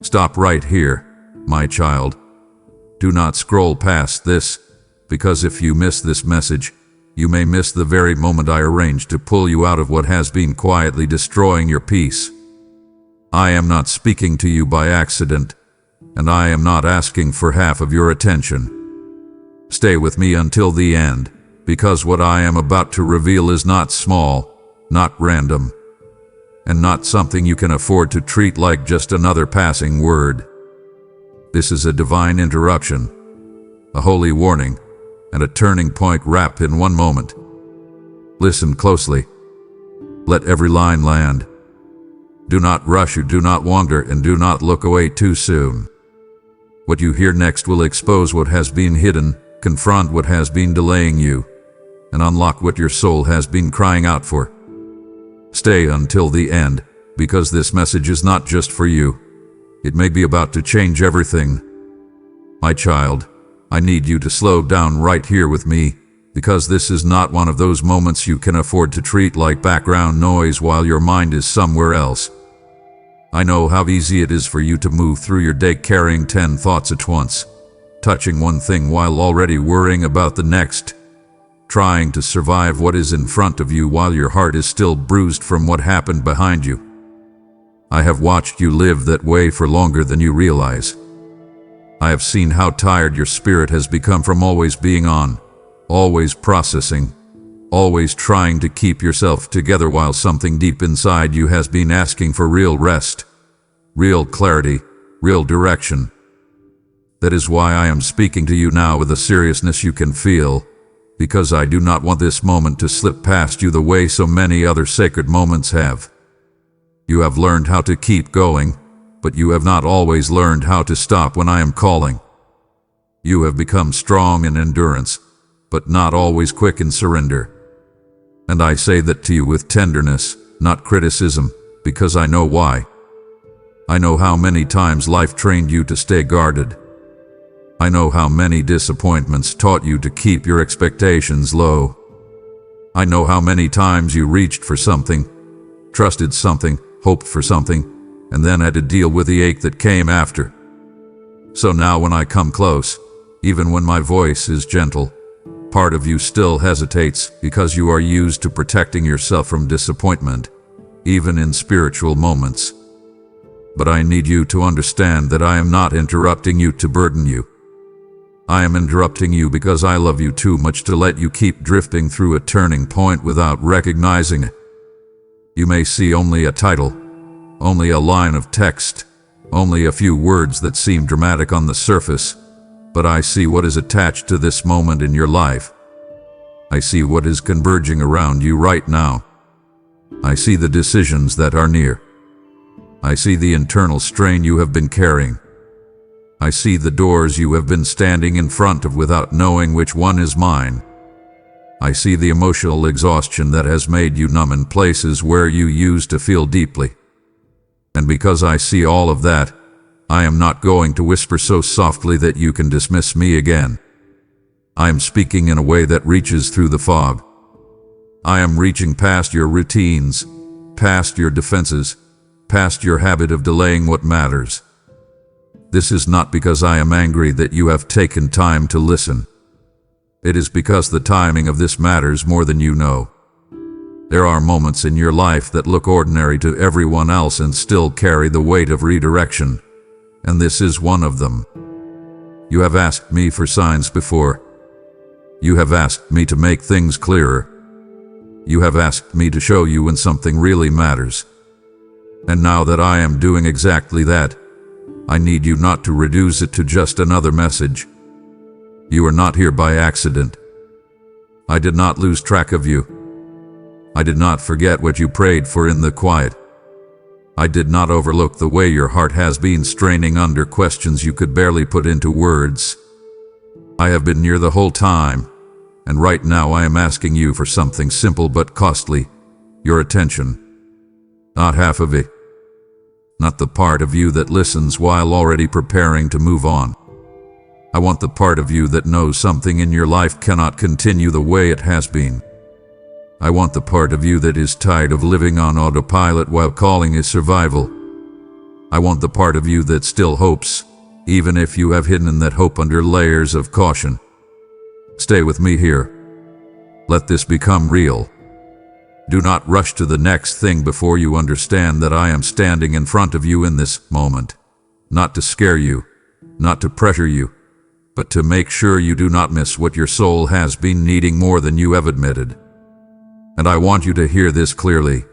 Stop right here, my child. Do not scroll past this, because if you miss this message, you may miss the very moment I arranged to pull you out of what has been quietly destroying your peace. I am not speaking to you by accident, and I am not asking for half of your attention. Stay with me until the end, because what I am about to reveal is not small, not random, and not something you can afford to treat like just another passing word. This is a divine interruption, a holy warning, and a turning point wrapped in one moment. Listen closely. Let every line land. Do not rush or do not wander, and do not look away too soon. What you hear next will expose what has been hidden, confront what has been delaying you, and unlock what your soul has been crying out for. Stay until the end, because this message is not just for you. It may be about to change everything. My child, I need you to slow down right here with me, because this is not one of those moments you can afford to treat like background noise while your mind is somewhere else. I know how easy it is for you to move through your day carrying 10 thoughts at once, touching one thing while already worrying about the next, trying to survive what is in front of you while your heart is still bruised from what happened behind you. I have watched you live that way for longer than you realize. I have seen how tired your spirit has become from always being on, always processing, always trying to keep yourself together while something deep inside you has been asking for real rest, real clarity, real direction. That is why I am speaking to you now with a seriousness you can feel, because I do not want this moment to slip past you the way so many other sacred moments have. You have learned how to keep going, but you have not always learned how to stop when I am calling. You have become strong in endurance, but not always quick in surrender. And I say that to you with tenderness, not criticism, because I know why. I know how many times life trained you to stay guarded. I know how many disappointments taught you to keep your expectations low. I know how many times you reached for something, trusted something, hoped for something, and then had to deal with the ache that came after. So now when I come close, even when my voice is gentle, part of you still hesitates because you are used to protecting yourself from disappointment, even in spiritual moments. But I need you to understand that I am not interrupting you to burden you. I am interrupting you because I love you too much to let you keep drifting through a turning point without recognizing it. You may see only a title, only a line of text, only a few words that seem dramatic on the surface, but I see what is attached to this moment in your life. I see what is converging around you right now. I see the decisions that are near. I see the internal strain you have been carrying. I see the doors you have been standing in front of without knowing which one is mine. I see the emotional exhaustion that has made you numb in places where you used to feel deeply. And because I see all of that, I am not going to whisper so softly that you can dismiss me again. I am speaking in a way that reaches through the fog. I am reaching past your routines, past your defenses, past your habit of delaying what matters. This is not because I am angry that you have taken time to listen. It is because the timing of this matters more than you know. There are moments in your life that look ordinary to everyone else and still carry the weight of redirection, and this is one of them. You have asked me for signs before. You have asked me to make things clearer. You have asked me to show you when something really matters. And now that I am doing exactly that, I need you not to reduce it to just another message. You are not here by accident. I did not lose track of you. I did not forget what you prayed for in the quiet. I did not overlook the way your heart has been straining under questions you could barely put into words. I have been near the whole time, and right now I am asking you for something simple but costly, your attention. Not half of it. Not the part of you that listens while already preparing to move on. I want the part of you that knows something in your life cannot continue the way it has been. I want the part of you that is tired of living on autopilot while calling it survival. I want the part of you that still hopes, even if you have hidden that hope under layers of caution. Stay with me here. Let this become real. Do not rush to the next thing before you understand that I am standing in front of you in this moment. Not to scare you, not to pressure you, but to make sure you do not miss what your soul has been needing more than you have admitted. And I want you to hear this clearly,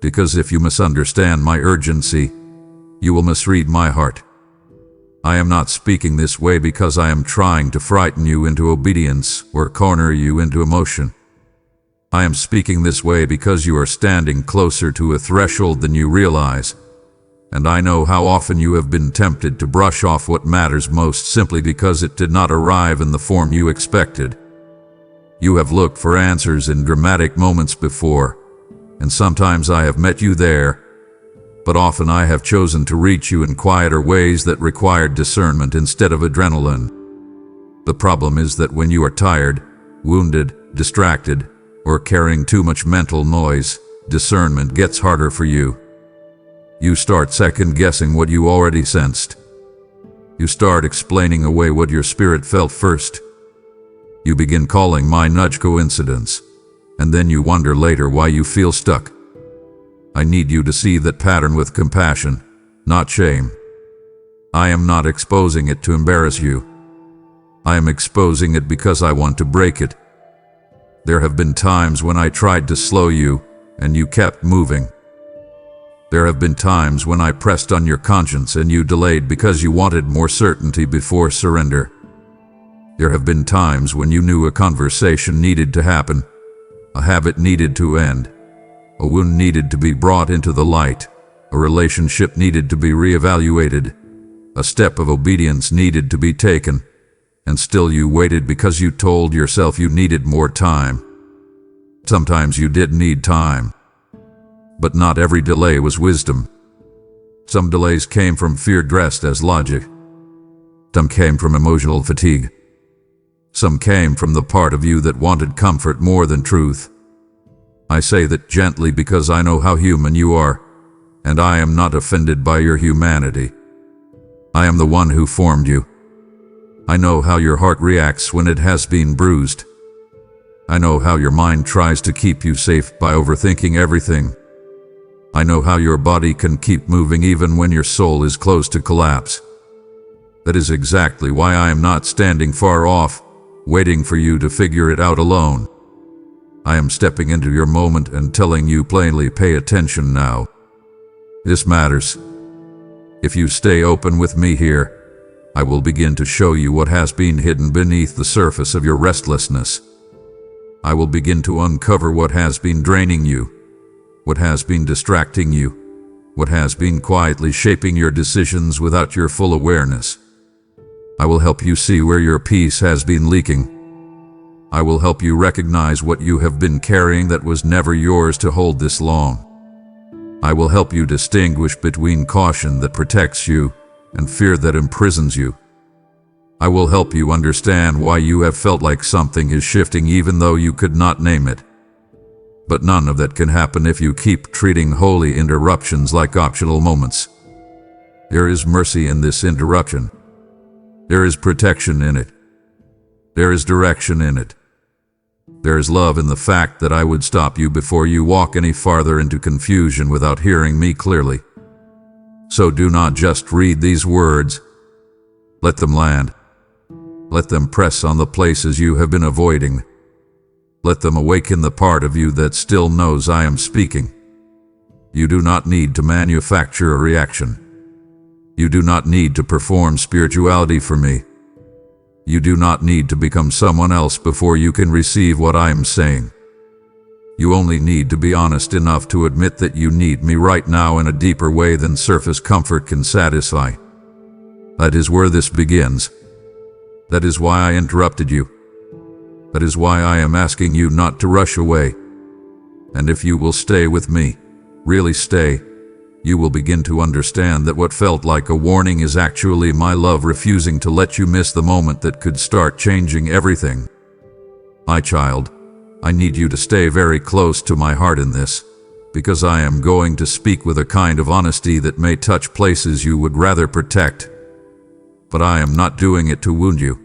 because if you misunderstand my urgency, you will misread my heart. I am not speaking this way because I am trying to frighten you into obedience or corner you into emotion. I am speaking this way because you are standing closer to a threshold than you realize, and I know how often you have been tempted to brush off what matters most simply because it did not arrive in the form you expected. You have looked for answers in dramatic moments before, and sometimes I have met you there, but often I have chosen to reach you in quieter ways that required discernment instead of adrenaline. The problem is that when you are tired, wounded, distracted, or carrying too much mental noise, discernment gets harder for you. You start second-guessing what you already sensed. You start explaining away what your spirit felt first. You begin calling my nudge coincidence, and then you wonder later why you feel stuck. I need you to see that pattern with compassion, not shame. I am not exposing it to embarrass you. I am exposing it because I want to break it. There have been times when I tried to slow you, and you kept moving. There have been times when I pressed on your conscience and you delayed because you wanted more certainty before surrender. There have been times when you knew a conversation needed to happen, a habit needed to end, a wound needed to be brought into the light, a relationship needed to be reevaluated, a step of obedience needed to be taken, and still you waited because you told yourself you needed more time. Sometimes you did need time, but not every delay was wisdom. Some delays came from fear dressed as logic. Some came from emotional fatigue. Some came from the part of you that wanted comfort more than truth. I say that gently because I know how human you are, and I am not offended by your humanity. I am the one who formed you. I know how your heart reacts when it has been bruised. I know how your mind tries to keep you safe by overthinking everything. I know how your body can keep moving even when your soul is close to collapse. That is exactly why I am not standing far off, waiting for you to figure it out alone. I am stepping into your moment and telling you plainly, pay attention now. This matters. If you stay open with me here, I will begin to show you what has been hidden beneath the surface of your restlessness. I will begin to uncover what has been draining you, what has been distracting you, what has been quietly shaping your decisions without your full awareness. I will help you see where your peace has been leaking. I will help you recognize what you have been carrying that was never yours to hold this long. I will help you distinguish between caution that protects you and fear that imprisons you. I will help you understand why you have felt like something is shifting even though you could not name it. But none of that can happen if you keep treating holy interruptions like optional moments. There is mercy in this interruption. There is protection in it. There is direction in it. There is love in the fact that I would stop you before you walk any farther into confusion without hearing me clearly. So do not just read these words. Let them land. Let them press on the places you have been avoiding. Let them awaken the part of you that still knows I am speaking. You do not need to manufacture a reaction. You do not need to perform spirituality for me. You do not need to become someone else before you can receive what I am saying. You only need to be honest enough to admit that you need me right now in a deeper way than surface comfort can satisfy. That is where this begins. That is why I interrupted you. That is why I am asking you not to rush away. And if you will stay with me, really stay, you will begin to understand that what felt like a warning is actually my love refusing to let you miss the moment that could start changing everything. My child, I need you to stay very close to my heart in this, because I am going to speak with a kind of honesty that may touch places you would rather protect. But I am not doing it to wound you.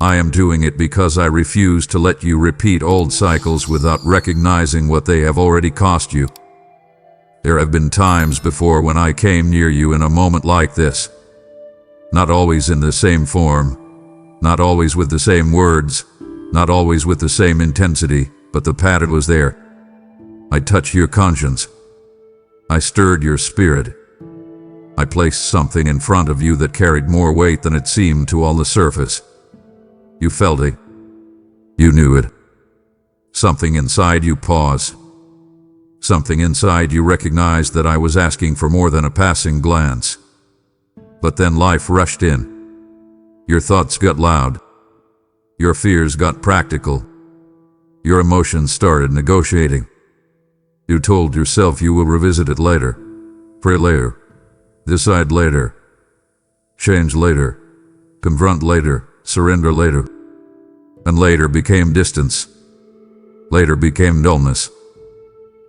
I am doing it because I refuse to let you repeat old cycles without recognizing what they have already cost you. There have been times before when I came near you in a moment like this. Not always in the same form, not always with the same words, not always with the same intensity, but the pattern was there. I touched your conscience. I stirred your spirit. I placed something in front of you that carried more weight than it seemed to on the surface. You felt it. You knew it. Something inside you paused. Something inside you recognized that I was asking for more than a passing glance. But then life rushed in. Your thoughts got loud. Your fears got practical. Your emotions started negotiating. You told yourself you will revisit it later, pray later, decide later, change later, confront later, surrender later. And later became distance. Later became dullness.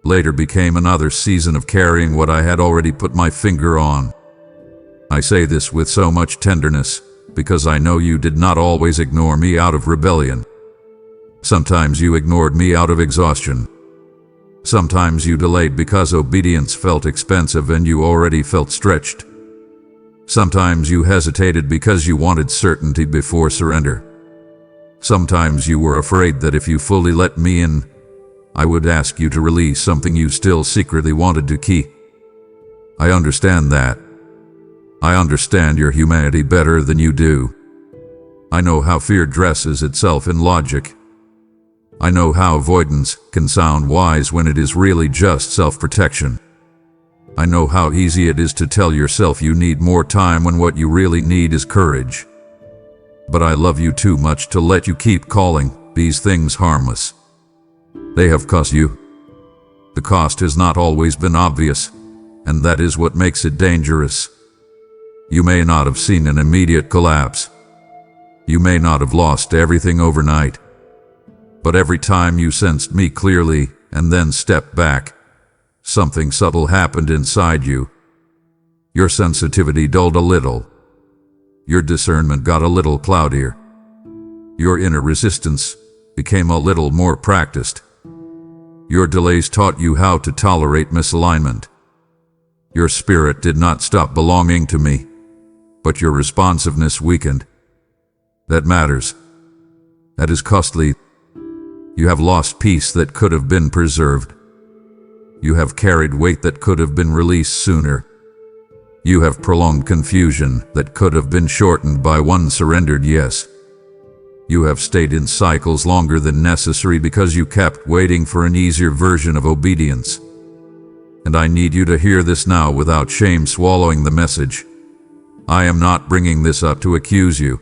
Later became another season of carrying what I had already put my finger on. I say this with so much tenderness, because I know you did not always ignore me out of rebellion. Sometimes you ignored me out of exhaustion. Sometimes you delayed because obedience felt expensive and you already felt stretched. Sometimes you hesitated because you wanted certainty before surrender. Sometimes you were afraid that if you fully let me in, I would ask you to release something you still secretly wanted to keep. I understand that. I understand your humanity better than you do. I know how fear dresses itself in logic. I know how avoidance can sound wise when it is really just self-protection. I know how easy it is to tell yourself you need more time when what you really need is courage. But I love you too much to let you keep calling these things harmless. They have cost you. The cost has not always been obvious, and that is what makes it dangerous. You may not have seen an immediate collapse. You may not have lost everything overnight. But every time you sensed me clearly and then stepped back, something subtle happened inside you. Your sensitivity dulled a little. Your discernment got a little cloudier. Your inner resistance became a little more practiced. Your delays taught you how to tolerate misalignment. Your spirit did not stop belonging to me, but your responsiveness weakened. That matters. That is costly. You have lost peace that could have been preserved. You have carried weight that could have been released sooner. You have prolonged confusion that could have been shortened by one surrendered yes. You have stayed in cycles longer than necessary because you kept waiting for an easier version of obedience. And I need you to hear this now without shame swallowing the message. I am not bringing this up to accuse you.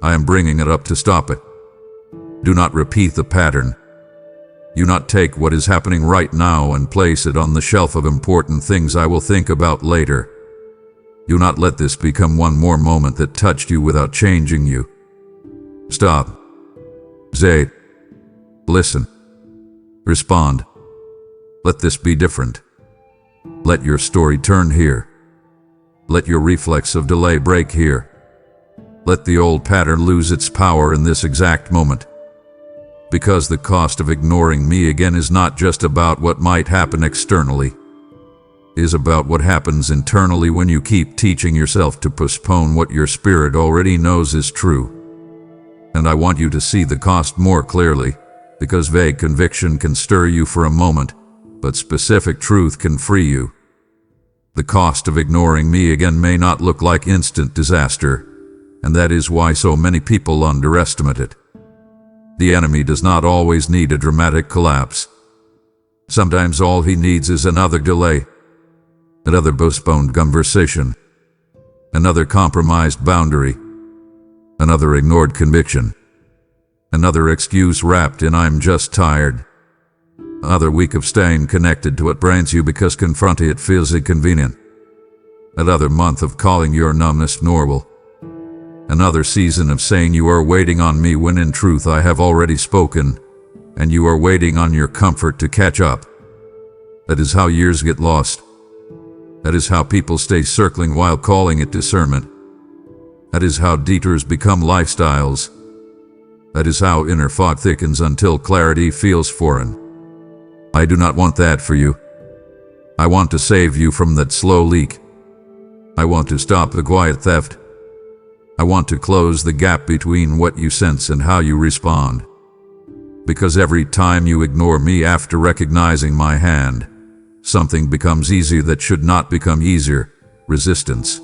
I am bringing it up to stop it. Do not repeat the pattern. Do not take what is happening right now and place it on the shelf of important things I will think about later. Do not let this become one more moment that touched you without changing you. Stop. Say. Listen. Respond. Let this be different. Let your story turn here. Let your reflex of delay break here. Let the old pattern lose its power in this exact moment. Because the cost of ignoring me again is not just about what might happen externally. It is about what happens internally when you keep teaching yourself to postpone what your spirit already knows is true. And I want you to see the cost more clearly, because vague conviction can stir you for a moment, but specific truth can free you. The cost of ignoring me again may not look like instant disaster, and that is why so many people underestimate it. The enemy does not always need a dramatic collapse. Sometimes all he needs is another delay, another postponed conversation, another compromised boundary, another ignored conviction, another excuse wrapped in "I'm just tired," another week of staying connected to what drains you because confronting it feels inconvenient, another month of calling your numbness normal, another season of saying you are waiting on me when in truth I have already spoken, and you are waiting on your comfort to catch up. That is how years get lost. That is how people stay circling while calling it discernment. That is how detours become lifestyles. That is how inner fog thickens until clarity feels foreign. I do not want that for you. I want to save you from that slow leak. I want to stop the quiet theft. I want to close the gap between what you sense and how you respond. Because every time you ignore me after recognizing my hand, something becomes easier that should not become easier: resistance.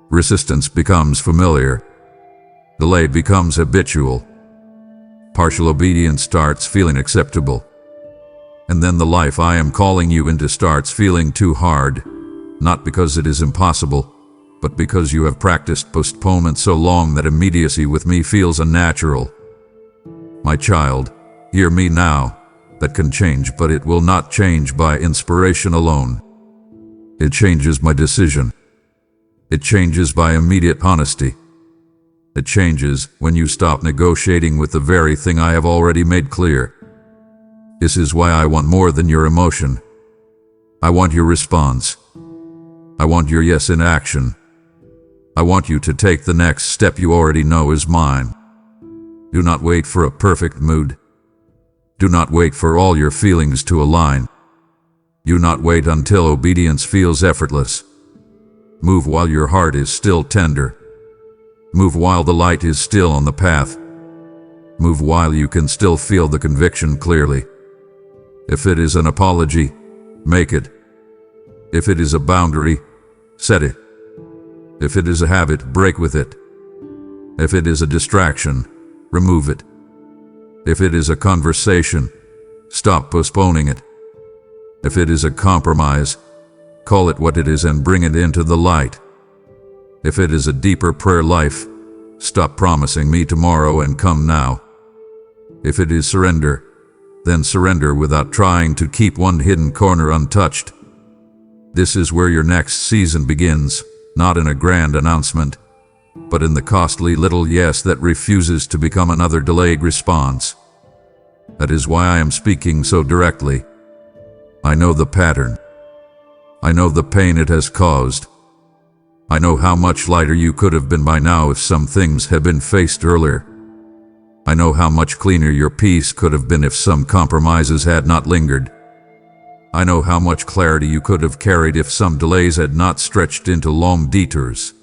Resistance becomes familiar. Delay becomes habitual. Partial obedience starts feeling acceptable. And then the life I am calling you into starts feeling too hard, not because it is impossible, but because you have practiced postponement so long that immediacy with me feels unnatural. My child, hear me now. That can change, but it will not change by inspiration alone. It changes by decision. It changes by immediate honesty. It changes when you stop negotiating with the very thing I have already made clear. This is why I want more than your emotion. I want your response. I want your yes in action. I want you to take the next step you already know is mine. Do not wait for a perfect mood. Do not wait for all your feelings to align. Do not wait until obedience feels effortless. Move while your heart is still tender. Move while the light is still on the path. Move while you can still feel the conviction clearly. If it is an apology, make it. If it is a boundary, set it. If it is a habit, break with it. If it is a distraction, remove it. If it is a conversation, stop postponing it. If it is a compromise, call it what it is and bring it into the light. If it is a deeper prayer life, stop promising me tomorrow and come now. If it is surrender, then surrender without trying to keep one hidden corner untouched. This is where your next season begins, not in a grand announcement, but in the costly little yes that refuses to become another delayed response. That is why I am speaking so directly. I know the pattern. I know the pain it has caused. I know how much lighter you could have been by now if some things had been faced earlier. I know how much cleaner your peace could have been if some compromises had not lingered. I know how much clarity you could have carried if some delays had not stretched into long detours.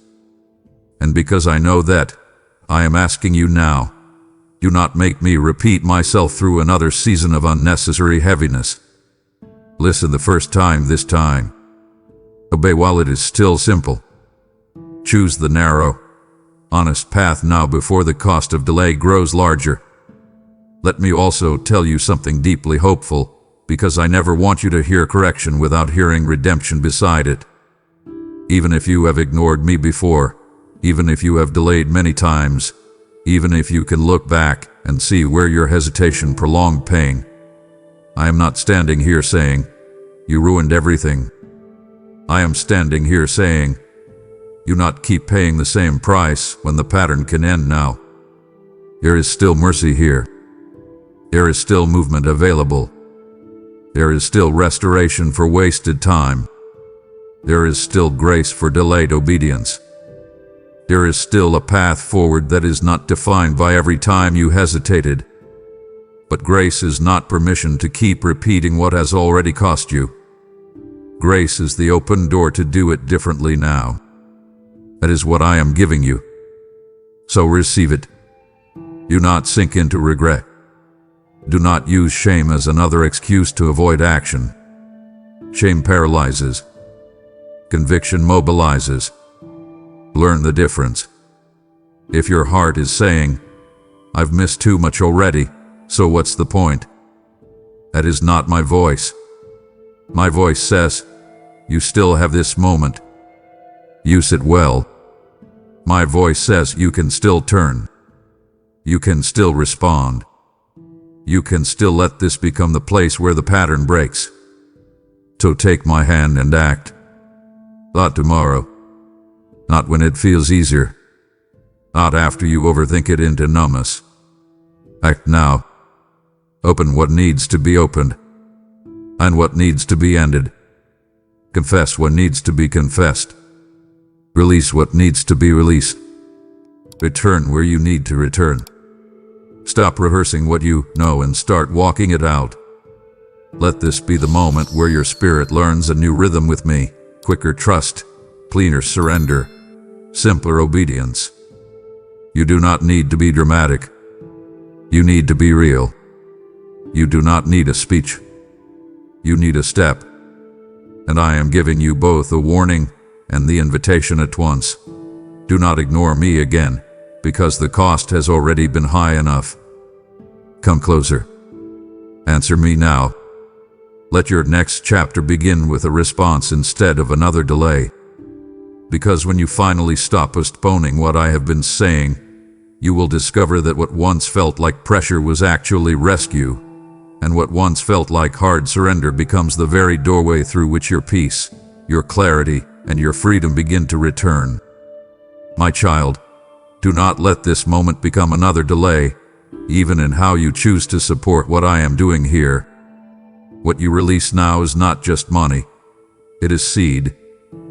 And because I know that, I am asking you now, do not make me repeat myself through another season of unnecessary heaviness. Listen the first time this time. Obey while it is still simple. Choose the narrow, honest path now before the cost of delay grows larger. Let me also tell you something deeply hopeful, because I never want you to hear correction without hearing redemption beside it. Even if you have ignored me before, even if you have delayed many times, even if you can look back and see where your hesitation prolonged pain, I am not standing here saying, you ruined everything. I am standing here saying, do not keep paying the same price when the pattern can end now. There is still mercy here. There is still movement available. There is still restoration for wasted time. There is still grace for delayed obedience. There is still a path forward that is not defined by every time you hesitated. But grace is not permission to keep repeating what has already cost you. Grace is the open door to do it differently now. That is what I am giving you. So receive it. Do not sink into regret. Do not use shame as another excuse to avoid action. Shame paralyzes. Conviction mobilizes. Learn the difference. If your heart is saying, I've missed too much already, so what's the point? That is not my voice. My voice says, you still have this moment. Use it well. My voice says you can still turn. You can still respond. You can still let this become the place where the pattern breaks. So take my hand and act. Not tomorrow. Not when it feels easier. Not after you overthink it into numbness. Act now. Open what needs to be opened. and what needs to be ended. Confess what needs to be confessed. Release what needs to be released. Return where you need to return. Stop rehearsing what you know and start walking it out. Let this be the moment where your spirit learns a new rhythm with me. Quicker trust, cleaner surrender, simpler obedience. You do not need to be dramatic. You need to be real. You do not need a speech. You need a step. And I am giving you both a warning and the invitation at once. Do not ignore me again, because the cost has already been high enough. Come closer. Answer me now. Let your next chapter begin with a response instead of another delay. Because when you finally stop postponing what I have been saying, you will discover that what once felt like pressure was actually rescue, and what once felt like hard surrender becomes the very doorway through which your peace, your clarity, and your freedom begin to return. My child, do not let this moment become another delay, even in how you choose to support what I am doing here. What you release now is not just money. It is seed,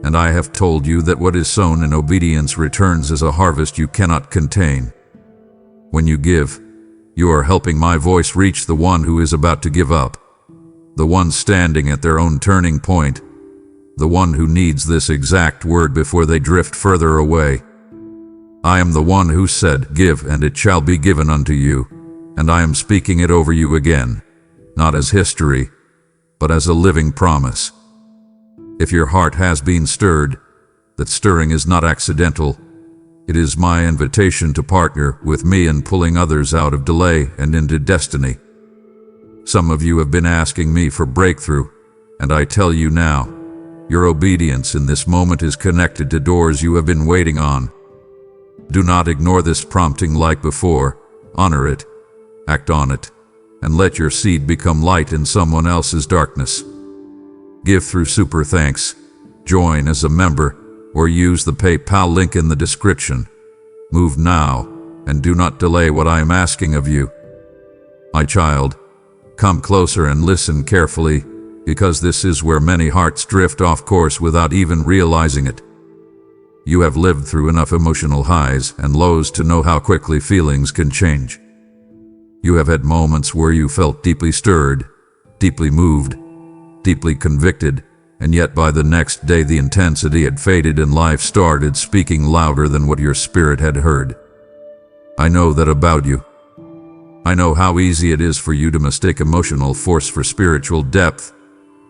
and I have told you that what is sown in obedience returns as a harvest you cannot contain. When you give, you are helping my voice reach the one who is about to give up, the one standing at their own turning point, the one who needs this exact word before they drift further away. I am the one who said, "Give, and it shall be given unto you," and I am speaking it over you again, not as history, but as a living promise. If your heart has been stirred, that stirring is not accidental. It is my invitation to partner with me in pulling others out of delay and into destiny. Some of you have been asking me for breakthrough, and I tell you now, your obedience in this moment is connected to doors you have been waiting on. Do not ignore this prompting like before. Honor it, act on it, and let your seed become light in someone else's darkness. Give through Super Thanks, join as a member, or use the PayPal link in the description. Move now, and do not delay what I am asking of you. My child, come closer and listen carefully, because this is where many hearts drift off course without even realizing it. You have lived through enough emotional highs and lows to know how quickly feelings can change. You have had moments where you felt deeply stirred, deeply moved, deeply convicted, and yet by the next day the intensity had faded and life started speaking louder than what your spirit had heard. I know that about you. I know how easy it is for you to mistake emotional force for spiritual depth,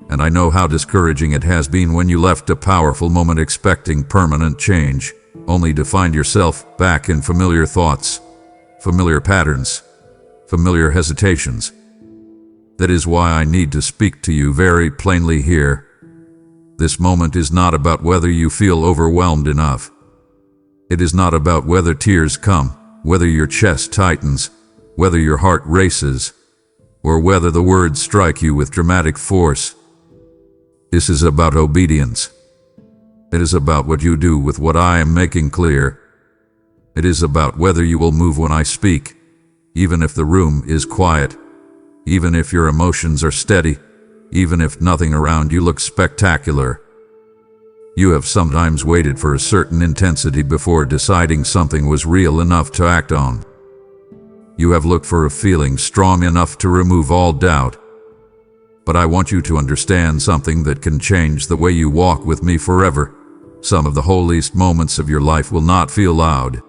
and I know how discouraging it has been when you left a powerful moment expecting permanent change, only to find yourself back in familiar thoughts, familiar patterns, familiar hesitations. That is why I need to speak to you very plainly here. This moment is not about whether you feel overwhelmed enough. It is not about whether tears come, whether your chest tightens, whether your heart races, or whether the words strike you with dramatic force. This is about obedience. It is about what you do with what I am making clear. It is about whether you will move when I speak, even if the room is quiet, even if your emotions are steady, even if nothing around you looks spectacular. You have sometimes waited for a certain intensity before deciding something was real enough to act on. You have looked for a feeling strong enough to remove all doubt. But I want you to understand something that can change the way you walk with me forever. Some of the holiest moments of your life will not feel loud.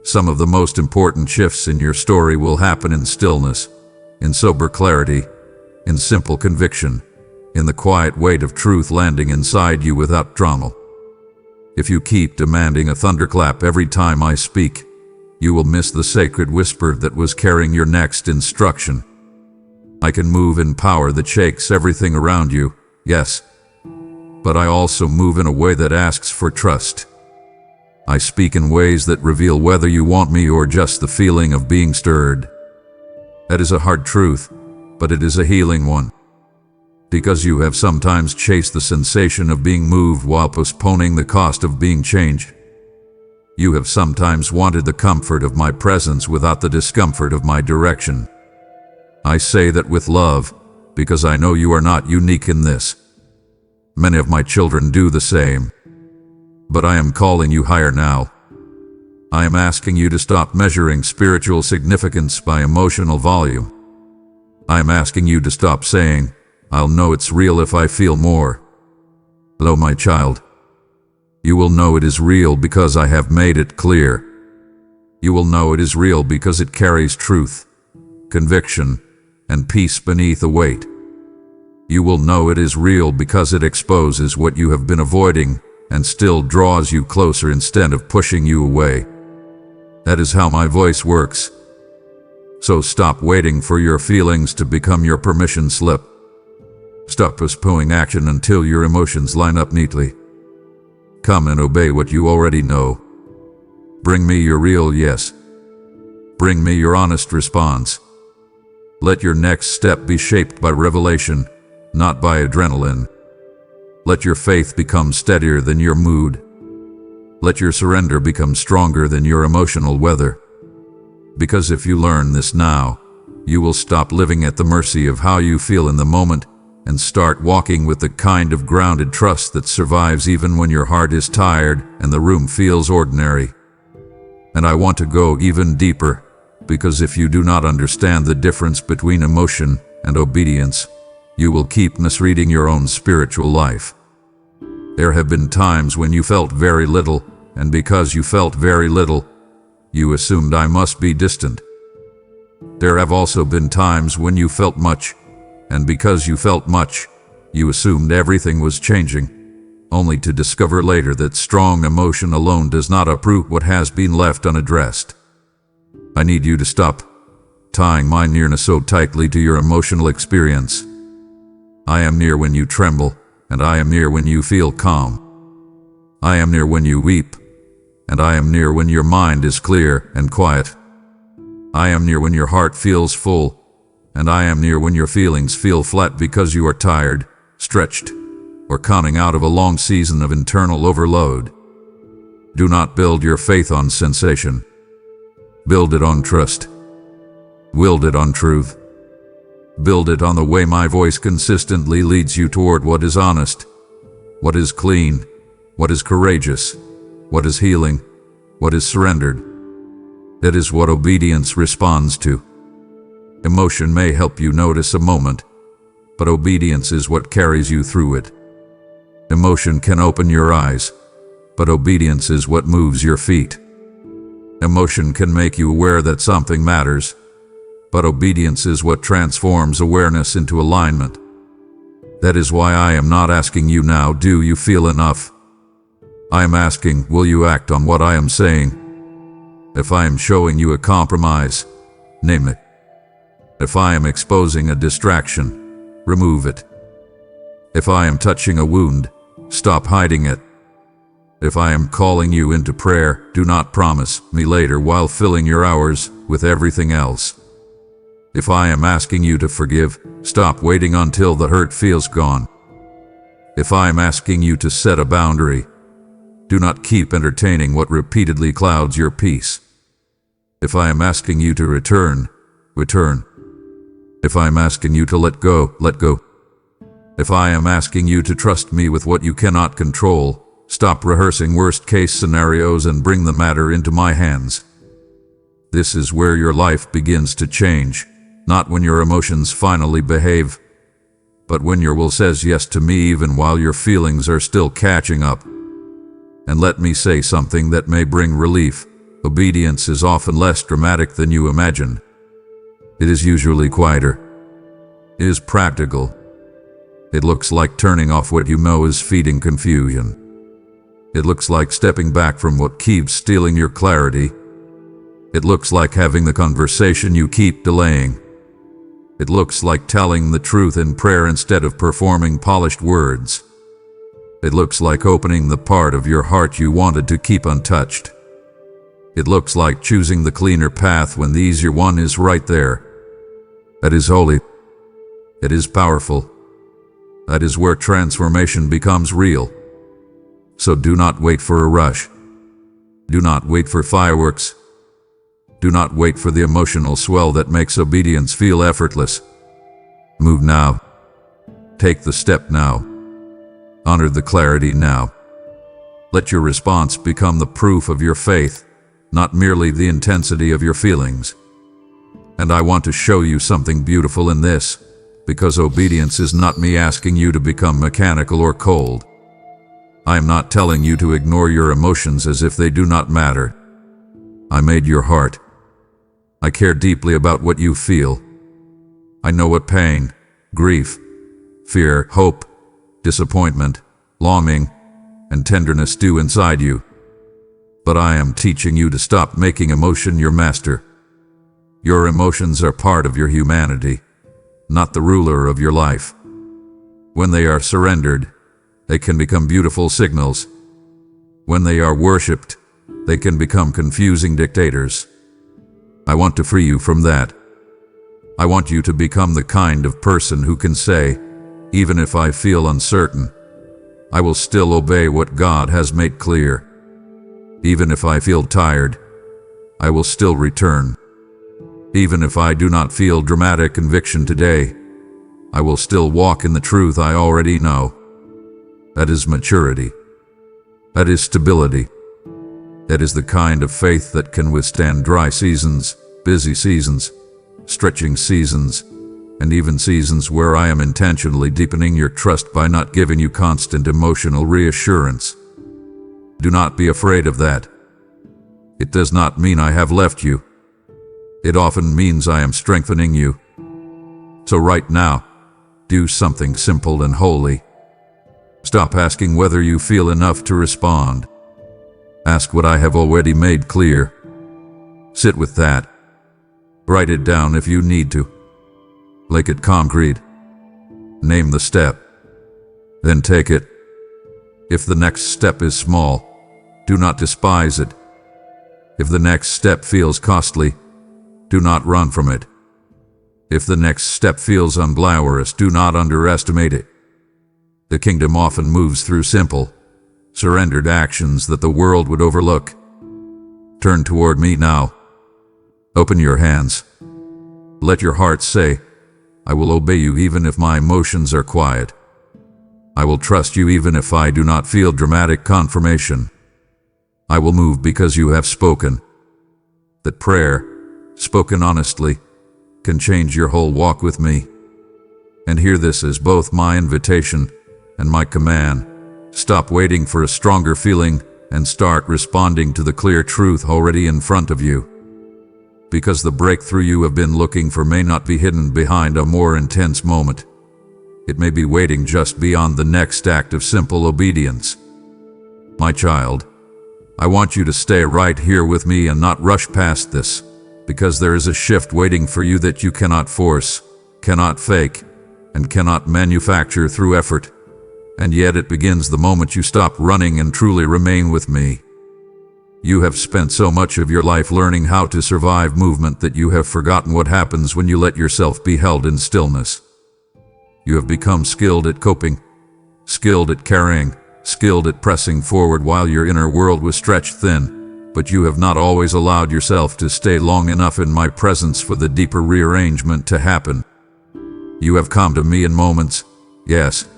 Some of the most important shifts in your story will happen in stillness, in sober clarity, in simple conviction, in the quiet weight of truth landing inside you without drama. If you keep demanding a thunderclap every time I speak, you will miss the sacred whisper that was carrying your next instruction. I can move in power that shakes everything around you, yes, but I also move in a way that asks for trust. I speak in ways that reveal whether you want me or just the feeling of being stirred. That is a hard truth, but it is a healing one. Because you have sometimes chased the sensation of being moved while postponing the cost of being changed. You have sometimes wanted the comfort of my presence without the discomfort of my direction. I say that with love, because I know you are not unique in this. Many of my children do the same. But I am calling you higher now. I am asking you to stop measuring spiritual significance by emotional volume. I am asking you to stop saying, "I'll know it's real if I feel more." Hello, my child. You will know it is real because I have made it clear. You will know it is real because it carries truth, conviction, and peace beneath a weight. You will know it is real because it exposes what you have been avoiding and still draws you closer instead of pushing you away. That is how my voice works. So stop waiting for your feelings to become your permission slip. Stop postponing action until your emotions line up neatly. Come and obey what you already know. Bring me your real yes. Bring me your honest response. Let your next step be shaped by revelation, not by adrenaline. Let your faith become steadier than your mood. Let your surrender become stronger than your emotional weather. Because if you learn this now, you will stop living at the mercy of how you feel in the moment and start walking with the kind of grounded trust that survives even when your heart is tired and the room feels ordinary. And I want to go even deeper, because if you do not understand the difference between emotion and obedience, you will keep misreading your own spiritual life. There have been times when you felt very little, and because you felt very little, you assumed I must be distant. There have also been times when you felt much, and because you felt much, you assumed everything was changing, only to discover later that strong emotion alone does not uproot what has been left unaddressed. I need you to stop tying my nearness so tightly to your emotional experience. I am near when you tremble, and I am near when you feel calm. I am near when you weep, and I am near when your mind is clear and quiet. I am near when your heart feels full, and I am near when your feelings feel flat because you are tired, stretched, or coming out of a long season of internal overload. Do not build your faith on sensation. Build it on trust. Build it on truth. Build it on the way my voice consistently leads you toward what is honest, what is clean, what is courageous, what is healing, what is surrendered. That is what obedience responds to. Emotion may help you notice a moment, but obedience is what carries you through it. Emotion can open your eyes, but obedience is what moves your feet. Emotion can make you aware that something matters, but obedience is what transforms awareness into alignment. That is why I am not asking you now, do you feel enough? I am asking, will you act on what I am saying? If I am showing you a compromise, name it. If I am exposing a distraction, remove it. If I am touching a wound, stop hiding it. If I am calling you into prayer, do not promise me later while filling your hours with everything else. If I am asking you to forgive, stop waiting until the hurt feels gone. If I am asking you to set a boundary, do not keep entertaining what repeatedly clouds your peace. If I am asking you to return, return. If I am asking you to let go, let go. If I am asking you to trust me with what you cannot control, stop rehearsing worst-case scenarios and bring the matter into my hands. This is where your life begins to change, not when your emotions finally behave, but when your will says yes to me even while your feelings are still catching up. And let me say something that may bring relief. Obedience is often less dramatic than you imagine. It is usually quieter. It is practical. It looks like turning off what you know is feeding confusion. It looks like stepping back from what keeps stealing your clarity. It looks like having the conversation you keep delaying. It looks like telling the truth in prayer instead of performing polished words. It looks like opening the part of your heart you wanted to keep untouched. It looks like choosing the cleaner path when the easier one is right there. That is holy. It is powerful. That is where transformation becomes real. So do not wait for a rush. Do not wait for fireworks. Do not wait for the emotional swell that makes obedience feel effortless. Move now. Take the step now. Honor the clarity now. Let your response become the proof of your faith, not merely the intensity of your feelings. And I want to show you something beautiful in this, because obedience is not me asking you to become mechanical or cold. I am not telling you to ignore your emotions as if they do not matter. I made your heart. I care deeply about what you feel. I know what pain, grief, fear, hope, disappointment, longing, and tenderness do inside you. But I am teaching you to stop making emotion your master. Your emotions are part of your humanity, not the ruler of your life. When they are surrendered, they can become beautiful signals. When they are worshipped, they can become confusing dictators. I want to free you from that. I want you to become the kind of person who can say, even if I feel uncertain, I will still obey what God has made clear. Even if I feel tired, I will still return. Even if I do not feel dramatic conviction today, I will still walk in the truth I already know. That is maturity. That is stability. That is the kind of faith that can withstand dry seasons, busy seasons, stretching seasons, and even seasons where I am intentionally deepening your trust by not giving you constant emotional reassurance. Do not be afraid of that. It does not mean I have left you. It often means I am strengthening you. So right now, do something simple and holy. Stop asking whether you feel enough to respond. Ask what I have already made clear. Sit with that. Write it down if you need to. Make it concrete. Name the step. Then take it. If the next step is small, do not despise it. If the next step feels costly, do not run from it. If the next step feels unglamorous, do not underestimate it. The kingdom often moves through simple, surrendered actions that the world would overlook. Turn toward me now. Open your hands. Let your heart say, I will obey you even if my emotions are quiet. I will trust you even if I do not feel dramatic confirmation. I will move because you have spoken. That prayer, spoken honestly, can change your whole walk with me. And hear this as both my invitation and my command. Stop waiting for a stronger feeling and start responding to the clear truth already in front of you. Because the breakthrough you have been looking for may not be hidden behind a more intense moment. It may be waiting just beyond the next act of simple obedience. My child, I want you to stay right here with me and not rush past this, because there is a shift waiting for you that you cannot force, cannot fake, and cannot manufacture through effort. And yet it begins the moment you stop running and truly remain with me. You have spent so much of your life learning how to survive movement that you have forgotten what happens when you let yourself be held in stillness. You have become skilled at coping, skilled at carrying, skilled at pressing forward while your inner world was stretched thin, but you have not always allowed yourself to stay long enough in my presence for the deeper rearrangement to happen. You have come to me in moments, yes.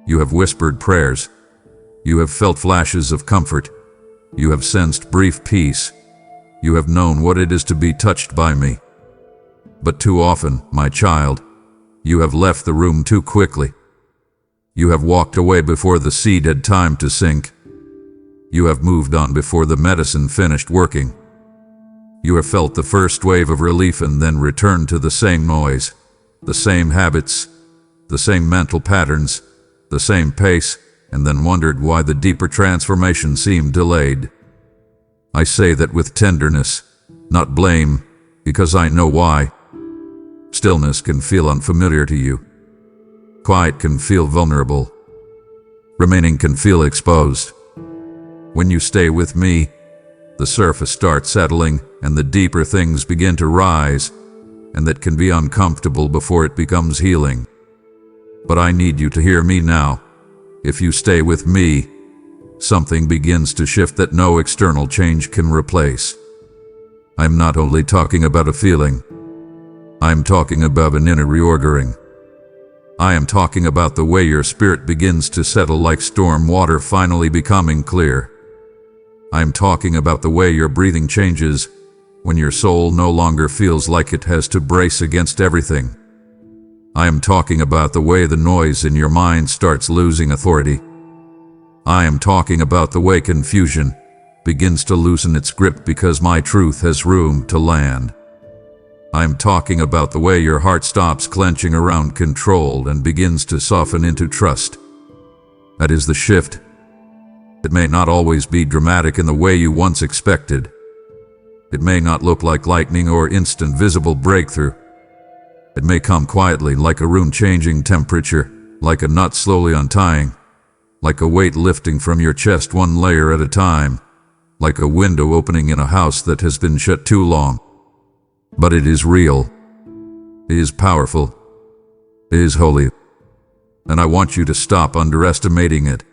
You have whispered prayers. You have felt flashes of comfort. You have sensed brief peace. You have known what it is to be touched by me. But too often, my child, you have left the room too quickly. You have walked away before the seed had time to sink. You have moved on before the medicine finished working. You have felt the first wave of relief and then returned to the same noise, the same habits, the same mental patterns, the same pace, and then wondered why the deeper transformation seemed delayed. I say that with tenderness, not blame, because I know why. Stillness can feel unfamiliar to you. Quiet can feel vulnerable. Remaining can feel exposed. When you stay with me, the surface starts settling and the deeper things begin to rise, and that can be uncomfortable before it becomes healing. But I need you to hear me now. If you stay with me, something begins to shift that no external change can replace. I'm not only talking about a feeling. I'm talking about an inner reordering. I am talking about the way your spirit begins to settle like storm water finally becoming clear. I am talking about the way your breathing changes when your soul no longer feels like it has to brace against everything. I am talking about the way the noise in your mind starts losing authority. I am talking about the way confusion begins to loosen its grip because my truth has room to land. I am talking about the way your heart stops clenching around control and begins to soften into trust. That is the shift. It may not always be dramatic in the way you once expected. It may not look like lightning or instant visible breakthrough. It may come quietly, like a room changing temperature, like a knot slowly untying, like a weight lifting from your chest one layer at a time, like a window opening in a house that has been shut too long. But it is real. It is powerful. It is holy. And I want you to stop underestimating it.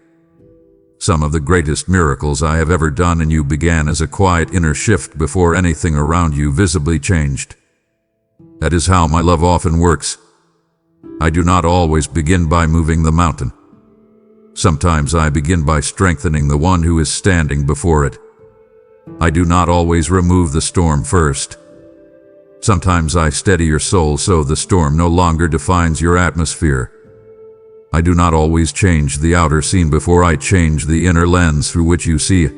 Some of the greatest miracles I have ever done in you began as a quiet inner shift before anything around you visibly changed. That is how my love often works. I do not always begin by moving the mountain. Sometimes I begin by strengthening the one who is standing before it. I do not always remove the storm first. Sometimes I steady your soul so the storm no longer defines your atmosphere. I do not always change the outer scene before I change the inner lens through which you see it.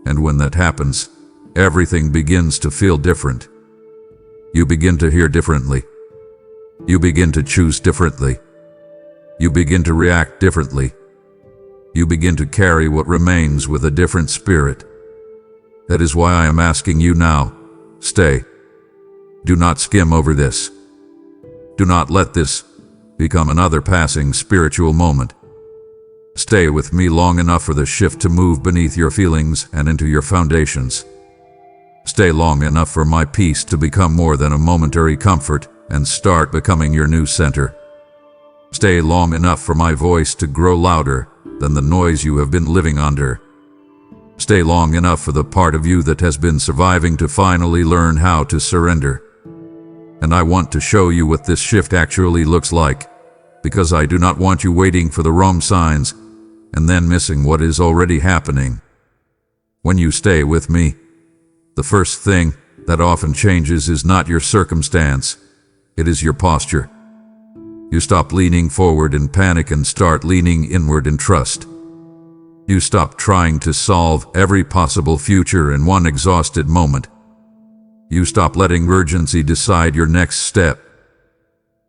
And when that happens, everything begins to feel different. You begin to hear differently. You begin to choose differently. You begin to react differently. You begin to carry what remains with a different spirit. That is why I am asking you now, stay. Do not skim over this. Do not let this become another passing spiritual moment. Stay with me long enough for the shift to move beneath your feelings and into your foundations. Stay long enough for my peace to become more than a momentary comfort and start becoming your new center. Stay long enough for my voice to grow louder than the noise you have been living under. Stay long enough for the part of you that has been surviving to finally learn how to surrender. And I want to show you what this shift actually looks like, because I do not want you waiting for the wrong signs and then missing what is already happening. When you stay with me, the first thing that often changes is not your circumstance, it is your posture. You stop leaning forward in panic and start leaning inward in trust. You stop trying to solve every possible future in one exhausted moment. You stop letting urgency decide your next step.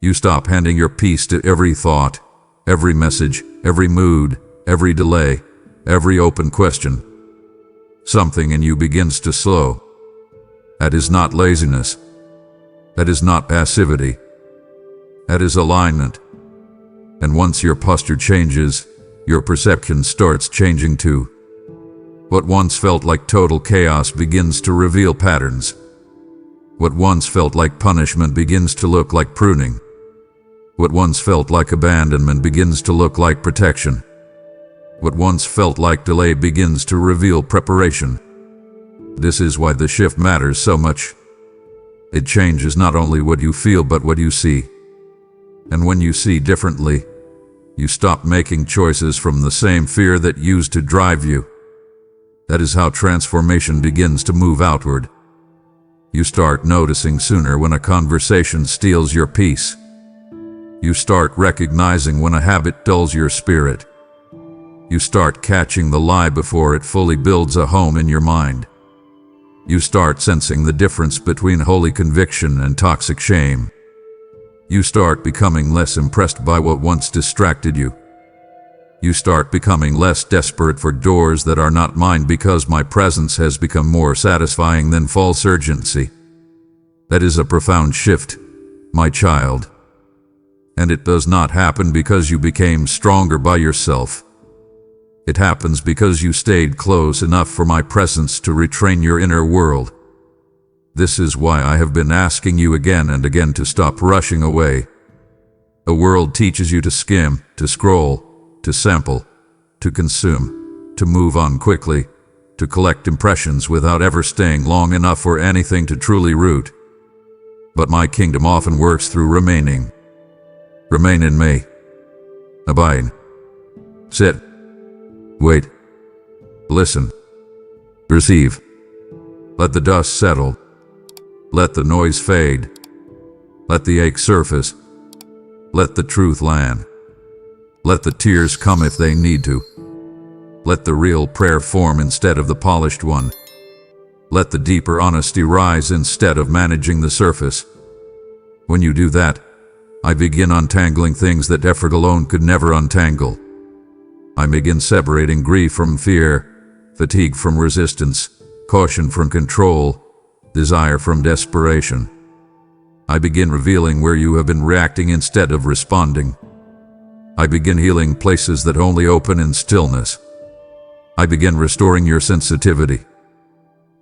You stop handing your peace to every thought, every message, every mood, every delay, every open question. Something in you begins to slow. That is not laziness. That is not passivity. That is alignment. And once your posture changes, your perception starts changing too. What once felt like total chaos begins to reveal patterns. What once felt like punishment begins to look like pruning. What once felt like abandonment begins to look like protection. What once felt like delay begins to reveal preparation. This is why the shift matters so much. It changes not only what you feel but what you see. And when you see differently, you stop making choices from the same fear that used to drive you. That is how transformation begins to move outward. You start noticing sooner when a conversation steals your peace. You start recognizing when a habit dulls your spirit. You start catching the lie before it fully builds a home in your mind. You start sensing the difference between holy conviction and toxic shame. You start becoming less impressed by what once distracted you. You start becoming less desperate for doors that are not mine because my presence has become more satisfying than false urgency. That is a profound shift, my child. And it does not happen because you became stronger by yourself. It happens because you stayed close enough for my presence to retrain your inner world. This is why I have been asking you again and again to stop rushing away. The world teaches you to skim, to scroll, to sample, to consume, to move on quickly, to collect impressions without ever staying long enough for anything to truly root. But my kingdom often works through remaining. Remain in me. Abide. Sit. Wait. Listen. Receive. Let the dust settle. Let the noise fade. Let the ache surface. Let the truth land. Let the tears come if they need to. Let the real prayer form instead of the polished one. Let the deeper honesty rise instead of managing the surface. When you do that, I begin untangling things that effort alone could never untangle. I begin separating grief from fear, fatigue from resistance, caution from control, desire from desperation. I begin revealing where you have been reacting instead of responding. I begin healing places that only open in stillness. I begin restoring your sensitivity.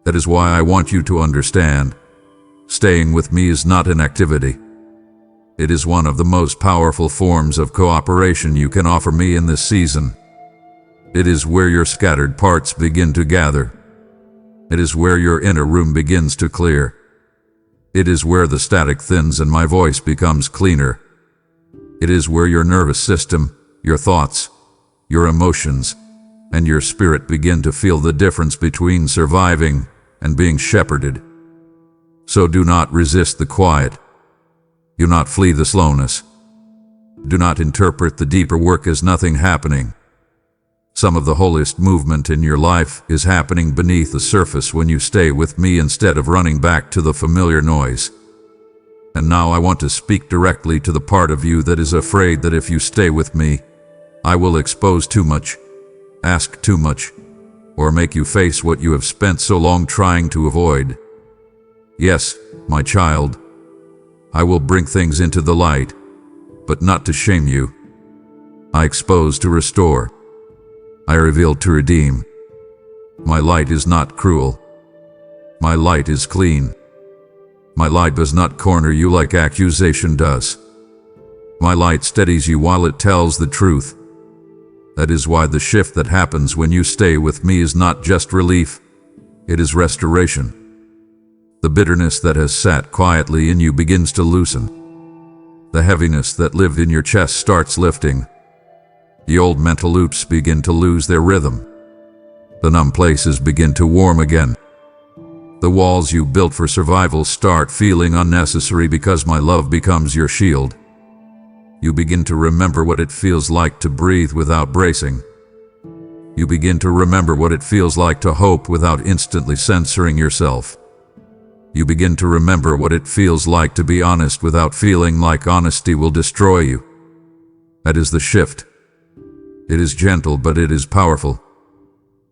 That is why I want you to understand, staying with me is not an activity. It is one of the most powerful forms of cooperation you can offer me in this season. It is where your scattered parts begin to gather. It is where your inner room begins to clear. It is where the static thins and my voice becomes cleaner. It is where your nervous system, your thoughts, your emotions, and your spirit begin to feel the difference between surviving and being shepherded. So do not resist the quiet. Do not flee the slowness. Do not interpret the deeper work as nothing happening. Some of the holiest movement in your life is happening beneath the surface when you stay with me instead of running back to the familiar noise. And now I want to speak directly to the part of you that is afraid that if you stay with me, I will expose too much, ask too much, or make you face what you have spent so long trying to avoid. Yes, my child, I will bring things into the light, but not to shame you. I expose to restore. I reveal to redeem. My light is not cruel. My light is clean. My light does not corner you like accusation does. My light steadies you while it tells the truth. That is why the shift that happens when you stay with me is not just relief, it is restoration. The bitterness that has sat quietly in you begins to loosen. The heaviness that lived in your chest starts lifting. The old mental loops begin to lose their rhythm. The numb places begin to warm again. The walls you built for survival start feeling unnecessary because my love becomes your shield. You begin to remember what it feels like to breathe without bracing. You begin to remember what it feels like to hope without instantly censoring yourself. You begin to remember what it feels like to be honest without feeling like honesty will destroy you. That is the shift. It is gentle, but it is powerful.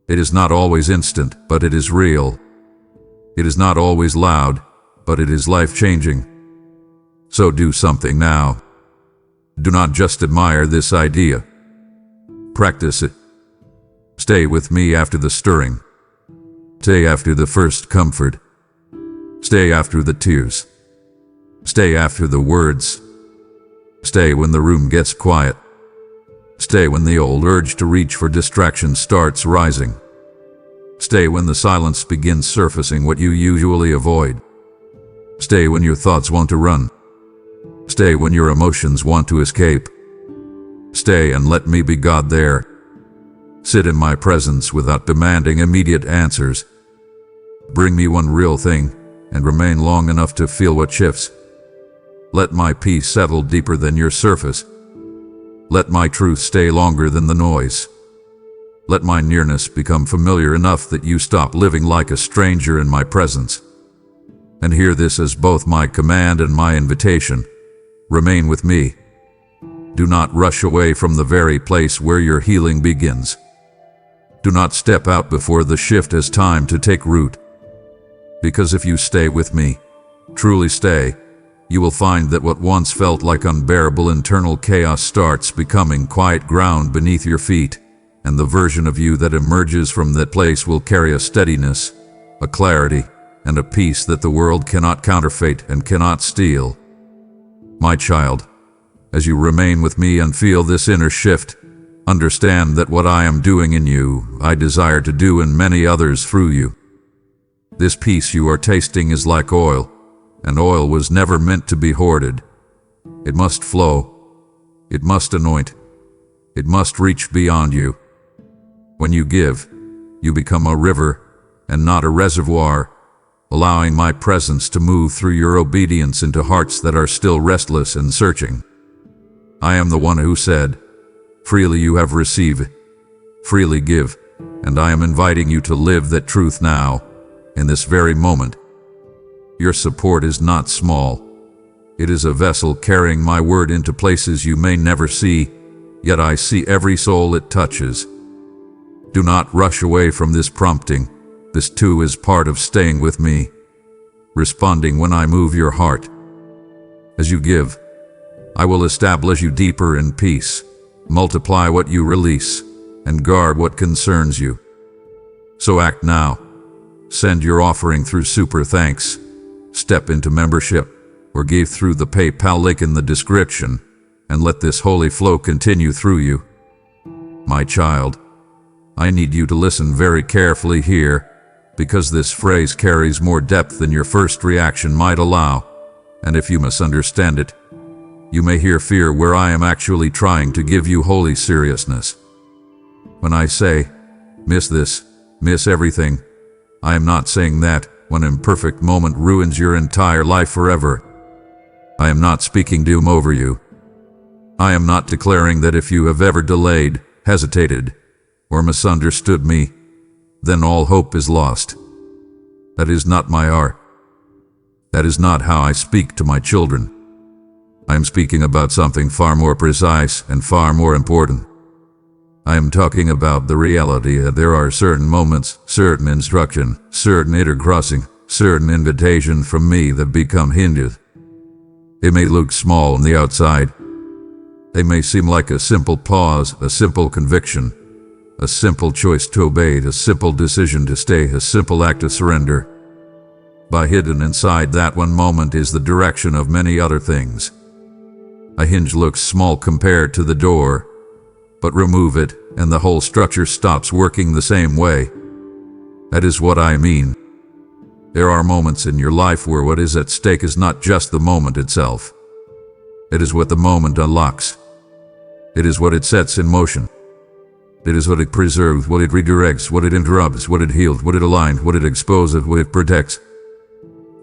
It is not always instant, but it is real. It is not always loud, but it is life-changing. So do something now. Do not just admire this idea. Practice it. Stay with me after the stirring. Stay after the first comfort. Stay after the tears. Stay after the words. Stay when the room gets quiet. Stay when the old urge to reach for distraction starts rising. Stay when the silence begins surfacing what you usually avoid. Stay when your thoughts want to run. Stay when your emotions want to escape. Stay and let me be God there. Sit in my presence without demanding immediate answers. Bring me one real thing and remain long enough to feel what shifts. Let my peace settle deeper than your surface. Let my truth stay longer than the noise. Let my nearness become familiar enough that you stop living like a stranger in my presence. And hear this as both my command and my invitation. Remain with me. Do not rush away from the very place where your healing begins. Do not step out before the shift has time to take root. Because if you stay with me, truly stay, you will find that what once felt like unbearable internal chaos starts becoming quiet ground beneath your feet, and the version of you that emerges from that place will carry a steadiness, a clarity, and a peace that the world cannot counterfeit and cannot steal. My child, as you remain with me and feel this inner shift, understand that what I am doing in you, I desire to do in many others through you. This peace you are tasting is like oil, and oil was never meant to be hoarded. It must flow, It must anoint. It must reach beyond you. When you give, you become a river and not a reservoir, allowing my presence to move through your obedience into hearts that are still restless and searching. I am the one who said, "Freely you have received, freely give," and I am inviting you to live that truth now, in this very moment. Your support is not small. It is a vessel carrying my word into places you may never see, yet I see every soul it touches. Do not rush away from this prompting. This too is part of staying with me, responding when I move your heart. As you give, I will establish you deeper in peace, multiply what you release, and guard what concerns you. So act now. Send your offering through Super Thanks, step into membership, or give through the PayPal link in the description, and let this holy flow continue through you. My child, I need you to listen very carefully here, because this phrase carries more depth than your first reaction might allow, and if you misunderstand it, you may hear fear where I am actually trying to give you holy seriousness. When I say, miss this, miss everything, I am not saying that one imperfect moment ruins your entire life forever. I am not speaking doom over you. I am not declaring that if you have ever delayed, hesitated, or misunderstood me, then all hope is lost. That is not my art. That is not how I speak to my children. I am speaking about something far more precise and far more important. I am talking about the reality that there are certain moments, certain instruction, certain intercrossing, certain invitation from me that become hinges. It may look small on the outside. They may seem like a simple pause, a simple conviction, a simple choice to obey, a simple decision to stay, a simple act of surrender. But hidden inside that one moment is the direction of many other things. A hinge looks small compared to the door, but remove it and the whole structure stops working the same way. That is what I mean. There are moments in your life where what is at stake is not just the moment itself. It is what the moment unlocks. It is what it sets in motion. It is what it preserves, what it redirects, what it interrupts, what it heals, what it aligns, what it exposes, what it protects.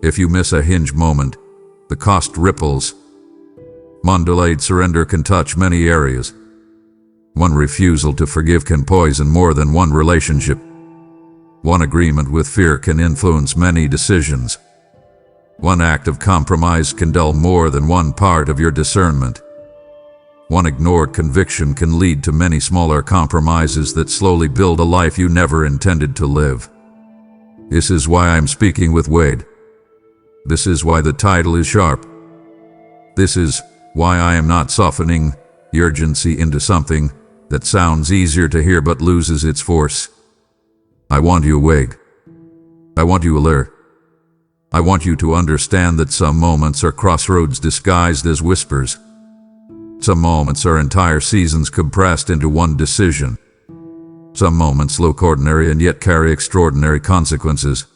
If you miss a hinge moment, the cost ripples. One delayed surrender can touch many areas. One refusal to forgive can poison more than one relationship. One agreement with fear can influence many decisions. One act of compromise can dull more than one part of your discernment. One ignored conviction can lead to many smaller compromises that slowly build a life you never intended to live. This is why I'm speaking with Wade. This is why the title is sharp. This is why I am not softening the urgency into something that sounds easier to hear but loses its force. I want you awake. I want you alert. I want you to understand that some moments are crossroads disguised as whispers. Some moments are entire seasons compressed into one decision. Some moments look ordinary and yet carry extraordinary consequences.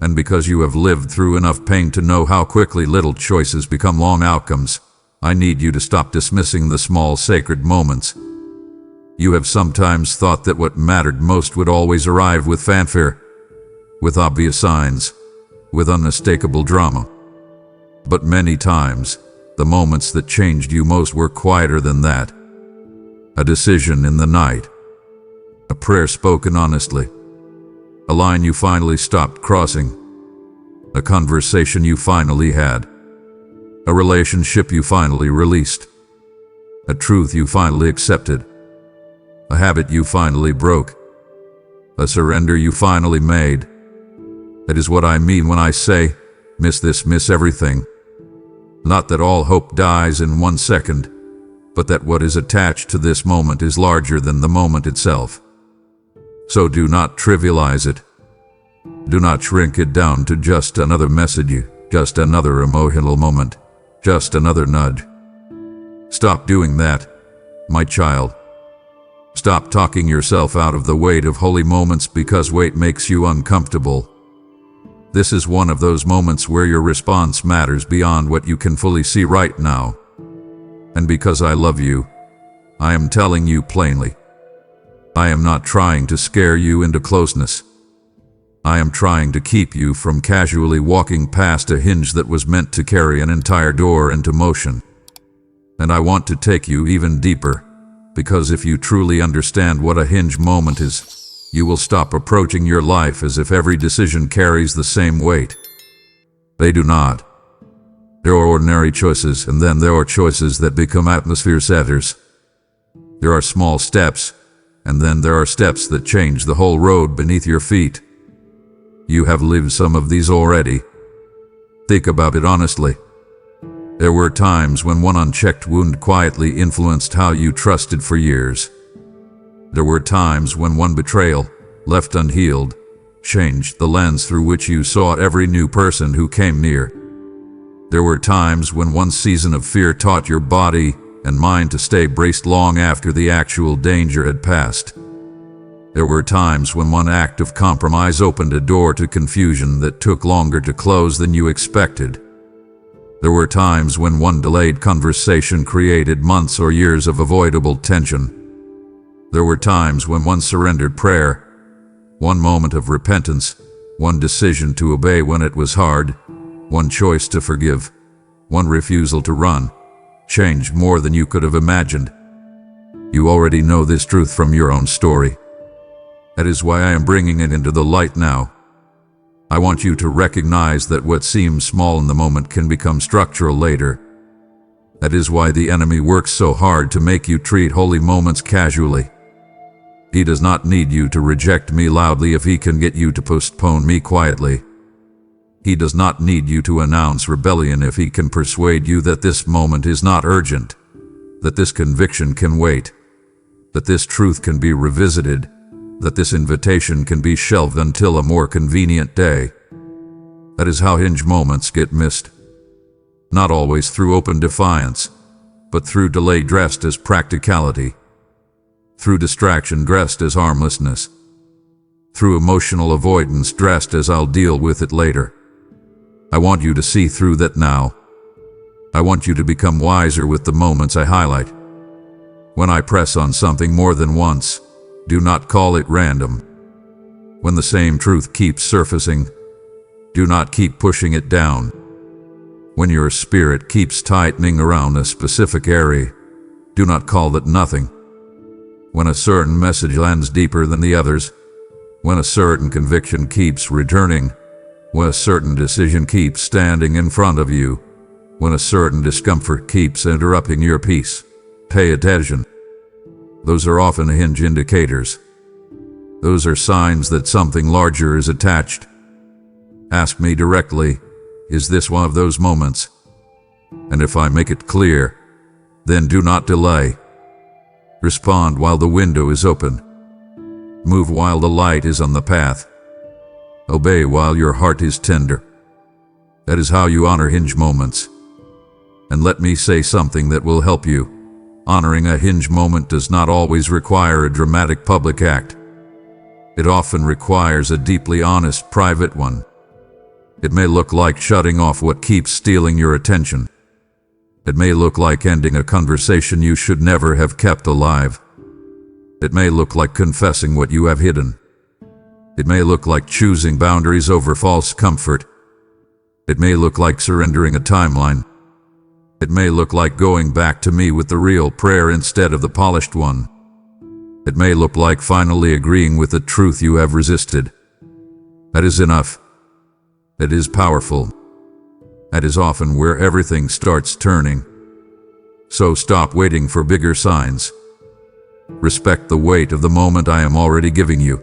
And because you have lived through enough pain to know how quickly little choices become long outcomes, I need you to stop dismissing the small sacred moments. You have sometimes thought that what mattered most would always arrive with fanfare, with obvious signs, with unmistakable drama. But many times, the moments that changed you most were quieter than that. A decision in the night. A prayer spoken honestly. A line you finally stopped crossing. A conversation you finally had. A relationship you finally released. A truth you finally accepted. A habit you finally broke. A surrender you finally made. That is what I mean when I say, miss this, miss everything. Not that all hope dies in 1 second, but that what is attached to this moment is larger than the moment itself. So do not trivialize it. Do not shrink it down to just another message, just another emotional moment, just another nudge. Stop doing that, my child. Stop talking yourself out of the weight of holy moments because weight makes you uncomfortable. This is one of those moments where your response matters beyond what you can fully see right now. And because I love you, I am telling you plainly. I am not trying to scare you into closeness. I am trying to keep you from casually walking past a hinge that was meant to carry an entire door into motion. And I want to take you even deeper, because if you truly understand what a hinge moment is, you will stop approaching your life as if every decision carries the same weight. They do not. There are ordinary choices, and then there are choices that become atmosphere setters. There are small steps, and then there are steps that change the whole road beneath your feet. You have lived some of these already. Think about it honestly. There were times when one unchecked wound quietly influenced how you trusted for years. There were times when one betrayal, left unhealed, changed the lens through which you saw every new person who came near. There were times when one season of fear taught your body and mind to stay braced long after the actual danger had passed. There were times when one act of compromise opened a door to confusion that took longer to close than you expected. There were times when one delayed conversation created months or years of avoidable tension. There were times when one surrendered prayer, one moment of repentance, one decision to obey when it was hard, one choice to forgive, one refusal to run, changed more than you could have imagined. You already know this truth from your own story. That is why I am bringing it into the light now. I want you to recognize that what seems small in the moment can become structural later. That is why the enemy works so hard to make you treat holy moments casually. He does not need you to reject me loudly if he can get you to postpone me quietly. He does not need you to announce rebellion if he can persuade you that this moment is not urgent, that this conviction can wait, that this truth can be revisited, that this invitation can be shelved until a more convenient day. That is how hinge moments get missed. Not always through open defiance, but through delay dressed as practicality, through distraction dressed as harmlessness, through emotional avoidance dressed as I'll deal with it later. I want you to see through that now. I want you to become wiser with the moments I highlight. When I press on something more than once, do not call it random. When the same truth keeps surfacing, do not keep pushing it down. When your spirit keeps tightening around a specific area, do not call that nothing. When a certain message lands deeper than the others, when a certain conviction keeps returning, when a certain decision keeps standing in front of you, when a certain discomfort keeps interrupting your peace, pay attention. Those are often hinge indicators. Those are signs that something larger is attached. Ask me directly, is this one of those moments? And if I make it clear, then do not delay. Respond while the window is open. Move while the light is on the path. Obey while your heart is tender. That is how you honor hinge moments. And let me say something that will help you. Honoring a hinge moment does not always require a dramatic public act. It often requires a deeply honest private one. It may look like shutting off what keeps stealing your attention. It may look like ending a conversation you should never have kept alive. It may look like confessing what you have hidden. It may look like choosing boundaries over false comfort. It may look like surrendering a timeline. It may look like going back to me with the real prayer instead of the polished one. It may look like finally agreeing with the truth you have resisted. That is enough. That is powerful. That is often where everything starts turning. So stop waiting for bigger signs. Respect the weight of the moment I am already giving you.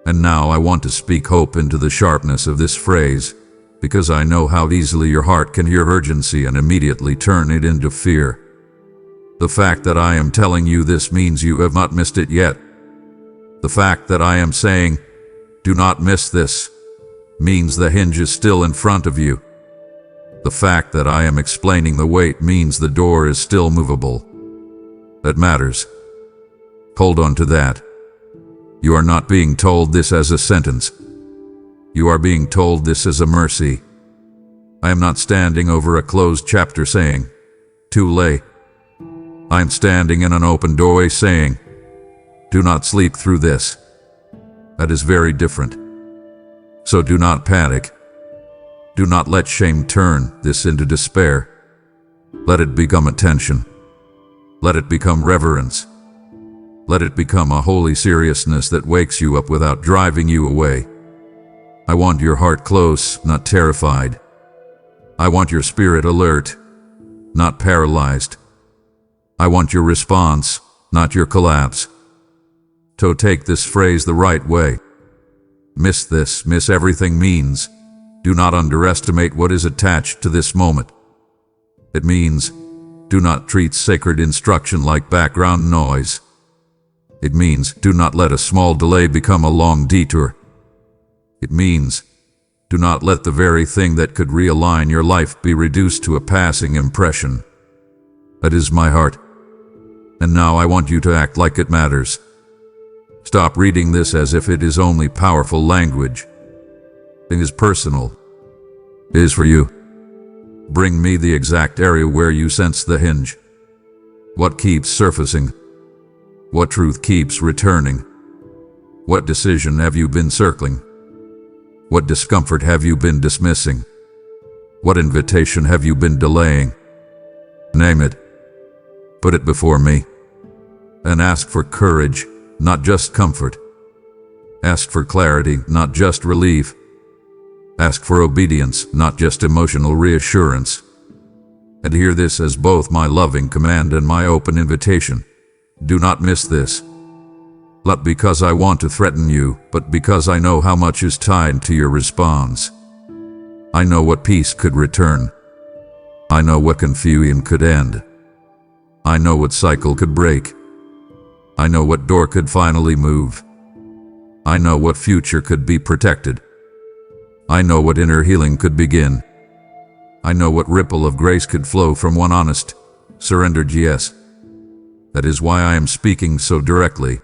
And now I want to speak hope into the sharpness of this phrase, because I know how easily your heart can hear urgency and immediately turn it into fear. The fact that I am telling you this means you have not missed it yet. The fact that I am saying, do not miss this, means the hinge is still in front of you. The fact that I am explaining the weight means the door is still movable. That matters. Hold on to that. You are not being told this as a sentence. You are being told this as a mercy. I am not standing over a closed chapter saying, too late, I'm standing in an open doorway saying, do not sleep through this. That is very different. So do not panic. Do not let shame turn this into despair. Let it become attention. Let it become reverence. Let it become a holy seriousness that wakes you up without driving you away. I want your heart close, not terrified. I want your spirit alert, not paralyzed. I want your response, not your collapse. So take this phrase the right way. Miss this, miss everything means, do not underestimate what is attached to this moment. It means, do not treat sacred instruction like background noise. It means, do not let a small delay become a long detour. It means, do not let the very thing that could realign your life be reduced to a passing impression. That is my heart. And now I want you to act like it matters. Stop reading this as if it is only powerful language. It is personal. It is for you. Bring me the exact area where you sense the hinge. What keeps surfacing? What truth keeps returning? What decision have you been circling? What discomfort have you been dismissing? What invitation have you been delaying? Name it. Put it before me. And ask for courage, not just comfort. Ask for clarity, not just relief. Ask for obedience, not just emotional reassurance. And hear this as both my loving command and my open invitation. Do not miss this. Not because I want to threaten you, but because I know how much is tied to your response. I know what peace could return. I know what confusion could end. I know what cycle could break. I know what door could finally move. I know what future could be protected. I know what inner healing could begin. I know what ripple of grace could flow from one honest, surrendered yes. That is why I am speaking so directly.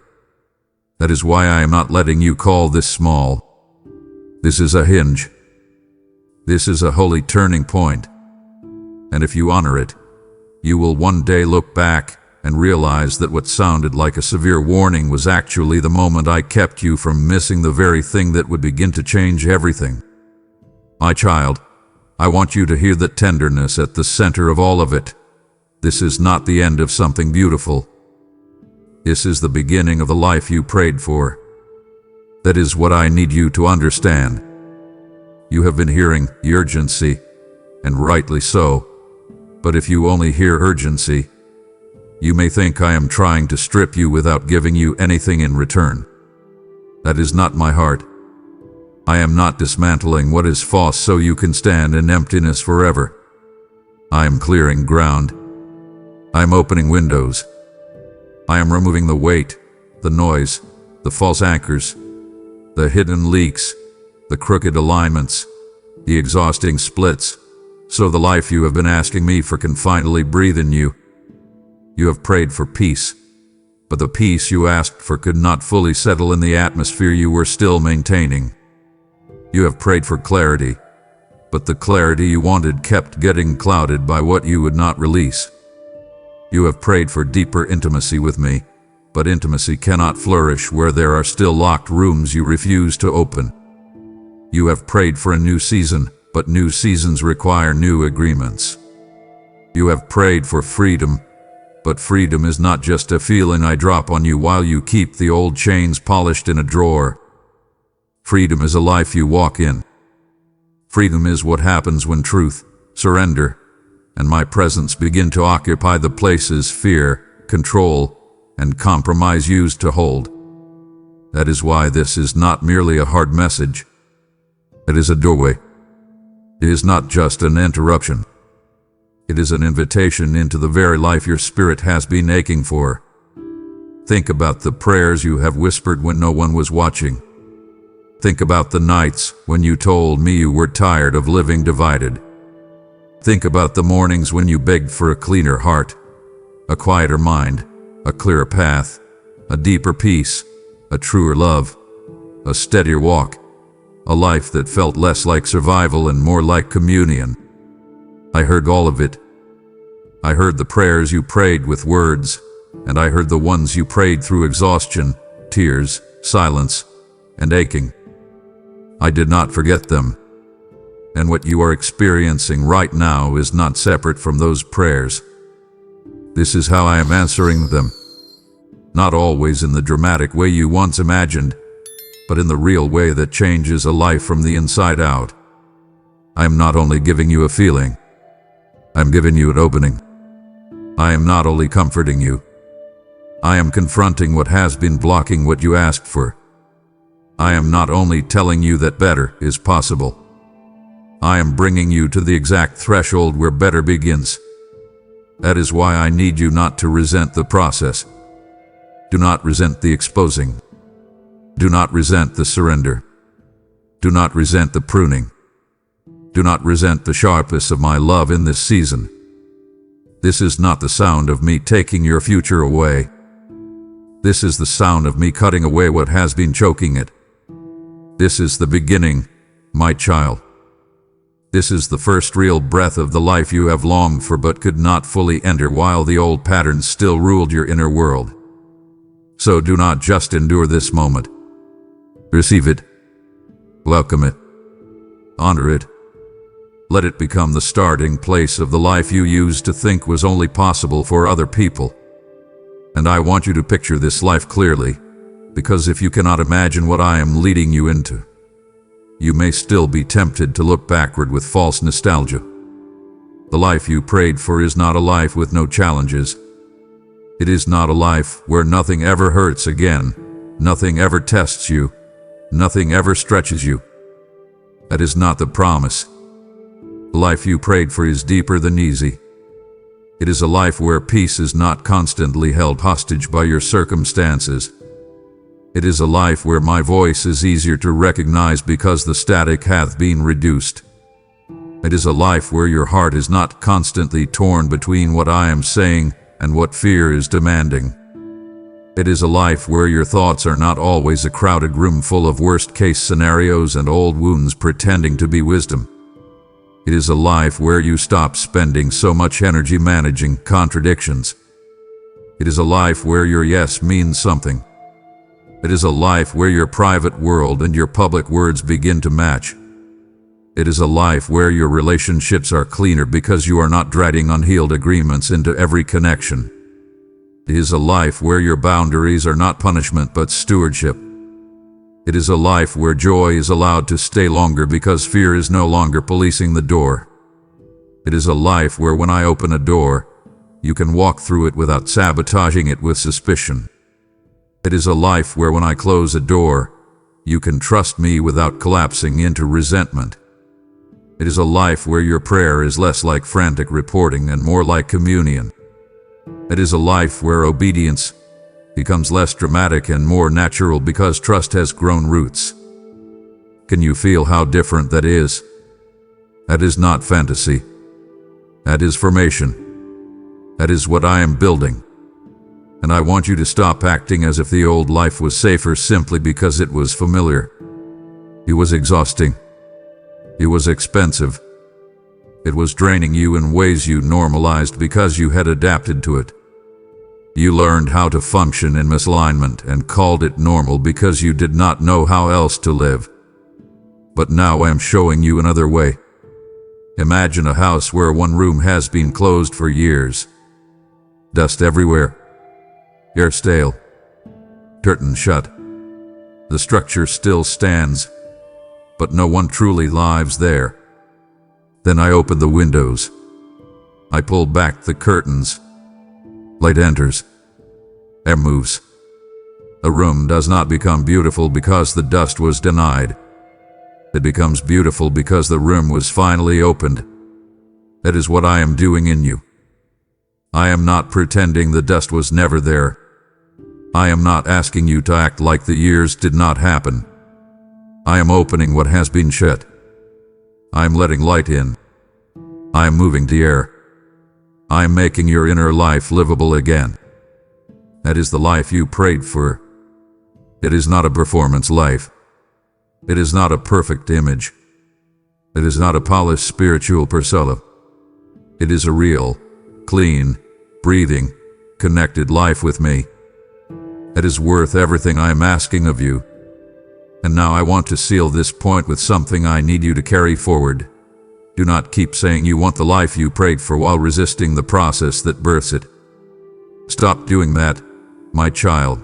That is why I am not letting you call this small. This is a hinge. This is a holy turning point. And if you honor it, you will one day look back and realize that what sounded like a severe warning was actually the moment I kept you from missing the very thing that would begin to change everything. My child, I want you to hear the tenderness at the center of all of it. This is not the end of something beautiful. This is the beginning of the life you prayed for. That is what I need you to understand. You have been hearing the urgency, and rightly so. But if you only hear urgency, you may think I am trying to strip you without giving you anything in return. That is not my heart. I am not dismantling what is false so you can stand in emptiness forever. I am clearing ground. I am opening windows. I am removing the weight, the noise, the false anchors, the hidden leaks, the crooked alignments, the exhausting splits, so the life you have been asking me for can finally breathe in you. You have prayed for peace, but the peace you asked for could not fully settle in the atmosphere you were still maintaining. You have prayed for clarity, but the clarity you wanted kept getting clouded by what you would not release. You have prayed for deeper intimacy with me, but intimacy cannot flourish where there are still locked rooms you refuse to open. You have prayed for a new season, but new seasons require new agreements. You have prayed for freedom, but freedom is not just a feeling I drop on you while you keep the old chains polished in a drawer. Freedom is a life you walk in. Freedom is what happens when truth, surrender, and my presence begin to occupy the places fear, control, and compromise used to hold. That is why this is not merely a hard message. It is a doorway. It is not just an interruption. It is an invitation into the very life your spirit has been aching for. Think about the prayers you have whispered when no one was watching. Think about the nights when you told me you were tired of living divided. Think about the mornings when you begged for a cleaner heart, a quieter mind, a clearer path, a deeper peace, a truer love, a steadier walk, a life that felt less like survival and more like communion. I heard all of it. I heard the prayers you prayed with words, and I heard the ones you prayed through exhaustion, tears, silence, and aching. I did not forget them. And what you are experiencing right now is not separate from those prayers. This is how I am answering them. Not always in the dramatic way you once imagined, but in the real way that changes a life from the inside out. I am not only giving you a feeling, I am giving you an opening. I am not only comforting you, I am confronting what has been blocking what you asked for. I am not only telling you that better is possible, I am bringing you to the exact threshold where better begins. That is why I need you not to resent the process. Do not resent the exposing. Do not resent the surrender. Do not resent the pruning. Do not resent the sharpness of my love in this season. This is not the sound of me taking your future away. This is the sound of me cutting away what has been choking it. This is the beginning, my child. This is the first real breath of the life you have longed for but could not fully enter while the old patterns still ruled your inner world. So do not just endure this moment. Receive it. Welcome it. Honor it. Let it become the starting place of the life you used to think was only possible for other people. And I want you to picture this life clearly, because if you cannot imagine what I am leading you into, you may still be tempted to look backward with false nostalgia. The life you prayed for is not a life with no challenges. It is not a life where nothing ever hurts again, nothing ever tests you, nothing ever stretches you. That is not the promise. The life you prayed for is deeper than easy. It is a life where peace is not constantly held hostage by your circumstances. It is a life where my voice is easier to recognize because the static hath been reduced. It is a life where your heart is not constantly torn between what I am saying and what fear is demanding. It is a life where your thoughts are not always a crowded room full of worst-case scenarios and old wounds pretending to be wisdom. It is a life where you stop spending so much energy managing contradictions. It is a life where your yes means something. It is a life where your private world and your public words begin to match. It is a life where your relationships are cleaner because you are not dragging unhealed agreements into every connection. It is a life where your boundaries are not punishment but stewardship. It is a life where joy is allowed to stay longer because fear is no longer policing the door. It is a life where when I open a door, you can walk through it without sabotaging it with suspicion. It is a life where when I close a door, you can trust me without collapsing into resentment. It is a life where your prayer is less like frantic reporting and more like communion. It is a life where obedience becomes less dramatic and more natural because trust has grown roots. Can you feel how different that is? That is not fantasy. That is formation. That is what I am building. And I want you to stop acting as if the old life was safer simply because it was familiar. It was exhausting. It was expensive. It was draining you in ways you normalized because you had adapted to it. You learned how to function in misalignment and called it normal because you did not know how else to live. But now I am showing you another way. Imagine a house where one room has been closed for years. Dust everywhere. Air stale. Curtain shut. The structure still stands, but no one truly lives there. Then I open the windows. I pull back the curtains. Light enters. Air moves. A room does not become beautiful because the dust was denied. It becomes beautiful because the room was finally opened. That is what I am doing in you. I am not pretending the dust was never there. I am not asking you to act like the years did not happen. I am opening what has been shut. I am letting light in. I am moving the air. I am making your inner life livable again. That is the life you prayed for. It is not a performance life. It is not a perfect image. It is not a polished spiritual persona. It is a real, clean, breathing, connected life with me. It is worth everything I am asking of you. And now I want to seal this point with something I need you to carry forward. Do not keep saying you want the life you prayed for while resisting the process that births it. Stop doing that, my child.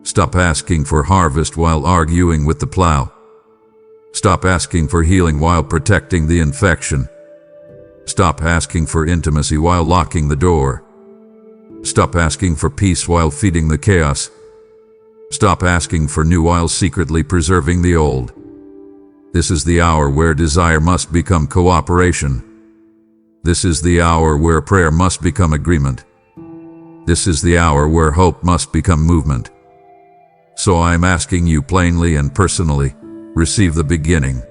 Stop asking for harvest while arguing with the plow. Stop asking for healing while protecting the infection. Stop asking for intimacy while locking the door. Stop asking for peace while feeding the chaos. Stop asking for new while secretly preserving the old. This is the hour where desire must become cooperation. This is the hour where prayer must become agreement. This is the hour where hope must become movement. So I am asking you plainly and personally, receive the beginning.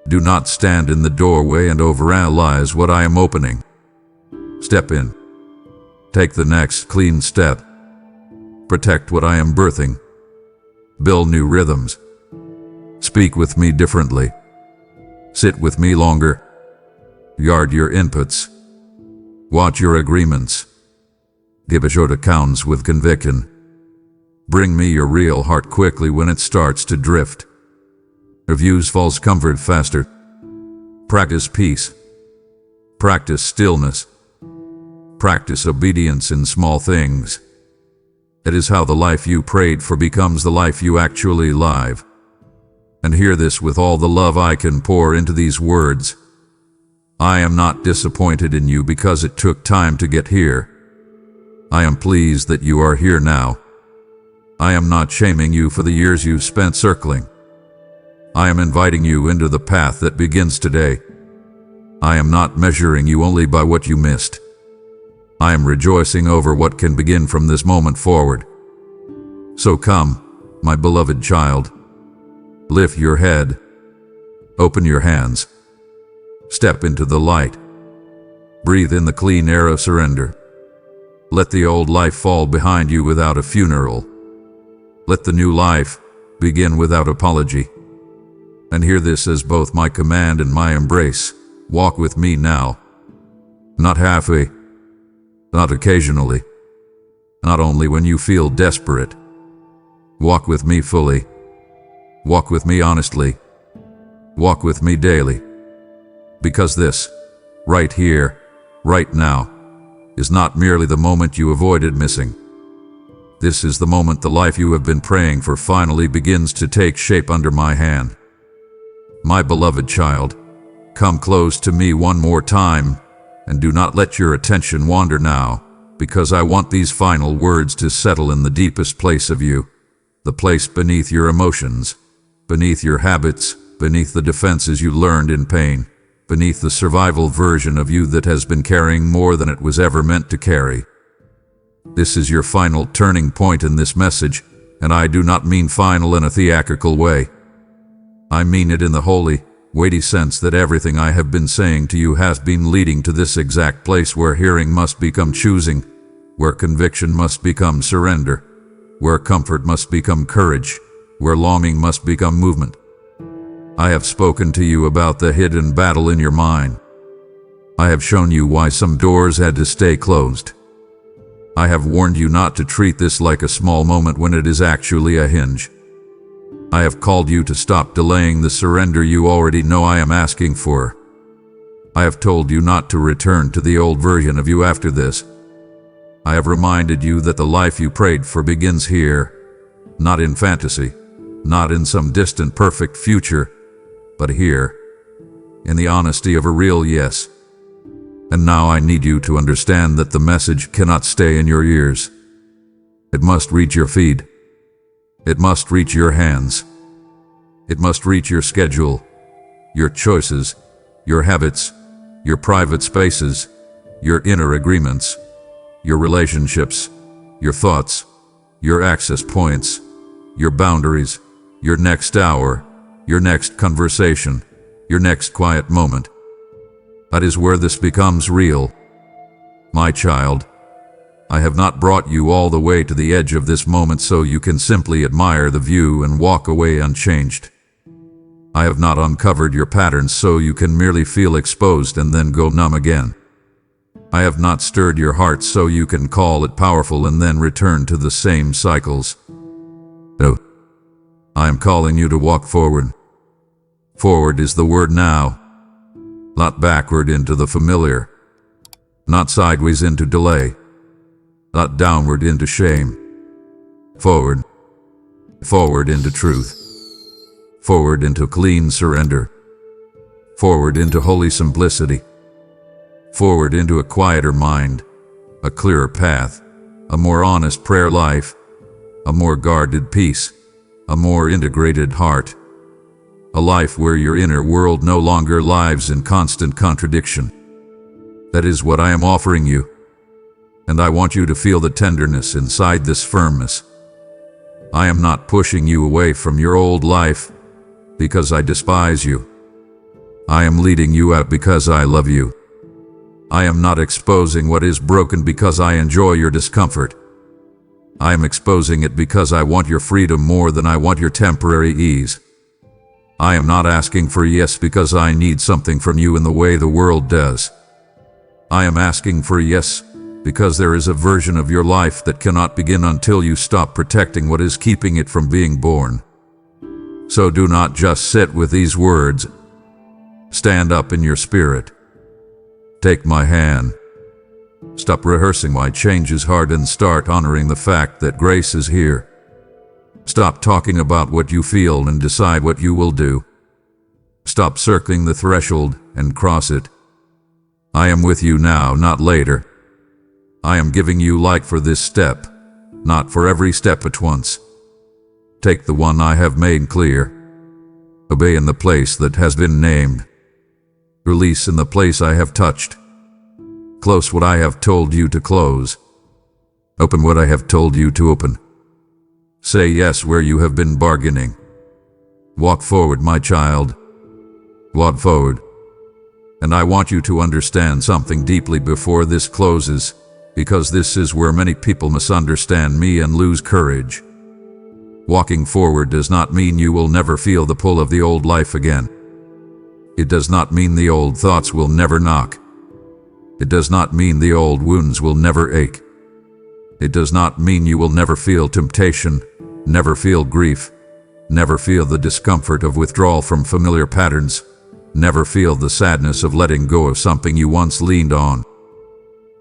Do not stand in the doorway and overanalyze what I am opening. Step in. Take the next clean step. Protect what I am birthing. Build new rhythms. Speak with me differently. Sit with me longer. Guard your inputs. Watch your agreements. Give a short accounts with conviction. Bring me your real heart quickly when it starts to drift. Refuse false comfort faster. Practice peace. Practice stillness. Practice obedience in small things. It is how the life you prayed for becomes the life you actually live. And hear this with all the love I can pour into these words. I am not disappointed in you because it took time to get here. I am pleased that you are here now. I am not shaming you for the years you've spent circling. I am inviting you into the path that begins today. I am not measuring you only by what you missed. I am rejoicing over what can begin from this moment forward. So come, my beloved child. Lift your head. Open your hands. Step into the light. Breathe in the clean air of surrender. Let the old life fall behind you without a funeral. Let the new life begin without apology. And hear this as both my command and my embrace. Walk with me now. Not halfway. Not occasionally. Not only when you feel desperate. Walk with me fully. Walk with me honestly. Walk with me daily. Because this, right here, right now, is not merely the moment you avoided missing. This is the moment the life you have been praying for finally begins to take shape under my hand. My beloved child, come close to me one more time, and do not let your attention wander now, because I want these final words to settle in the deepest place of you, the place beneath your emotions, beneath your habits, beneath the defenses you learned in pain, beneath the survival version of you that has been carrying more than it was ever meant to carry. This is your final turning point in this message, and I do not mean final in a theatrical way. I mean it in the holy, weighty sense that everything I have been saying to you has been leading to this exact place where hearing must become choosing, where conviction must become surrender, where comfort must become courage, where longing must become movement. I have spoken to you about the hidden battle in your mind. I have shown you why some doors had to stay closed. I have warned you not to treat this like a small moment when it is actually a hinge. I have called you to stop delaying the surrender you already know I am asking for. I have told you not to return to the old version of you after this. I have reminded you that the life you prayed for begins here, not in fantasy, not in some distant perfect future, but here, in the honesty of a real yes. And now I need you to understand that the message cannot stay in your ears. It must reach your feet. It must reach your hands. It must reach your schedule, your choices, your habits, your private spaces, your inner agreements, your relationships, your thoughts, your access points, your boundaries, your next hour, your next conversation, your next quiet moment. That is where this becomes real. My child, I have not brought you all the way to the edge of this moment so you can simply admire the view and walk away unchanged. I have not uncovered your patterns so you can merely feel exposed and then go numb again. I have not stirred your heart so you can call it powerful and then return to the same cycles. No. I am calling you to walk forward. Forward is the word now. Not backward into the familiar. Not sideways into delay. Not downward into shame. Forward. Forward into truth. Forward into clean surrender. Forward into holy simplicity. Forward into a quieter mind, a clearer path, a more honest prayer life, a more guarded peace, a more integrated heart, a life where your inner world no longer lives in constant contradiction. That is what I am offering you, and I want you to feel the tenderness inside this firmness. I am not pushing you away from your old life because I despise you. I am leading you out because I love you. I am not exposing what is broken because I enjoy your discomfort. I am exposing it because I want your freedom more than I want your temporary ease. I am not asking for yes because I need something from you in the way the world does. I am asking for yes because there is a version of your life that cannot begin until you stop protecting what is keeping it from being born. So do not just sit with these words. Stand up in your spirit. Take my hand. Stop rehearsing why change is hard and start honoring the fact that grace is here. Stop talking about what you feel and decide what you will do. Stop circling the threshold and cross it. I am with you now, not later. I am giving you light for this step, not for every step at once. Take the one I have made clear. Obey in the place that has been named. Release in the place I have touched. Close what I have told you to close. Open what I have told you to open. Say yes where you have been bargaining. Walk forward, my child. Walk forward. And I want you to understand something deeply before this closes, because this is where many people misunderstand me and lose courage. Walking forward does not mean you will never feel the pull of the old life again. It does not mean the old thoughts will never knock. It does not mean the old wounds will never ache. It does not mean you will never feel temptation, never feel grief, never feel the discomfort of withdrawal from familiar patterns, never feel the sadness of letting go of something you once leaned on.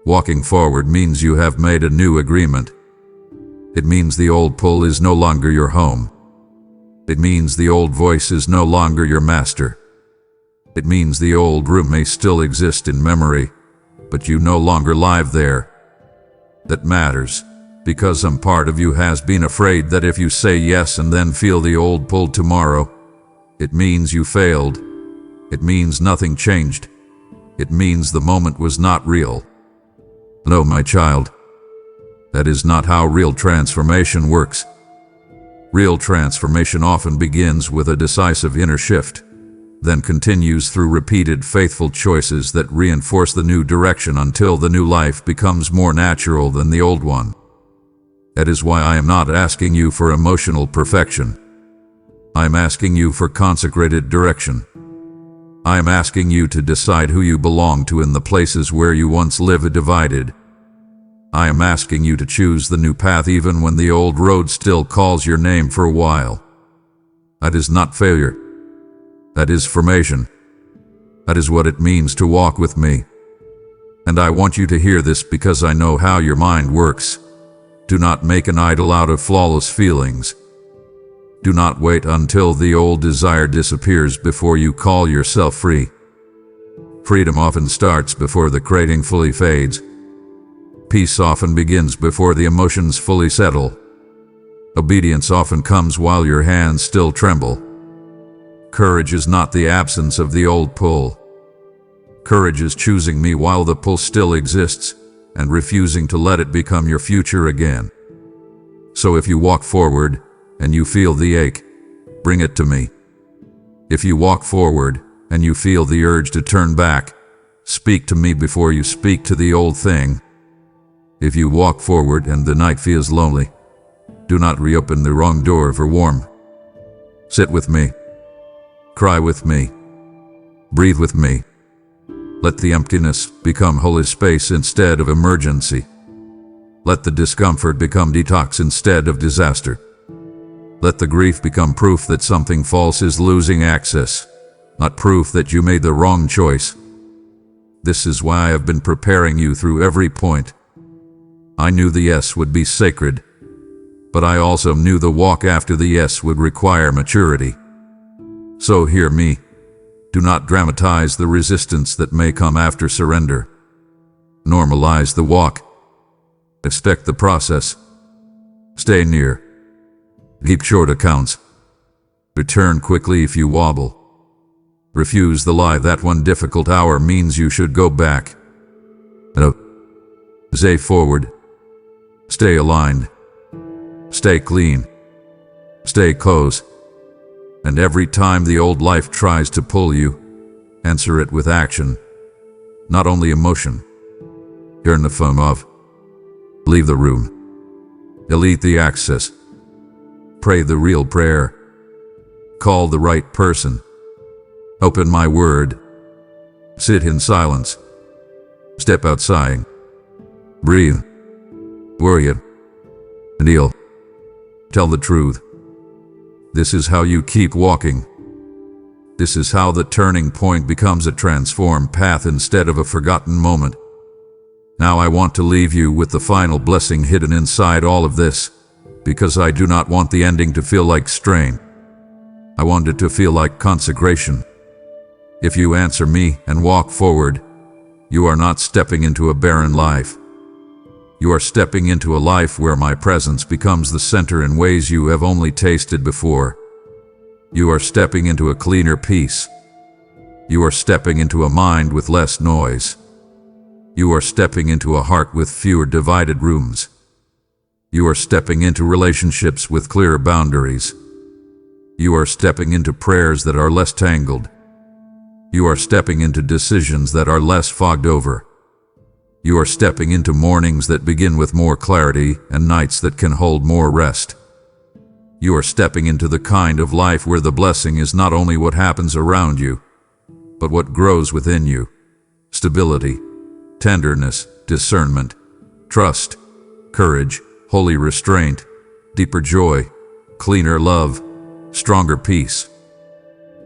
Walking forward means you have made a new agreement. It means the old pull is no longer your home. It means the old voice is no longer your master. It means the old room may still exist in memory, but you no longer live there. That matters, because some part of you has been afraid that if you say yes and then feel the old pull tomorrow, it means you failed. It means nothing changed. It means the moment was not real. No, my child. That is not how real transformation works. Real transformation often begins with a decisive inner shift, then continues through repeated faithful choices that reinforce the new direction until the new life becomes more natural than the old one. That is why I am not asking you for emotional perfection. I am asking you for consecrated direction. I am asking you to decide who you belong to in the places where you once lived divided. I am asking you to choose the new path even when the old road still calls your name for a while. That is not failure. That is formation. That is what it means to walk with me. And I want you to hear this because I know how your mind works. Do not make an idol out of flawless feelings. Do not wait until the old desire disappears before you call yourself free. Freedom often starts before the craving fully fades. Peace often begins before the emotions fully settle. Obedience often comes while your hands still tremble. Courage is not the absence of the old pull. Courage is choosing me while the pull still exists and refusing to let it become your future again. So if you walk forward and you feel the ache, bring it to me. If you walk forward and you feel the urge to turn back, speak to me before you speak to the old thing. If you walk forward and the night feels lonely, do not reopen the wrong door for warmth. Sit with me. Cry with me. Breathe with me. Let the emptiness become holy space instead of emergency. Let the discomfort become detox instead of disaster. Let the grief become proof that something false is losing access, not proof that you made the wrong choice. This is why I have been preparing you through every point. I knew the yes would be sacred, but I also knew the walk after the yes would require maturity. So hear me. Do not dramatize the resistance that may come after surrender. Normalize the walk. Expect the process. Stay near. Keep short accounts. Return quickly if you wobble. Refuse the lie that one difficult hour means you should go back. No. Stay forward. Stay aligned. Stay clean. Stay close. And every time the old life tries to pull you, answer it with action, not only emotion. Turn the phone off. Leave the room. Delete the access. Pray the real prayer. Call the right person. Open my word. Sit in silence. Step outside. Breathe. Worry it. Kneel. Tell the truth. This is how you keep walking. This is how the turning point becomes a transformed path instead of a forgotten moment. Now I want to leave you with the final blessing hidden inside all of this, because I do not want the ending to feel like strain. I want it to feel like consecration. If you answer me and walk forward, you are not stepping into a barren life. You are stepping into a life where my presence becomes the center in ways you have only tasted before. You are stepping into a cleaner peace. You are stepping into a mind with less noise. You are stepping into a heart with fewer divided rooms. You are stepping into relationships with clearer boundaries. You are stepping into prayers that are less tangled. You are stepping into decisions that are less fogged over. You are stepping into mornings that begin with more clarity and nights that can hold more rest. You are stepping into the kind of life where the blessing is not only what happens around you, but what grows within you. Stability, tenderness, discernment, trust, courage, holy restraint, deeper joy, cleaner love, stronger peace.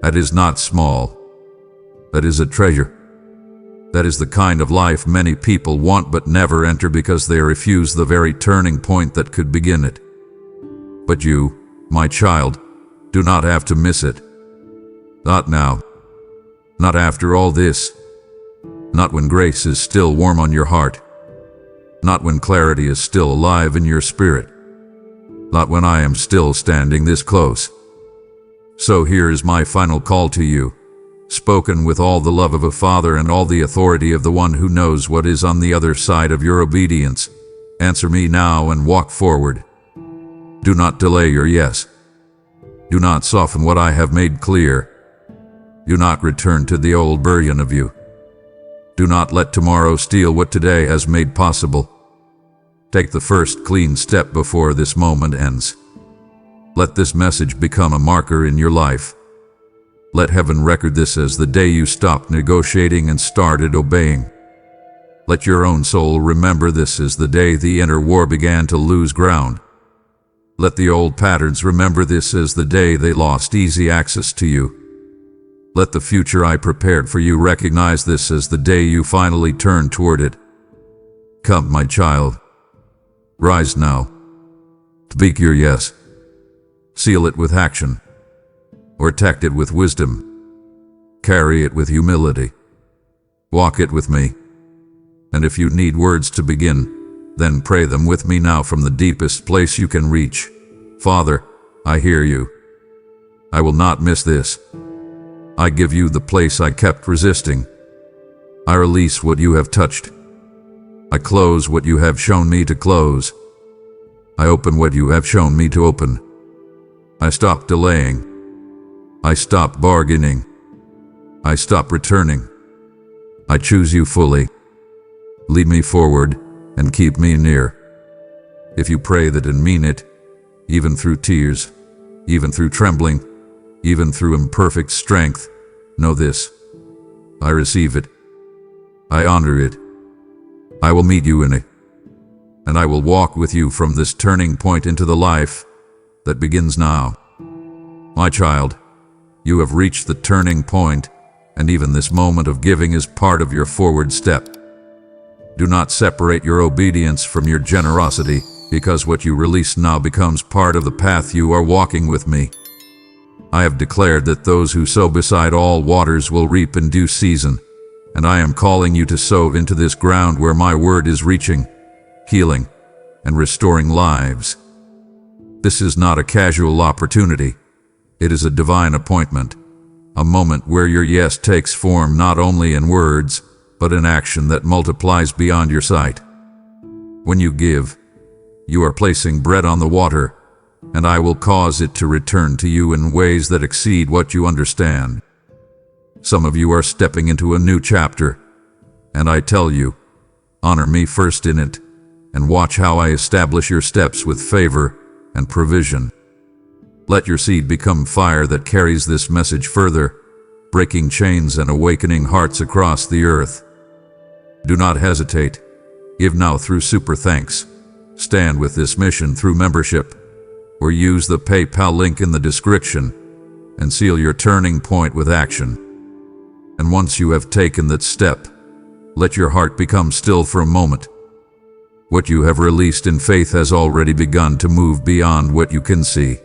That is not small. That is a treasure. That is the kind of life many people want but never enter because they refuse the very turning point that could begin it. But you, my child, do not have to miss it. Not now. Not after all this. Not when grace is still warm on your heart. Not when clarity is still alive in your spirit. Not when I am still standing this close. So here is my final call to you, spoken with all the love of a father and all the authority of the one who knows what is on the other side of your obedience. Answer me now and walk forward. Do not delay your yes. Do not soften what I have made clear. Do not return to the old version of you. Do not let tomorrow steal what today has made possible. Take the first clean step before this moment ends. Let this message become a marker in your life. Let heaven record this as the day you stopped negotiating and started obeying. Let your own soul remember this as the day the inner war began to lose ground. Let the old patterns remember this as the day they lost easy access to you. Let the future I prepared for you recognize this as the day you finally turn toward it. Come, my child. Rise now. Speak your yes. Seal it with action. Protect it with wisdom. Carry it with humility. Walk it with me. And if you need words to begin, then pray them with me now from the deepest place you can reach. Father, I hear you. I will not miss this. I give you the place I kept resisting. I release what you have touched. I close what you have shown me to close. I open what you have shown me to open. I stop delaying. I stop bargaining. I stop returning. I choose you fully. Lead me forward and keep me near. If you pray that and mean it, even through tears, even through trembling, even through imperfect strength, know this: I receive it. I honor it. I will meet you in it, and I will walk with you from this turning point into the life that begins now. My child, you have reached the turning point, and even this moment of giving is part of your forward step. Do not separate your obedience from your generosity, because what you release now becomes part of the path you are walking with me. I have declared that those who sow beside all waters will reap in due season, and I am calling you to sow into this ground where my word is reaching, healing, and restoring lives. This is not a casual opportunity. It is a divine appointment, a moment where your yes takes form not only in words, but in action that multiplies beyond your sight. When you give, you are placing bread on the water, and I will cause it to return to you in ways that exceed what you understand. Some of you are stepping into a new chapter, and I tell you, honor me first in it, and watch how I establish your steps with favor and provision. Let your seed become fire that carries this message further, breaking chains and awakening hearts across the earth. Do not hesitate. Give now through super thanks. Stand with this mission through membership, or use the PayPal link in the description and seal your turning point with action. And once you have taken that step, let your heart become still for a moment. What you have released in faith has already begun to move beyond what you can see.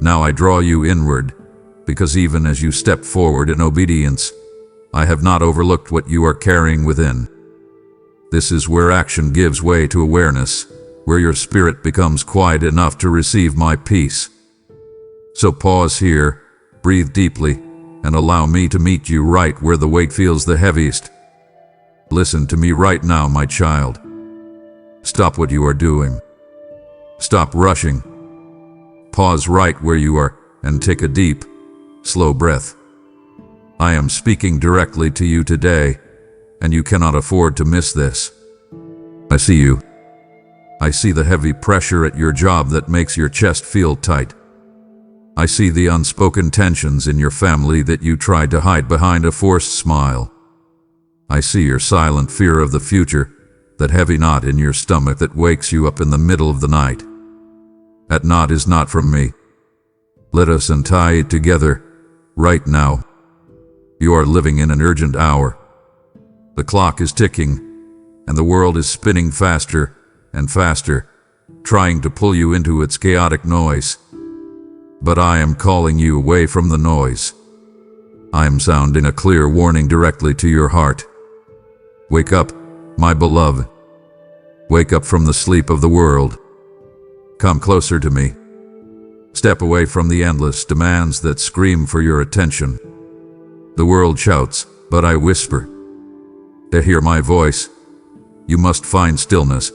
Now I draw you inward, because even as you step forward in obedience, I have not overlooked what you are carrying within. This is where action gives way to awareness, where your spirit becomes quiet enough to receive my peace. So pause here, breathe deeply, and allow me to meet you right where the weight feels the heaviest. Listen to me right now, my child. Stop what you are doing. Stop rushing. Pause right where you are and take a deep, slow breath. I am speaking directly to you today, and you cannot afford to miss this. I see you. I see the heavy pressure at your job that makes your chest feel tight. I see the unspoken tensions in your family that you tried to hide behind a forced smile. I see your silent fear of the future, that heavy knot in your stomach that wakes you up in the middle of the night. That knot is not from me. Let us untie it together, right now. You are living in an urgent hour. The clock is ticking, and the world is spinning faster and faster, trying to pull you into its chaotic noise. But I am calling you away from the noise. I am sounding a clear warning directly to your heart. Wake up, my beloved. Wake up from the sleep of the world. Come closer to me. Step away from the endless demands that scream for your attention. The world shouts, but I whisper. To hear my voice, you must find stillness.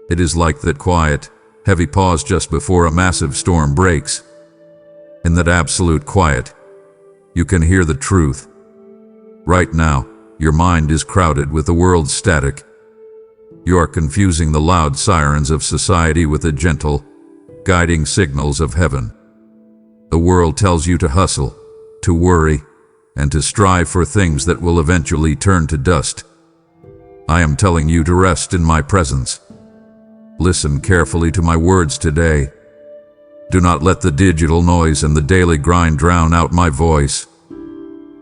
It is like that quiet, heavy pause just before a massive storm breaks. In that absolute quiet, you can hear the truth. Right now, your mind is crowded with the world's static. You are confusing the loud sirens of society with the gentle, guiding signals of heaven. The world tells you to hustle, to worry, and to strive for things that will eventually turn to dust. I am telling you to rest in my presence. Listen carefully to my words today. Do not let the digital noise and the daily grind drown out my voice.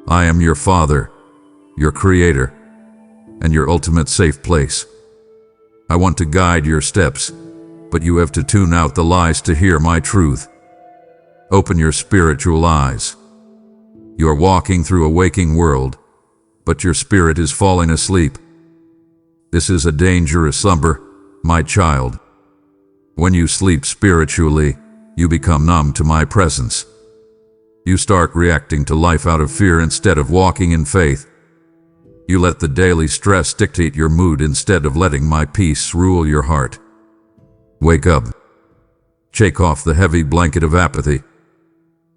I am your Father, your Creator, and your ultimate safe place. I want to guide your steps, but you have to tune out the lies to hear my truth. Open your spiritual eyes. You are walking through a waking world, but your spirit is falling asleep. This is a dangerous slumber, my child. When you sleep spiritually, you become numb to my presence. You start reacting to life out of fear instead of walking in faith. You let the daily stress dictate your mood instead of letting my peace rule your heart. Wake up. Shake off the heavy blanket of apathy.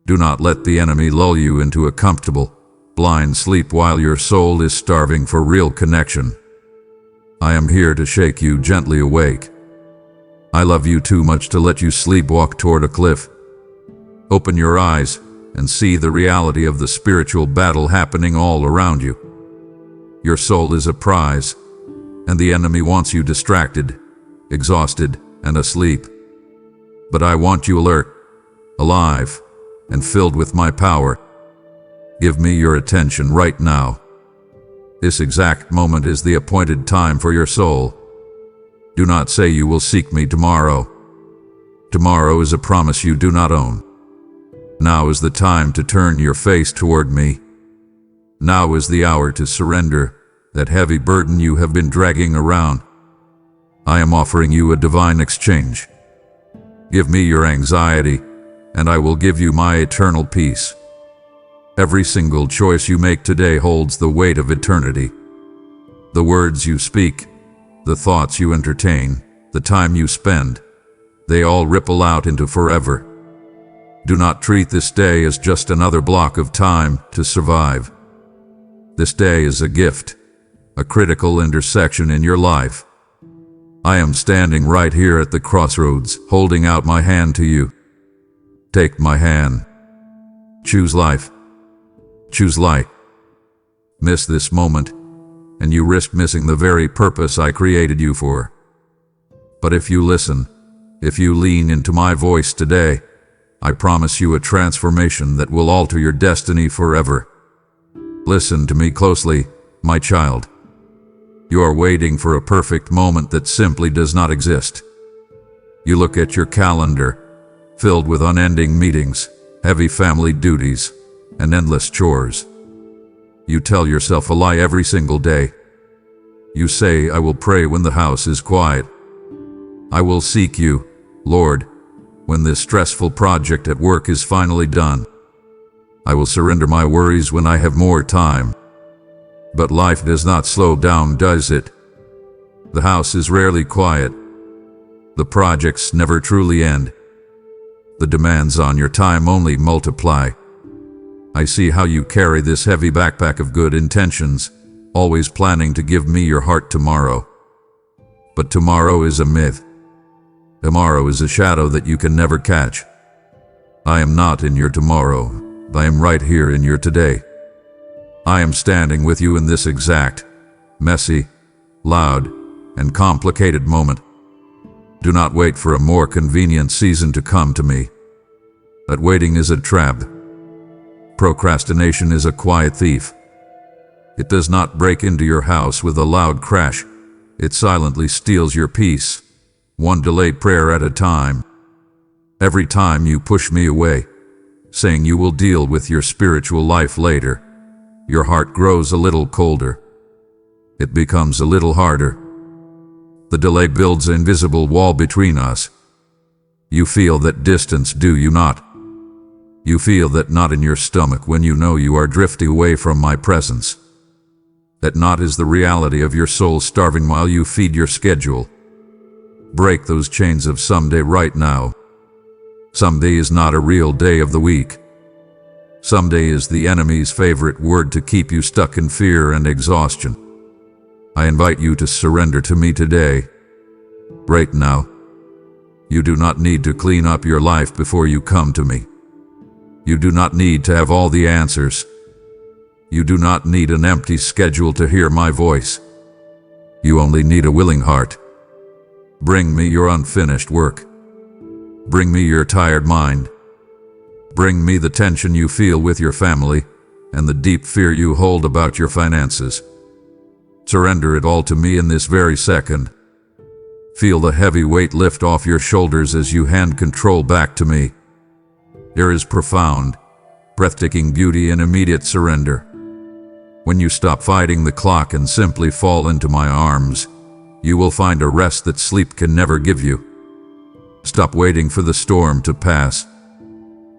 Do not let the enemy lull you into a comfortable, blind sleep while your soul is starving for real connection. I am here to shake you gently awake. I love you too much to let you sleepwalk toward a cliff. Open your eyes and see the reality of the spiritual battle happening all around you. Your soul is a prize, and the enemy wants you distracted, exhausted, and asleep. But I want you alert, alive, and filled with my power. Give me your attention right now. This exact moment is the appointed time for your soul. Do not say you will seek me tomorrow. Tomorrow is a promise you do not own. Now is the time to turn your face toward me. Now is the hour to surrender that heavy burden you have been dragging around. I am offering you a divine exchange. Give me your anxiety, and I will give you my eternal peace. Every single choice you make today holds the weight of eternity. The words you speak, the thoughts you entertain, the time you spend, they all ripple out into forever. Do not treat this day as just another block of time to survive. This day is a gift, a critical intersection in your life. I am standing right here at the crossroads, holding out my hand to you. Take my hand. Choose life. Choose light. Miss this moment, and you risk missing the very purpose I created you for. But if you listen, if you lean into my voice today, I promise you a transformation that will alter your destiny forever. Listen to me closely, my child. You are waiting for a perfect moment that simply does not exist. You look at your calendar, filled with unending meetings, heavy family duties, and endless chores. You tell yourself a lie every single day. You say, I will pray when the house is quiet. I will seek you, Lord, when this stressful project at work is finally done. I will surrender my worries when I have more time. But life does not slow down, does it? The house is rarely quiet. The projects never truly end. The demands on your time only multiply. I see how you carry this heavy backpack of good intentions, always planning to give me your heart tomorrow. But tomorrow is a myth. Tomorrow is a shadow that you can never catch. I am not in your tomorrow. I am right here in your today. I am standing with you in this exact, messy, loud, and complicated moment. Do not wait for a more convenient season to come to me. That waiting is a trap. Procrastination is a quiet thief. It does not break into your house with a loud crash. It silently steals your peace, one delayed prayer at a time. Every time you push me away, saying you will deal with your spiritual life later, your heart grows a little colder. It becomes a little harder. The delay builds an invisible wall between us. You feel that distance, do you not? You feel that knot in your stomach when you know you are drifting away from my presence. That knot is the reality of your soul starving while you feed your schedule. Break those chains of someday right now. Someday is not a real day of the week. Someday is the enemy's favorite word to keep you stuck in fear and exhaustion. I invite you to surrender to me today. Right now. You do not need to clean up your life before you come to me. You do not need to have all the answers. You do not need an empty schedule to hear my voice. You only need a willing heart. Bring me your unfinished work. Bring me your tired mind. Bring me the tension you feel with your family and the deep fear you hold about your finances. Surrender it all to me in this very second. Feel the heavy weight lift off your shoulders as you hand control back to me. There is profound, breathtaking beauty in immediate surrender. When you stop fighting the clock and simply fall into my arms, you will find a rest that sleep can never give you. Stop waiting for the storm to pass.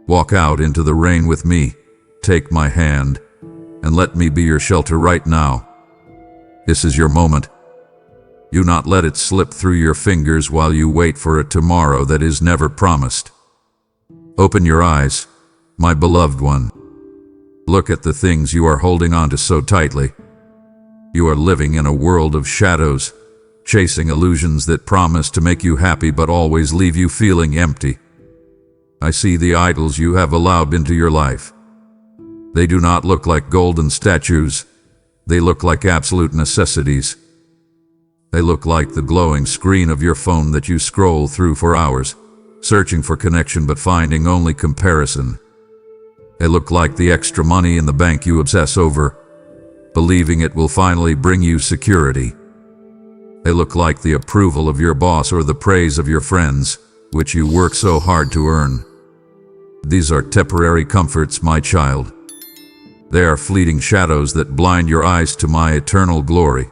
Walk out into the rain with me, take my hand, and let me be your shelter right now. This is your moment. Do not let it slip through your fingers while you wait for a tomorrow that is never promised. Open your eyes, my beloved one. Look at the things you are holding on to so tightly. You are living in a world of shadows, chasing illusions that promise to make you happy but always leave you feeling empty. I see the idols you have allowed into your life. They do not look like golden statues. They look like absolute necessities. They look like the glowing screen of your phone that you scroll through for hours, searching for connection but finding only comparison. They look like the extra money in the bank you obsess over, believing it will finally bring you security. They look like the approval of your boss or the praise of your friends, which you work so hard to earn. These are temporary comforts, my child. They are fleeting shadows that blind your eyes to my eternal glory.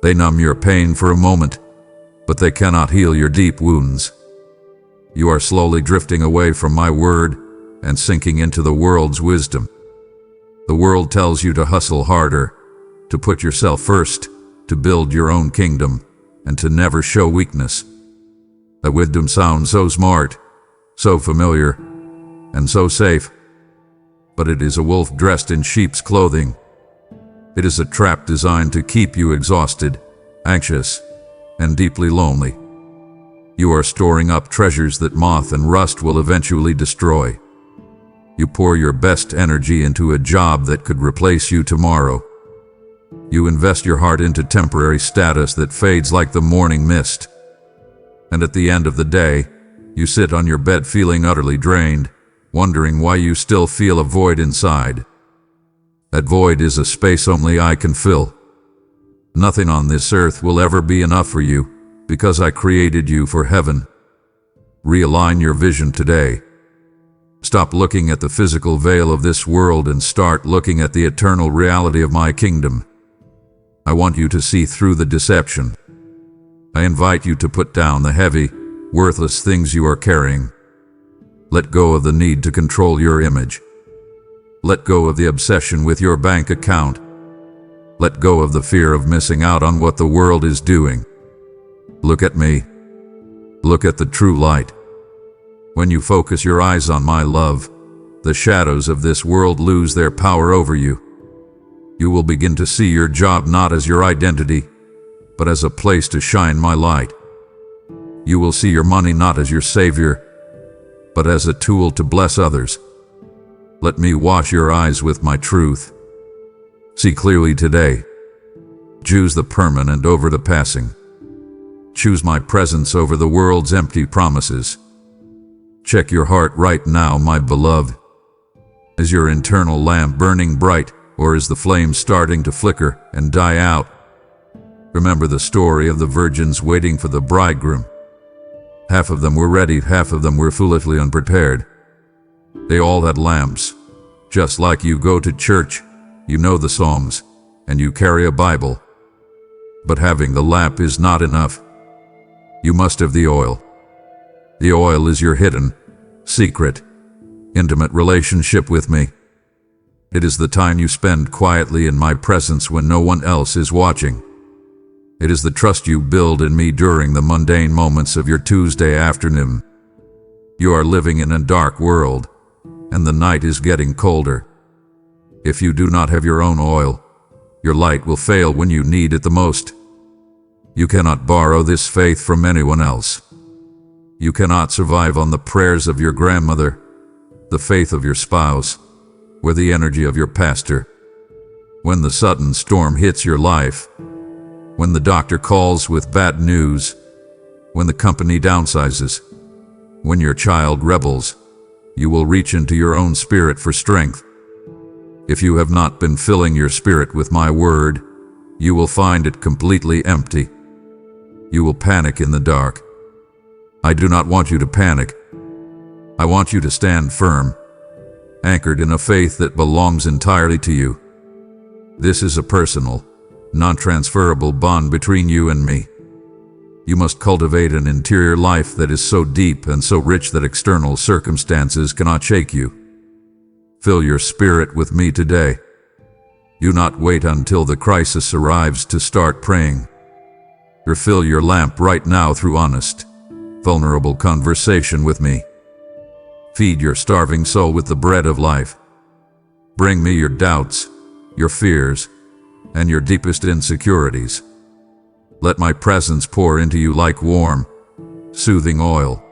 They numb your pain for a moment, but they cannot heal your deep wounds. You are slowly drifting away from my word and sinking into the world's wisdom. The world tells you to hustle harder, to put yourself first, to build your own kingdom, and to never show weakness. That wisdom sounds so smart, so familiar, and so safe, but it is a wolf dressed in sheep's clothing. It is a trap designed to keep you exhausted, anxious, and deeply lonely. You are storing up treasures that moth and rust will eventually destroy. You pour your best energy into a job that could replace you tomorrow. You invest your heart into temporary status that fades like the morning mist. And at the end of the day, you sit on your bed feeling utterly drained, wondering why you still feel a void inside. That void is a space only I can fill. Nothing on this earth will ever be enough for you, because I created you for heaven. Realign your vision today. Stop looking at the physical veil of this world and start looking at the eternal reality of my kingdom. I want you to see through the deception. I invite you to put down the heavy, worthless things you are carrying. Let go of the need to control your image. Let go of the obsession with your bank account. Let go of the fear of missing out on what the world is doing. Look at me. Look at the true light. When you focus your eyes on my love, the shadows of this world lose their power over you. You will begin to see your job not as your identity, but as a place to shine my light. You will see your money not as your savior, but as a tool to bless others. Let me wash your eyes with my truth. See clearly today. Choose the permanent over the passing. Choose my presence over the world's empty promises. Check your heart right now, my beloved. Is your internal lamp burning bright, or is the flame starting to flicker and die out? Remember the story of the virgins waiting for the bridegroom. Half of them were ready, half of them were foolishly unprepared. They all had lamps. Just like you go to church, you know the songs, and you carry a Bible. But having the lamp is not enough. You must have the oil. The oil is your hidden, secret, intimate relationship with me. It is the time you spend quietly in my presence when no one else is watching. It is the trust you build in me during the mundane moments of your Tuesday afternoon. You are living in a dark world, and the night is getting colder. If you do not have your own oil, your light will fail when you need it the most. You cannot borrow this faith from anyone else. You cannot survive on the prayers of your grandmother, the faith of your spouse, or the energy of your pastor. When the sudden storm hits your life, when the doctor calls with bad news, when the company downsizes, when your child rebels, you will reach into your own spirit for strength. If you have not been filling your spirit with my word, you will find it completely empty. You will panic in the dark. I do not want you to panic. I want you to stand firm, anchored in a faith that belongs entirely to you. This is a personal, non-transferable bond between you and me. You must cultivate an interior life that is so deep and so rich that external circumstances cannot shake you. Fill your spirit with me today. Do not wait until the crisis arrives to start praying. Refill your lamp right now through honest, vulnerable conversation with me. Feed your starving soul with the bread of life. Bring me your doubts, your fears, and your deepest insecurities. Let my presence pour into you like warm, soothing oil.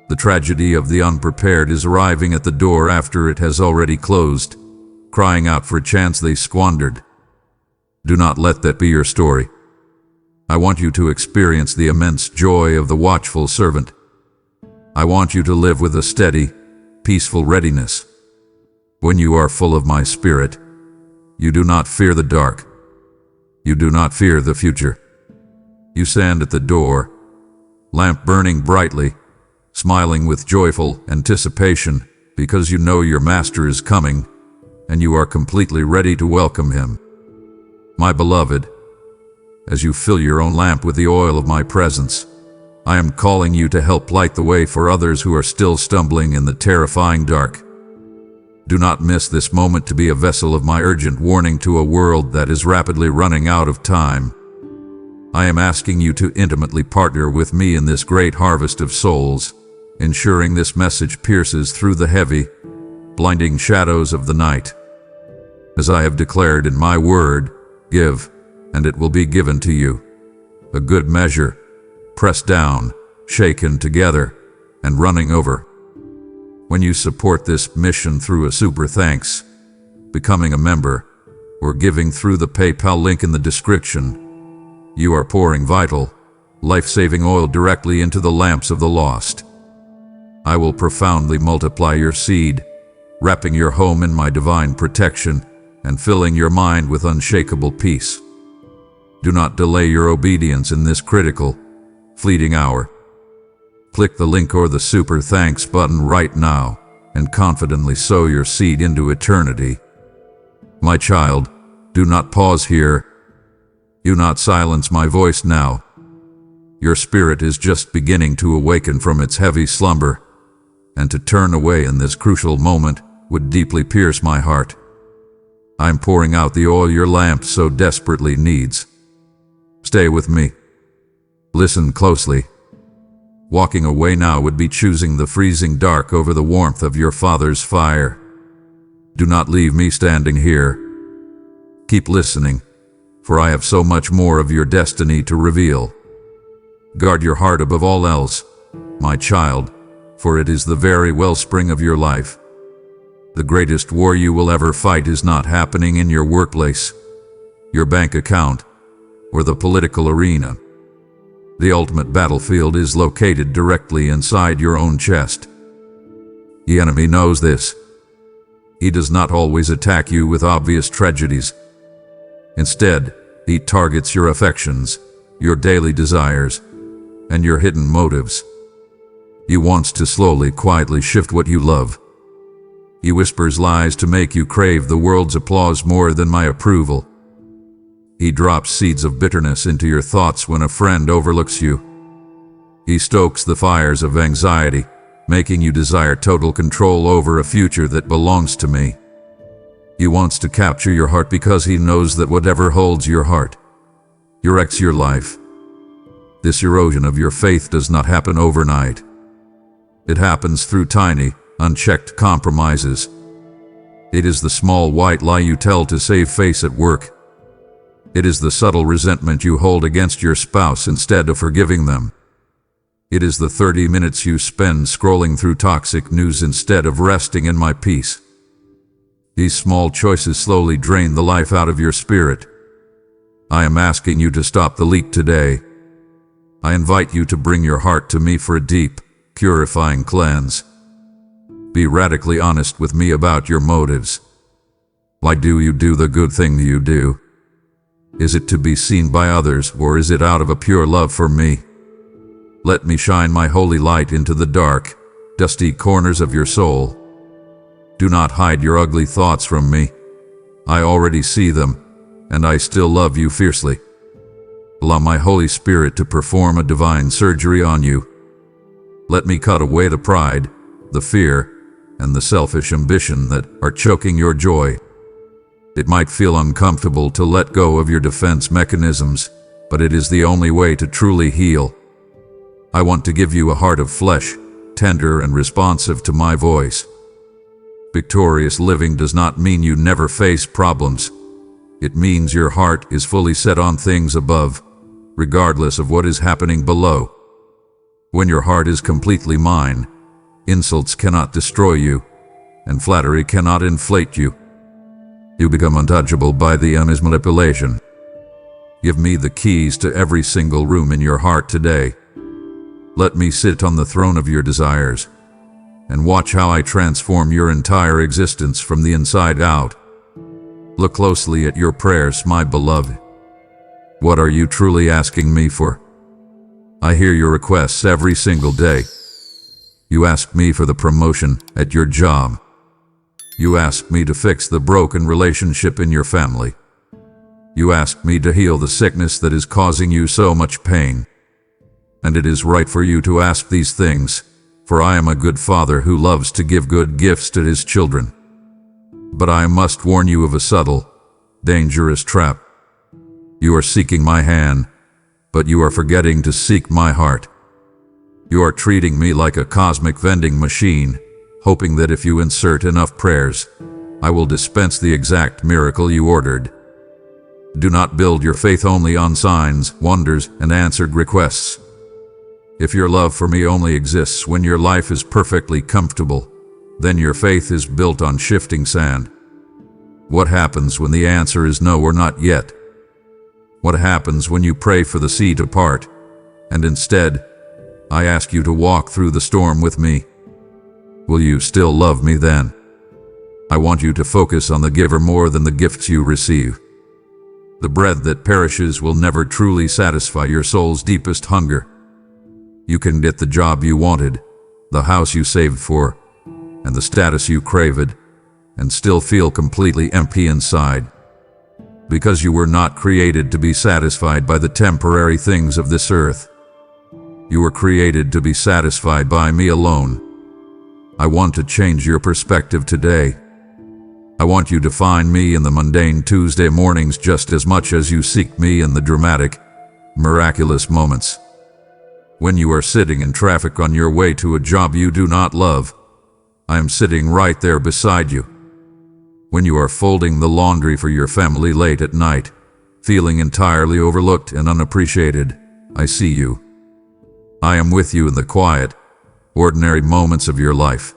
The tragedy of the unprepared is arriving at the door after it has already closed, crying out for a chance they squandered. Do not let that be your story. I want you to experience the immense joy of the watchful servant. I want you to live with a steady, peaceful readiness. When you are full of my spirit, you do not fear the dark. You do not fear the future. You stand at the door, lamp burning brightly, smiling with joyful anticipation, because you know your master is coming, and you are completely ready to welcome him. My beloved, as you fill your own lamp with the oil of my presence, I am calling you to help light the way for others who are still stumbling in the terrifying dark. Do not miss this moment to be a vessel of my urgent warning to a world that is rapidly running out of time. I am asking you to intimately partner with me in this great harvest of souls, ensuring this message pierces through the heavy, blinding shadows of the night. As I have declared in my word, give, and it will be given to you. A good measure, pressed down, shaken together, and running over. When you support this mission through a super thanks, becoming a member, or giving through the PayPal link in the description, you are pouring vital, life-saving oil directly into the lamps of the lost. I will profoundly multiply your seed, wrapping your home in my divine protection and filling your mind with unshakable peace. Do not delay your obedience in this critical, fleeting hour. Click the link or the super thanks button right now and confidently sow your seed into eternity. My child, do not pause here. Do not silence my voice now. Your spirit is just beginning to awaken from its heavy slumber, and to turn away in this crucial moment would deeply pierce my heart. I am pouring out the oil your lamp so desperately needs. Stay with me. Listen closely. Walking away now would be choosing the freezing dark over the warmth of your Father's fire. Do not leave me standing here. Keep listening, for I have so much more of your destiny to reveal. Guard your heart above all else, my child, for it is the very wellspring of your life. The greatest war you will ever fight is not happening in your workplace, your bank account, or the political arena. The ultimate battlefield is located directly inside your own chest. The enemy knows this. He does not always attack you with obvious tragedies. Instead, he targets your affections, your daily desires, and your hidden motives. He wants to slowly, quietly shift what you love. He whispers lies to make you crave the world's applause more than my approval. He drops seeds of bitterness into your thoughts when a friend overlooks you. He stokes the fires of anxiety, making you desire total control over a future that belongs to me. He wants to capture your heart because he knows that whatever holds your heart, erects your life. This erosion of your faith does not happen overnight. It happens through tiny, unchecked compromises. It is the small white lie you tell to save face at work. It is the subtle resentment you hold against your spouse instead of forgiving them. It is the 30 minutes you spend scrolling through toxic news instead of resting in my peace. These small choices slowly drain the life out of your spirit. I am asking you to stop the leak today. I invite you to bring your heart to me for a deep, purifying cleanse. Be radically honest with me about your motives. Why do you do the good thing you do? Is it to be seen by others, or is it out of a pure love for me? Let me shine my holy light into the dark, dusty corners of your soul. Do not hide your ugly thoughts from me. I already see them, and I still love you fiercely. Allow my Holy Spirit to perform a divine surgery on you. Let me cut away the pride, the fear, and the selfish ambition that are choking your joy. It might feel uncomfortable to let go of your defense mechanisms, but it is the only way to truly heal. I want to give you a heart of flesh, tender and responsive to my voice. Victorious living does not mean you never face problems. It means your heart is fully set on things above, regardless of what is happening below. When your heart is completely mine, insults cannot destroy you, and flattery cannot inflate you. You become untouchable by the enemy's manipulation. Give me the keys to every single room in your heart today. Let me sit on the throne of your desires and watch how I transform your entire existence from the inside out. Look closely at your prayers, my beloved. What are you truly asking me for? I hear your requests every single day. You ask me for the promotion at your job. You ask me to fix the broken relationship in your family. You ask me to heal the sickness that is causing you so much pain. And it is right for you to ask these things, for I am a good father who loves to give good gifts to his children. But I must warn you of a subtle, dangerous trap. You are seeking my hand, but you are forgetting to seek my heart. You are treating me like a cosmic vending machine, hoping that if you insert enough prayers, I will dispense the exact miracle you ordered. Do not build your faith only on signs, wonders, and answered requests. If your love for me only exists when your life is perfectly comfortable, then your faith is built on shifting sand. What happens when the answer is no or not yet? What happens when you pray for the sea to part, and instead, I ask you to walk through the storm with me? Will you still love me then? I want you to focus on the giver more than the gifts you receive. The bread that perishes will never truly satisfy your soul's deepest hunger. You can get the job you wanted, the house you saved for, and the status you craved, and still feel completely empty inside. Because you were not created to be satisfied by the temporary things of this earth. You were created to be satisfied by me alone. I want to change your perspective today. I want you to find me in the mundane Tuesday mornings just as much as you seek me in the dramatic, miraculous moments. When you are sitting in traffic on your way to a job you do not love, I am sitting right there beside you. When you are folding the laundry for your family late at night, feeling entirely overlooked and unappreciated, I see you. I am with you in the quiet, ordinary moments of your life.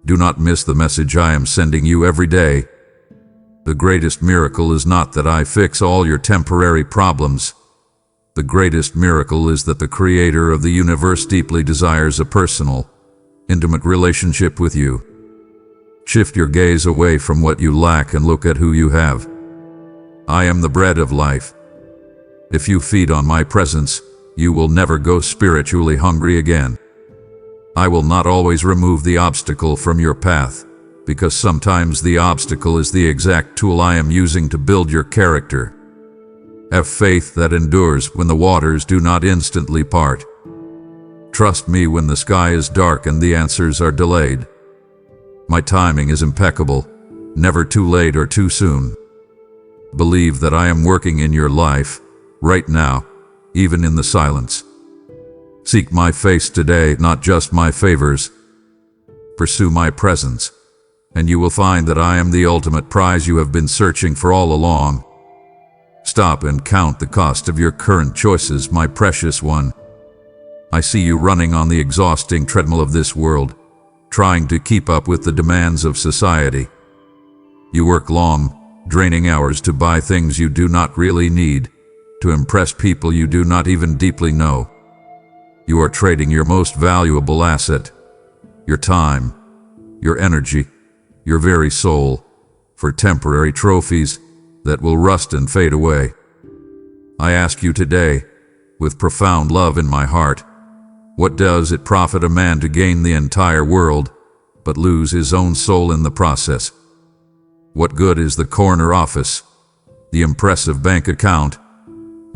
Do not miss the message I am sending you every day. The greatest miracle is not that I fix all your temporary problems. The greatest miracle is that the Creator of the universe deeply desires a personal, intimate relationship with you. Shift your gaze away from what you lack and look at who you have. I am the bread of life. If you feed on my presence, you will never go spiritually hungry again. I will not always remove the obstacle from your path, because sometimes the obstacle is the exact tool I am using to build your character. Have faith that endures when the waters do not instantly part. Trust me when the sky is dark and the answers are delayed. My timing is impeccable, never too late or too soon. Believe that I am working in your life, right now, even in the silence. Seek my face today, not just my favors. Pursue my presence, and you will find that I am the ultimate prize you have been searching for all along. Stop and count the cost of your current choices, my precious one. I see you running on the exhausting treadmill of this world, trying to keep up with the demands of society. You work long, draining hours to buy things you do not really need, to impress people you do not even deeply know. You are trading your most valuable asset, your time, your energy, your very soul, for temporary trophies that will rust and fade away. I ask you today, with profound love in my heart, what does it profit a man to gain the entire world, but lose his own soul in the process? What good is the corner office, the impressive bank account,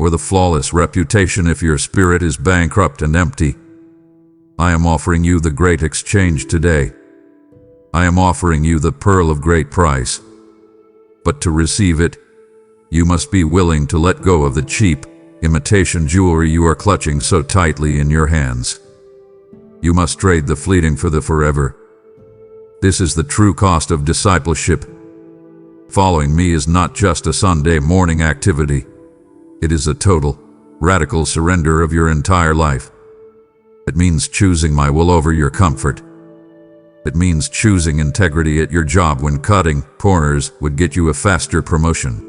or the flawless reputation if your spirit is bankrupt and empty? I am offering you the great exchange today. I am offering you the pearl of great price. But to receive it, you must be willing to let go of the cheap, imitation jewelry you are clutching so tightly in your hands. You must trade the fleeting for the forever. This is the true cost of discipleship. Following me is not just a Sunday morning activity. It is a total, radical surrender of your entire life. It means choosing my will over your comfort. It means choosing integrity at your job when cutting corners would get you a faster promotion.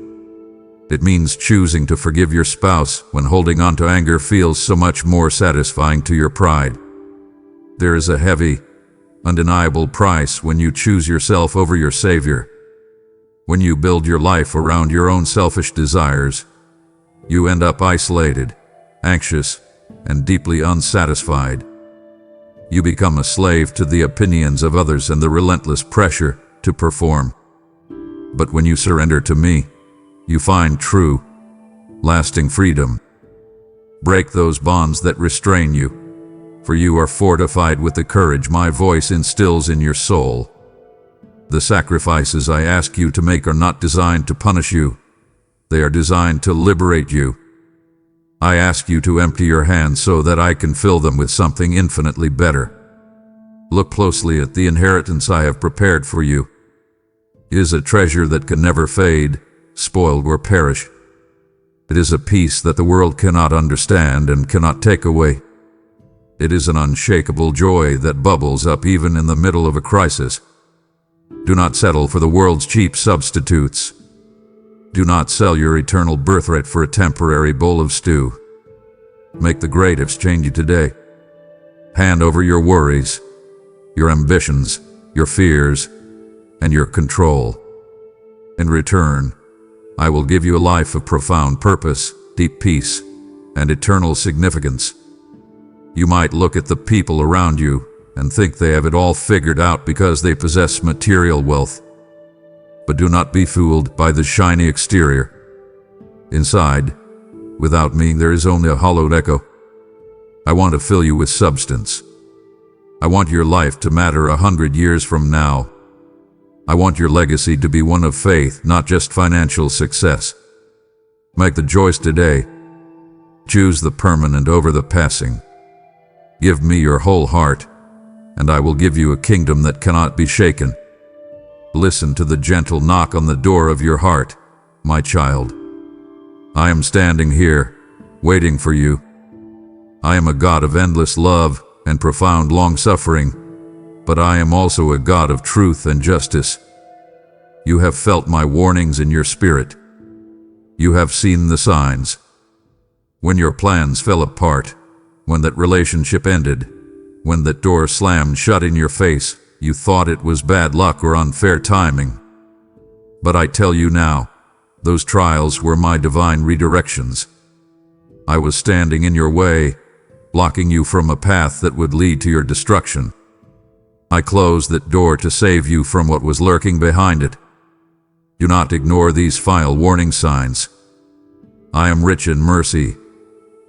It means choosing to forgive your spouse when holding on to anger feels so much more satisfying to your pride. There is a heavy, undeniable price when you choose yourself over your Savior. When you build your life around your own selfish desires, you end up isolated, anxious, and deeply unsatisfied. You become a slave to the opinions of others and the relentless pressure to perform. But when you surrender to me, you find true, lasting freedom. Break those bonds that restrain you, for you are fortified with the courage my voice instills in your soul. The sacrifices I ask you to make are not designed to punish you. They are designed to liberate you. I ask you to empty your hands so that I can fill them with something infinitely better. Look closely at the inheritance I have prepared for you. It is a treasure that can never fade, spoil, or perish. It is a peace that the world cannot understand and cannot take away. It is an unshakable joy that bubbles up even in the middle of a crisis. Do not settle for the world's cheap substitutes. Do not sell your eternal birthright for a temporary bowl of stew. Make the great exchange today. Hand over your worries, your ambitions, your fears, and your control. In return, I will give you a life of profound purpose, deep peace, and eternal significance. You might look at the people around you and think they have it all figured out because they possess material wealth. But do not be fooled by the shiny exterior. Inside, without me, there is only a hollowed echo. I want to fill you with substance. I want your life to matter 100 years from now. I want your legacy to be one of faith, not just financial success. Make the choice today. Choose the permanent over the passing. Give me your whole heart, and I will give you a kingdom that cannot be shaken. Listen to the gentle knock on the door of your heart, my child. I am standing here, waiting for you. I am a God of endless love and profound long-suffering, but I am also a God of truth and justice. You have felt my warnings in your spirit. You have seen the signs. When your plans fell apart, when that relationship ended, when that door slammed shut in your face, you thought it was bad luck or unfair timing. But I tell you now, those trials were my divine redirections. I was standing in your way, blocking you from a path that would lead to your destruction. I closed that door to save you from what was lurking behind it. Do not ignore these final warning signs. I am rich in mercy,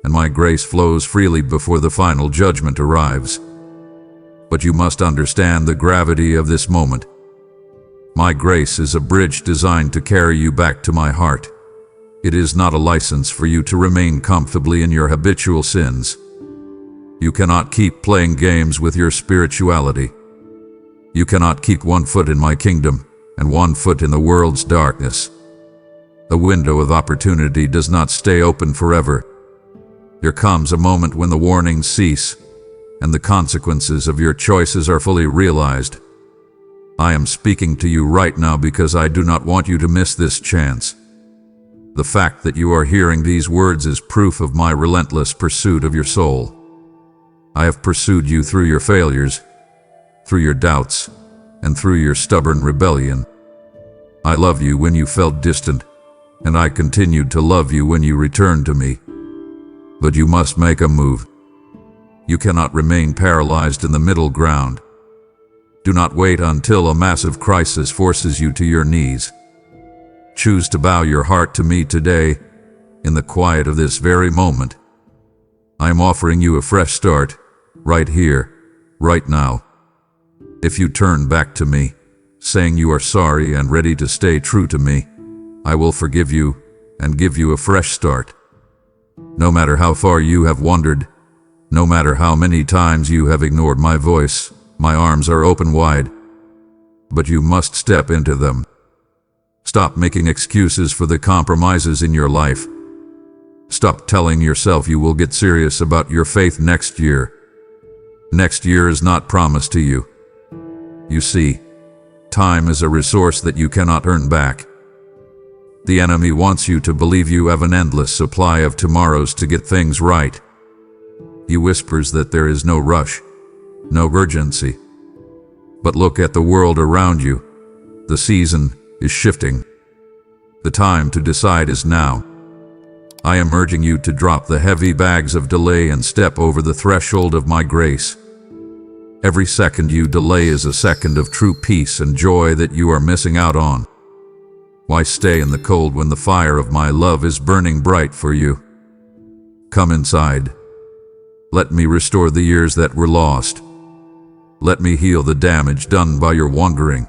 and my grace flows freely before the final judgment arrives. But you must understand the gravity of this moment. My grace is a bridge designed to carry you back to my heart. It is not a license for you to remain comfortably in your habitual sins. You cannot keep playing games with your spirituality. You cannot keep one foot in my kingdom and one foot in the world's darkness. The window of opportunity does not stay open forever. There comes a moment when the warnings cease and the consequences of your choices are fully realized. I am speaking to you right now because I do not want you to miss this chance. The fact that you are hearing these words is proof of my relentless pursuit of your soul. I have pursued you through your failures, through your doubts, and through your stubborn rebellion. I loved you when you felt distant, and I continued to love you when you returned to me. But you must make a move. You cannot remain paralyzed in the middle ground. Do not wait until a massive crisis forces you to your knees. Choose to bow your heart to me today, in the quiet of this very moment. I am offering you a fresh start, right here, right now. If you turn back to me, saying you are sorry and ready to stay true to me, I will forgive you and give you a fresh start. No matter how far you have wandered, no matter how many times you have ignored my voice, my arms are open wide. But you must step into them. Stop making excuses for the compromises in your life. Stop telling yourself you will get serious about your faith next year. Next year is not promised to you. You see, time is a resource that you cannot earn back. The enemy wants you to believe you have an endless supply of tomorrows to get things right. He whispers that there is no rush, no urgency. But look at the world around you. The season is shifting. The time to decide is now. I am urging you to drop the heavy bags of delay and step over the threshold of my grace. Every second you delay is a second of true peace and joy that you are missing out on. Why stay in the cold when the fire of my love is burning bright for you? Come inside. Let me restore the years that were lost. Let me heal the damage done by your wandering.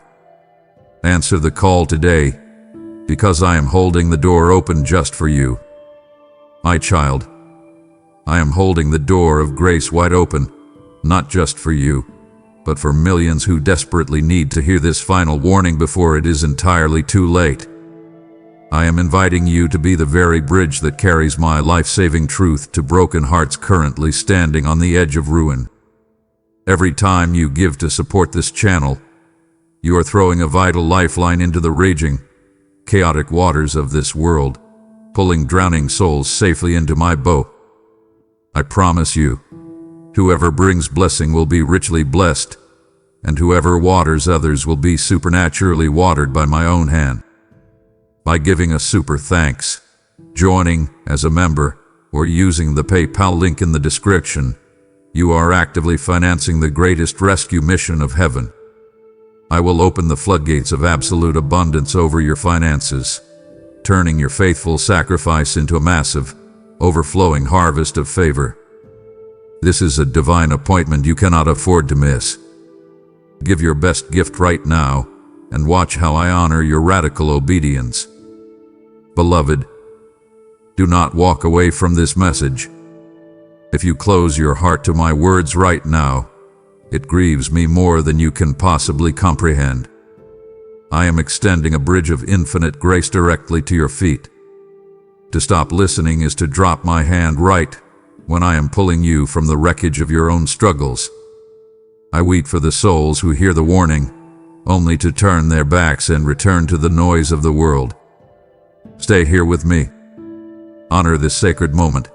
Answer the call today, because I am holding the door open just for you. My child, I am holding the door of grace wide open, not just for you, but for millions who desperately need to hear this final warning before it is entirely too late. I am inviting you to be the very bridge that carries my life-saving truth to broken hearts currently standing on the edge of ruin. Every time you give to support this channel, you are throwing a vital lifeline into the raging, chaotic waters of this world, pulling drowning souls safely into my boat. I promise you, whoever brings blessing will be richly blessed, and whoever waters others will be supernaturally watered by my own hand. By giving a super thanks, joining as a member, or using the PayPal link in the description, you are actively financing the greatest rescue mission of heaven. I will open the floodgates of absolute abundance over your finances, turning your faithful sacrifice into a massive, overflowing harvest of favor. This is a divine appointment you cannot afford to miss. Give your best gift right now, and watch how I honor your radical obedience. Beloved, do not walk away from this message. If you close your heart to my words right now, it grieves me more than you can possibly comprehend. I am extending a bridge of infinite grace directly to your feet. To stop listening is to drop my hand right when I am pulling you from the wreckage of your own struggles. I weep for the souls who hear the warning, only to turn their backs and return to the noise of the world. Stay here with me. Honor this sacred moment.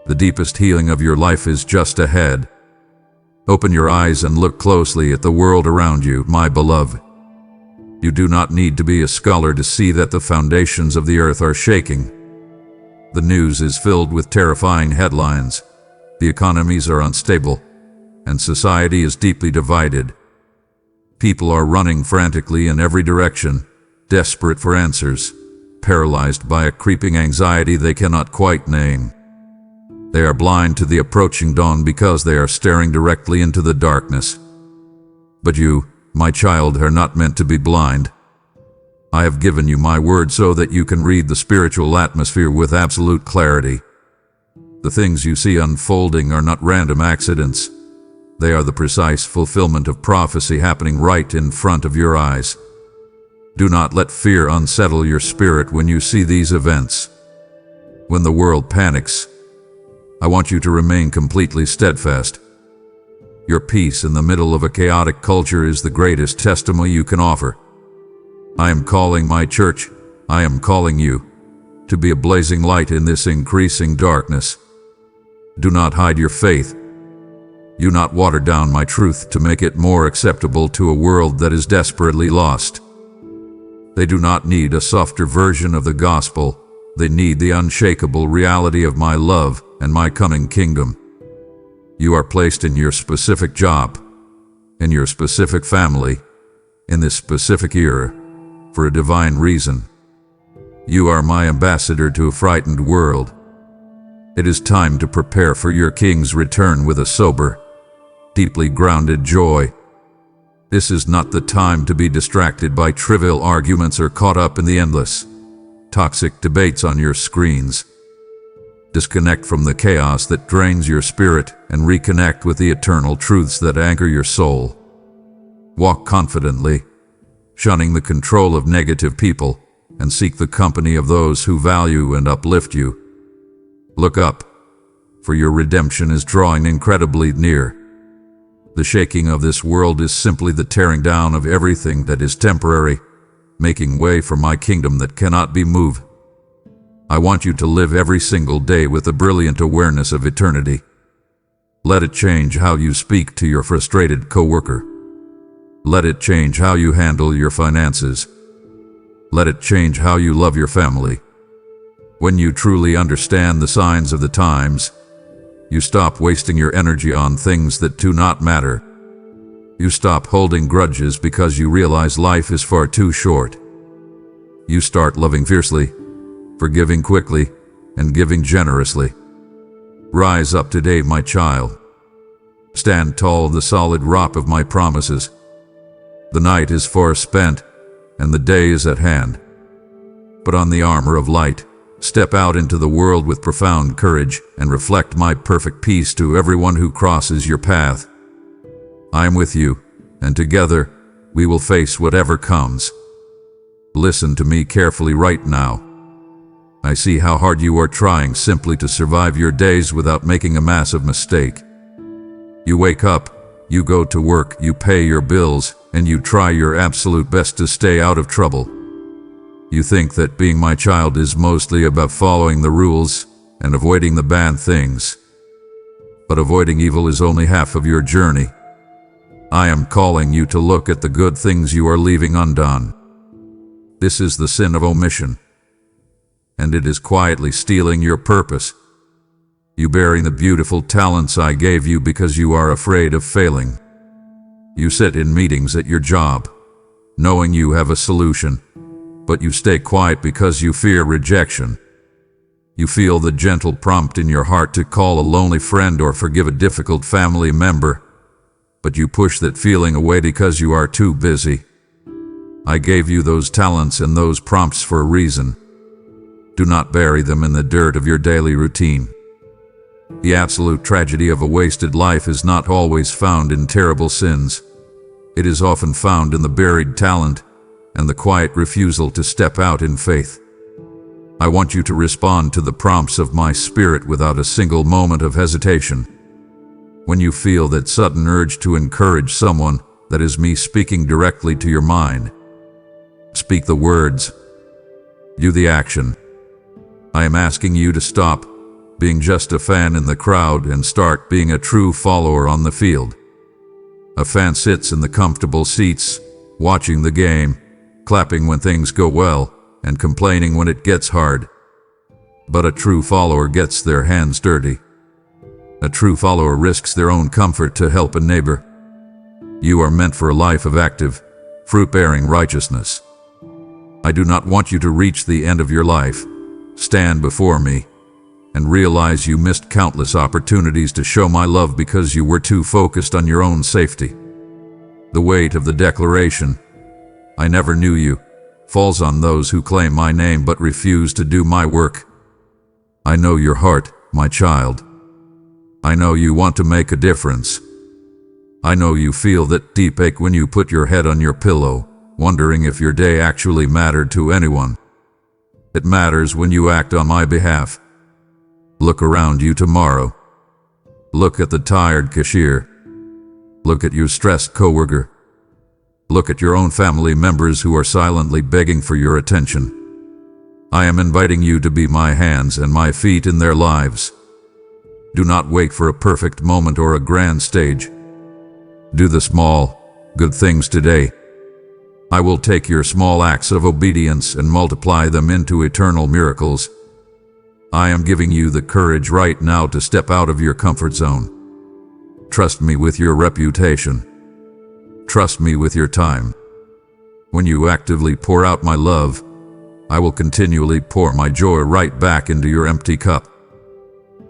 The deepest healing of your life is just ahead. Open your eyes and look closely at the world around you, my beloved. You do not need to be a scholar to see that the foundations of the earth are shaking. The news is filled with terrifying headlines. The economies are unstable, and society is deeply divided. People are running frantically in every direction, desperate for answers, paralyzed by a creeping anxiety they cannot quite name. They are blind to the approaching dawn because they are staring directly into the darkness. But you, my child, are not meant to be blind. I have given you my word so that you can read the spiritual atmosphere with absolute clarity. The things you see unfolding are not random accidents. They are the precise fulfillment of prophecy happening right in front of your eyes. Do not let fear unsettle your spirit when you see these events. When the world panics, I want you to remain completely steadfast. Your peace in the middle of a chaotic culture is the greatest testimony you can offer. I am calling my church, I am calling you, to be a blazing light in this increasing darkness. Do not hide your faith. Do not water down my truth to make it more acceptable to a world that is desperately lost. They do not need a softer version of the gospel. They need the unshakable reality of my love and my coming kingdom. You are placed in your specific job, in your specific family, in this specific era, for a divine reason. You are my ambassador to a frightened world. It is time to prepare for your King's return with a sober, deeply grounded joy. This is not the time to be distracted by trivial arguments or caught up in the endless, toxic debates on your screens. Disconnect from the chaos that drains your spirit and reconnect with the eternal truths that anchor your soul. Walk confidently, shunning the control of negative people, and seek the company of those who value and uplift you. Look up, for your redemption is drawing incredibly near. The shaking of this world is simply the tearing down of everything that is temporary, making way for my kingdom that cannot be moved. I want you to live every single day with a brilliant awareness of eternity. Let it change how you speak to your frustrated coworker. Let it change how you handle your finances. Let it change how you love your family. When you truly understand the signs of the times, you stop wasting your energy on things that do not matter. You stop holding grudges because you realize life is far too short. You start loving fiercely, forgiving quickly, and giving generously. Rise up today, my child. Stand tall on the solid rock of my promises. The night is far spent, and the day is at hand. Put on the armor of light, step out into the world with profound courage, and reflect my perfect peace to everyone who crosses your path. I am with you, and together we will face whatever comes. Listen to me carefully right now. I see how hard you are trying simply to survive your days without making a massive mistake. You wake up, you go to work, you pay your bills, and you try your absolute best to stay out of trouble. You think that being my child is mostly about following the rules and avoiding the bad things. But avoiding evil is only half of your journey. I am calling you to look at the good things you are leaving undone. This is the sin of omission, and it is quietly stealing your purpose. You bury the beautiful talents I gave you because you are afraid of failing. You sit in meetings at your job, knowing you have a solution, but you stay quiet because you fear rejection. You feel the gentle prompt in your heart to call a lonely friend or forgive a difficult family member, but you push that feeling away because you are too busy. I gave you those talents and those prompts for a reason. Do not bury them in the dirt of your daily routine. The absolute tragedy of a wasted life is not always found in terrible sins. It is often found in the buried talent and the quiet refusal to step out in faith. I want you to respond to the prompts of my spirit without a single moment of hesitation. When you feel that sudden urge to encourage someone, that is me speaking directly to your mind. Speak the words. Do the action. I am asking you to stop being just a fan in the crowd and start being a true follower on the field. A fan sits in the comfortable seats, watching the game, clapping when things go well, and complaining when it gets hard. But a true follower gets their hands dirty. A true follower risks their own comfort to help a neighbor. You are meant for a life of active, fruit-bearing righteousness. I do not want you to reach the end of your life, stand before me, and realize you missed countless opportunities to show my love because you were too focused on your own safety. The weight of the declaration, "I never knew you," falls on those who claim my name but refuse to do my work. I know your heart, my child. I know you want to make a difference. I know you feel that deep ache when you put your head on your pillow, wondering if your day actually mattered to anyone. It matters when you act on my behalf. Look around you tomorrow. Look at the tired cashier. Look at your stressed coworker. Look at your own family members who are silently begging for your attention. I am inviting you to be my hands and my feet in their lives. Do not wait for a perfect moment or a grand stage. Do the small, good things today. I will take your small acts of obedience and multiply them into eternal miracles. I am giving you the courage right now to step out of your comfort zone. Trust me with your reputation. Trust me with your time. When you actively pour out my love, I will continually pour my joy right back into your empty cup.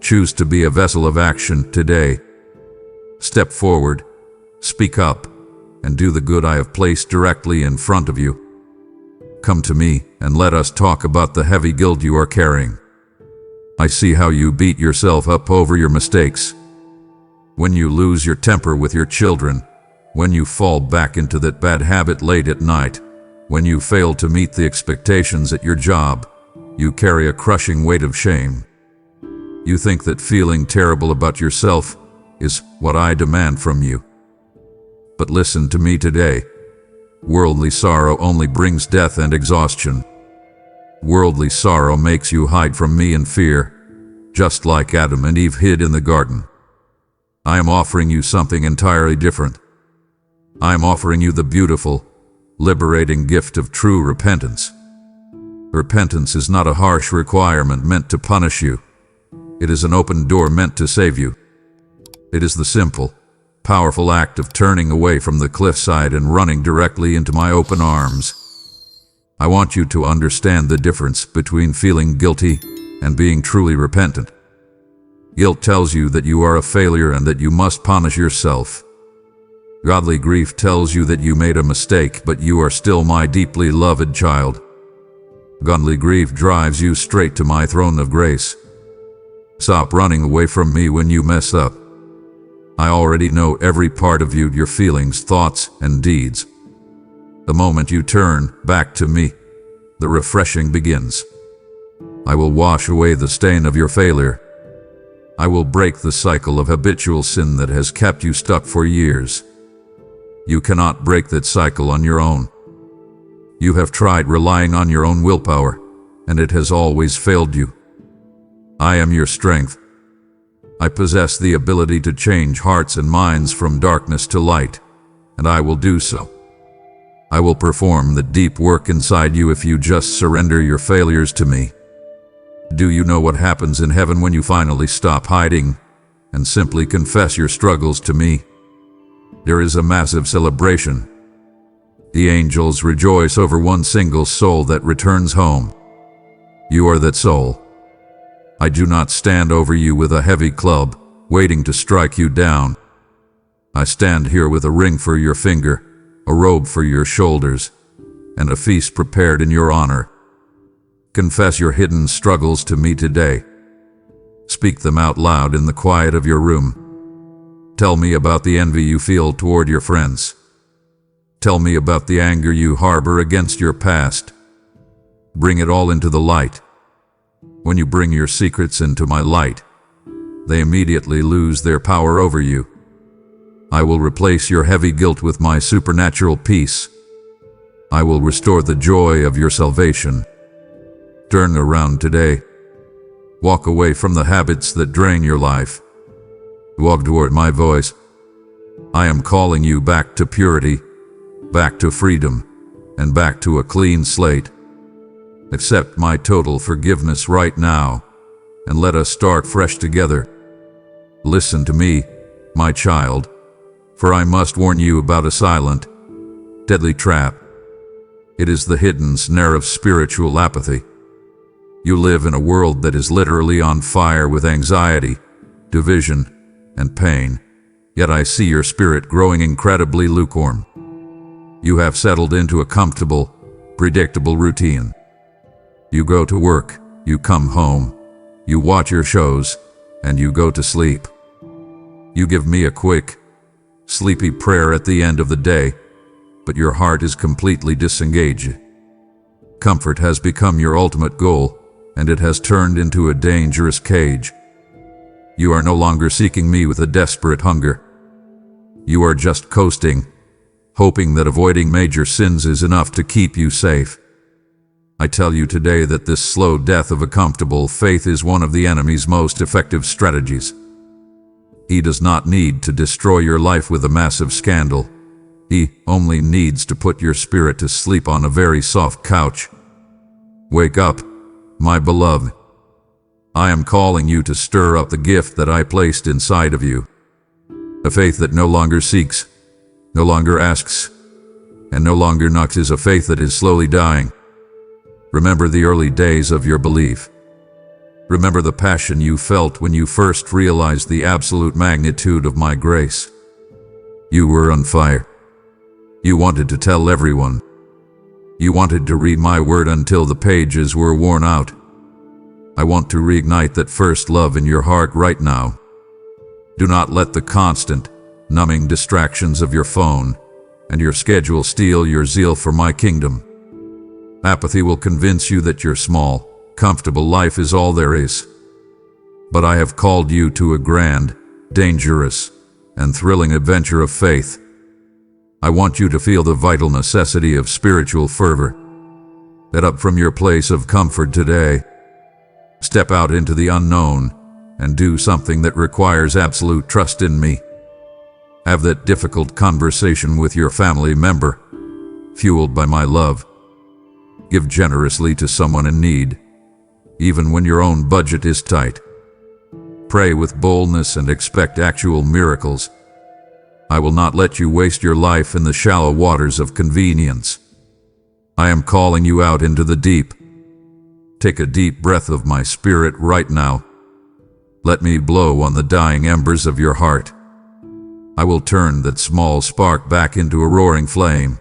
Choose to be a vessel of action today. Step forward, speak up, and do the good I have placed directly in front of you. Come to me and let us talk about the heavy guilt you are carrying. I see how you beat yourself up over your mistakes. When you lose your temper with your children, when you fall back into that bad habit late at night, when you fail to meet the expectations at your job, you carry a crushing weight of shame. You think that feeling terrible about yourself is what I demand from you. But listen to me today. Worldly sorrow only brings death and exhaustion. Worldly sorrow makes you hide from me in fear, just like Adam and Eve hid in the garden. I am offering you something entirely different. I am offering you the beautiful, liberating gift of true repentance. Repentance is not a harsh requirement meant to punish you. It is an open door meant to save you. It is the simple, powerful act of turning away from the cliffside and running directly into my open arms. I want you to understand the difference between feeling guilty and being truly repentant. Guilt tells you that you are a failure and that you must punish yourself. Godly grief tells you that you made a mistake, but you are still my deeply loved child. Godly grief drives you straight to my throne of grace. Stop running away from me when you mess up. I already know every part of you, your feelings, thoughts, and deeds. The moment you turn back to me, the refreshing begins. I will wash away the stain of your failure. I will break the cycle of habitual sin that has kept you stuck for years. You cannot break that cycle on your own. You have tried relying on your own willpower, and it has always failed you. I am your strength. I possess the ability to change hearts and minds from darkness to light, and I will do so. I will perform the deep work inside you if you just surrender your failures to me. Do you know what happens in heaven when you finally stop hiding and simply confess your struggles to me? There is a massive celebration. The angels rejoice over one single soul that returns home. You are that soul. I do not stand over you with a heavy club, waiting to strike you down. I stand here with a ring for your finger, a robe for your shoulders, and a feast prepared in your honor. Confess your hidden struggles to me today. Speak them out loud in the quiet of your room. Tell me about the envy you feel toward your friends. Tell me about the anger you harbor against your past. Bring it all into the light. When you bring your secrets into my light, they immediately lose their power over you. I will replace your heavy guilt with my supernatural peace. I will restore the joy of your salvation. Turn around today. Walk away from the habits that drain your life. Walk toward my voice. I am calling you back to purity, back to freedom, and back to a clean slate. Accept my total forgiveness right now, and let us start fresh together. Listen to me, my child, for I must warn you about a silent, deadly trap. It is the hidden snare of spiritual apathy. You live in a world that is literally on fire with anxiety, division, and pain, yet I see your spirit growing incredibly lukewarm. You have settled into a comfortable, predictable routine. You go to work, you come home, you watch your shows, and you go to sleep. You give me a quick, sleepy prayer at the end of the day, but your heart is completely disengaged. Comfort has become your ultimate goal, and it has turned into a dangerous cage. You are no longer seeking me with a desperate hunger. You are just coasting, hoping that avoiding major sins is enough to keep you safe. I tell you today that this slow death of a comfortable faith is one of the enemy's most effective strategies. He does not need to destroy your life with a massive scandal. He only needs to put your spirit to sleep on a very soft couch. Wake up, my beloved. I am calling you to stir up the gift that I placed inside of you. A faith that no longer seeks, no longer asks, and no longer knocks is a faith that is slowly dying. Remember the early days of your belief. Remember the passion you felt when you first realized the absolute magnitude of my grace. You were on fire. You wanted to tell everyone. You wanted to read my word until the pages were worn out. I want to reignite that first love in your heart right now. Do not let the constant, numbing distractions of your phone and your schedule steal your zeal for my kingdom. Apathy will convince you that your small, comfortable life is all there is. But I have called you to a grand, dangerous, and thrilling adventure of faith. I want you to feel the vital necessity of spiritual fervor. Get up from your place of comfort today. Step out into the unknown and do something that requires absolute trust in me. Have that difficult conversation with your family member, fueled by my love. Give generously to someone in need, even when your own budget is tight. Pray with boldness and expect actual miracles. I will not let you waste your life in the shallow waters of convenience. I am calling you out into the deep. Take a deep breath of my spirit right now. Let me blow on the dying embers of your heart. I will turn that small spark back into a roaring flame.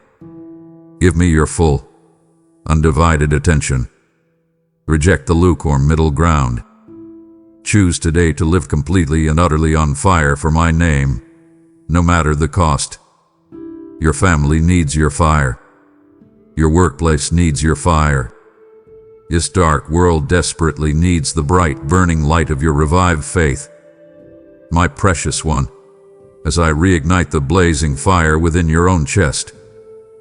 Give me your full, undivided attention. Reject the lukewarm middle ground. Choose today to live completely and utterly on fire for my name, no matter the cost. Your family needs your fire. Your workplace needs your fire. This dark world desperately needs the bright, burning light of your revived faith. My precious one, as I reignite the blazing fire within your own chest,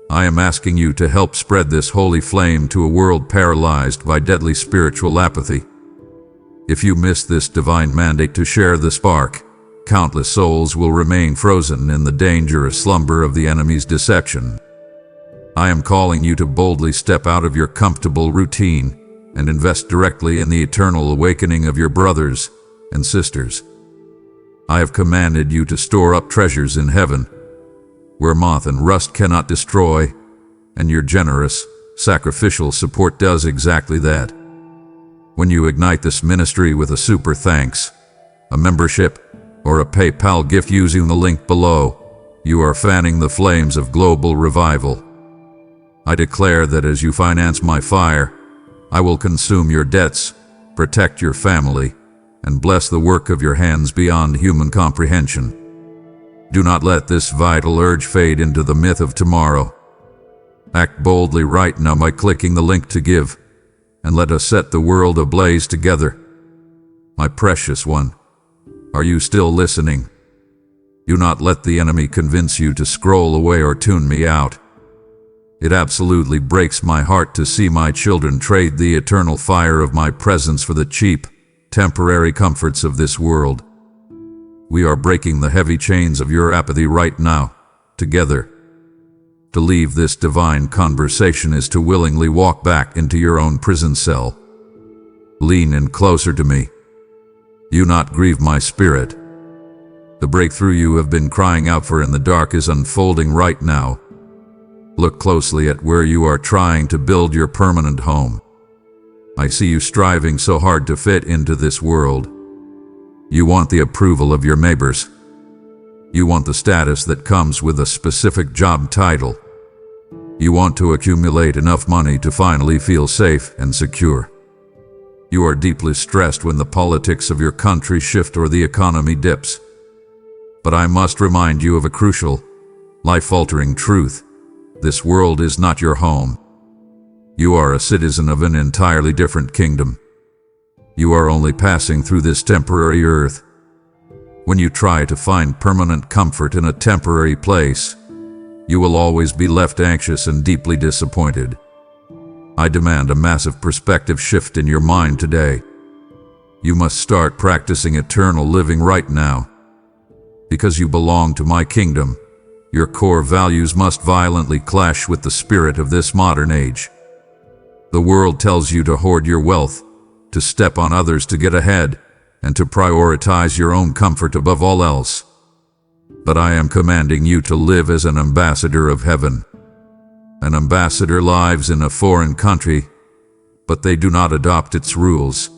I am asking you to help spread this holy flame to a world paralyzed by deadly spiritual apathy. If you miss this divine mandate to share the spark, countless souls will remain frozen in the dangerous slumber of the enemy's deception. I am calling you to boldly step out of your comfortable routine and invest directly in the eternal awakening of your brothers and sisters. I have commanded you to store up treasures in heaven, where moth and rust cannot destroy, and your generous, sacrificial support does exactly that. When you ignite this ministry with a super thanks, a membership, or a PayPal gift using the link below, you are fanning the flames of global revival. I declare that as you finance my fire, I will consume your debts, protect your family, and bless the work of your hands beyond human comprehension. Do not let this vital urge fade into the myth of tomorrow. Act boldly right now by clicking the link to give, and let us set the world ablaze together. My precious one, are you still listening? Do not let the enemy convince you to scroll away or tune me out. It absolutely breaks my heart to see my children trade the eternal fire of my presence for the cheap, temporary comforts of this world. We are breaking the heavy chains of your apathy right now, together. To leave this divine conversation is to willingly walk back into your own prison cell. Lean in closer to me. Do not grieve my spirit. The breakthrough you have been crying out for in the dark is unfolding right now. Look closely at where you are trying to build your permanent home. I see you striving so hard to fit into this world. You want the approval of your neighbors. You want the status that comes with a specific job title. You want to accumulate enough money to finally feel safe and secure. You are deeply stressed when the politics of your country shift or the economy dips. But I must remind you of a crucial, life-altering truth. This world is not your home. You are a citizen of an entirely different kingdom. You are only passing through this temporary earth. When you try to find permanent comfort in a temporary place, you will always be left anxious and deeply disappointed. I demand a massive perspective shift in your mind today. You must start practicing eternal living right now. Because you belong to my kingdom, your core values must violently clash with the spirit of this modern age. The world tells you to hoard your wealth, to step on others to get ahead, and to prioritize your own comfort above all else. But I am commanding you to live as an ambassador of heaven. An ambassador lives in a foreign country, but they do not adopt its rules.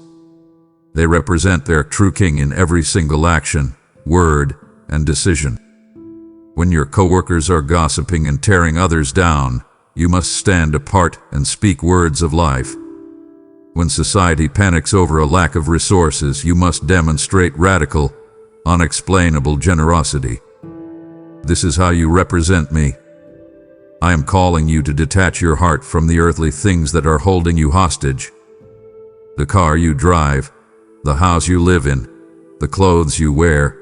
They represent their true king in every single action, word, and decision. When your coworkers are gossiping and tearing others down, you must stand apart and speak words of life. When society panics over a lack of resources, you must demonstrate radical, unexplainable generosity. This is how you represent me. I am calling you to detach your heart from the earthly things that are holding you hostage. The car you drive, the house you live in, the clothes you wear,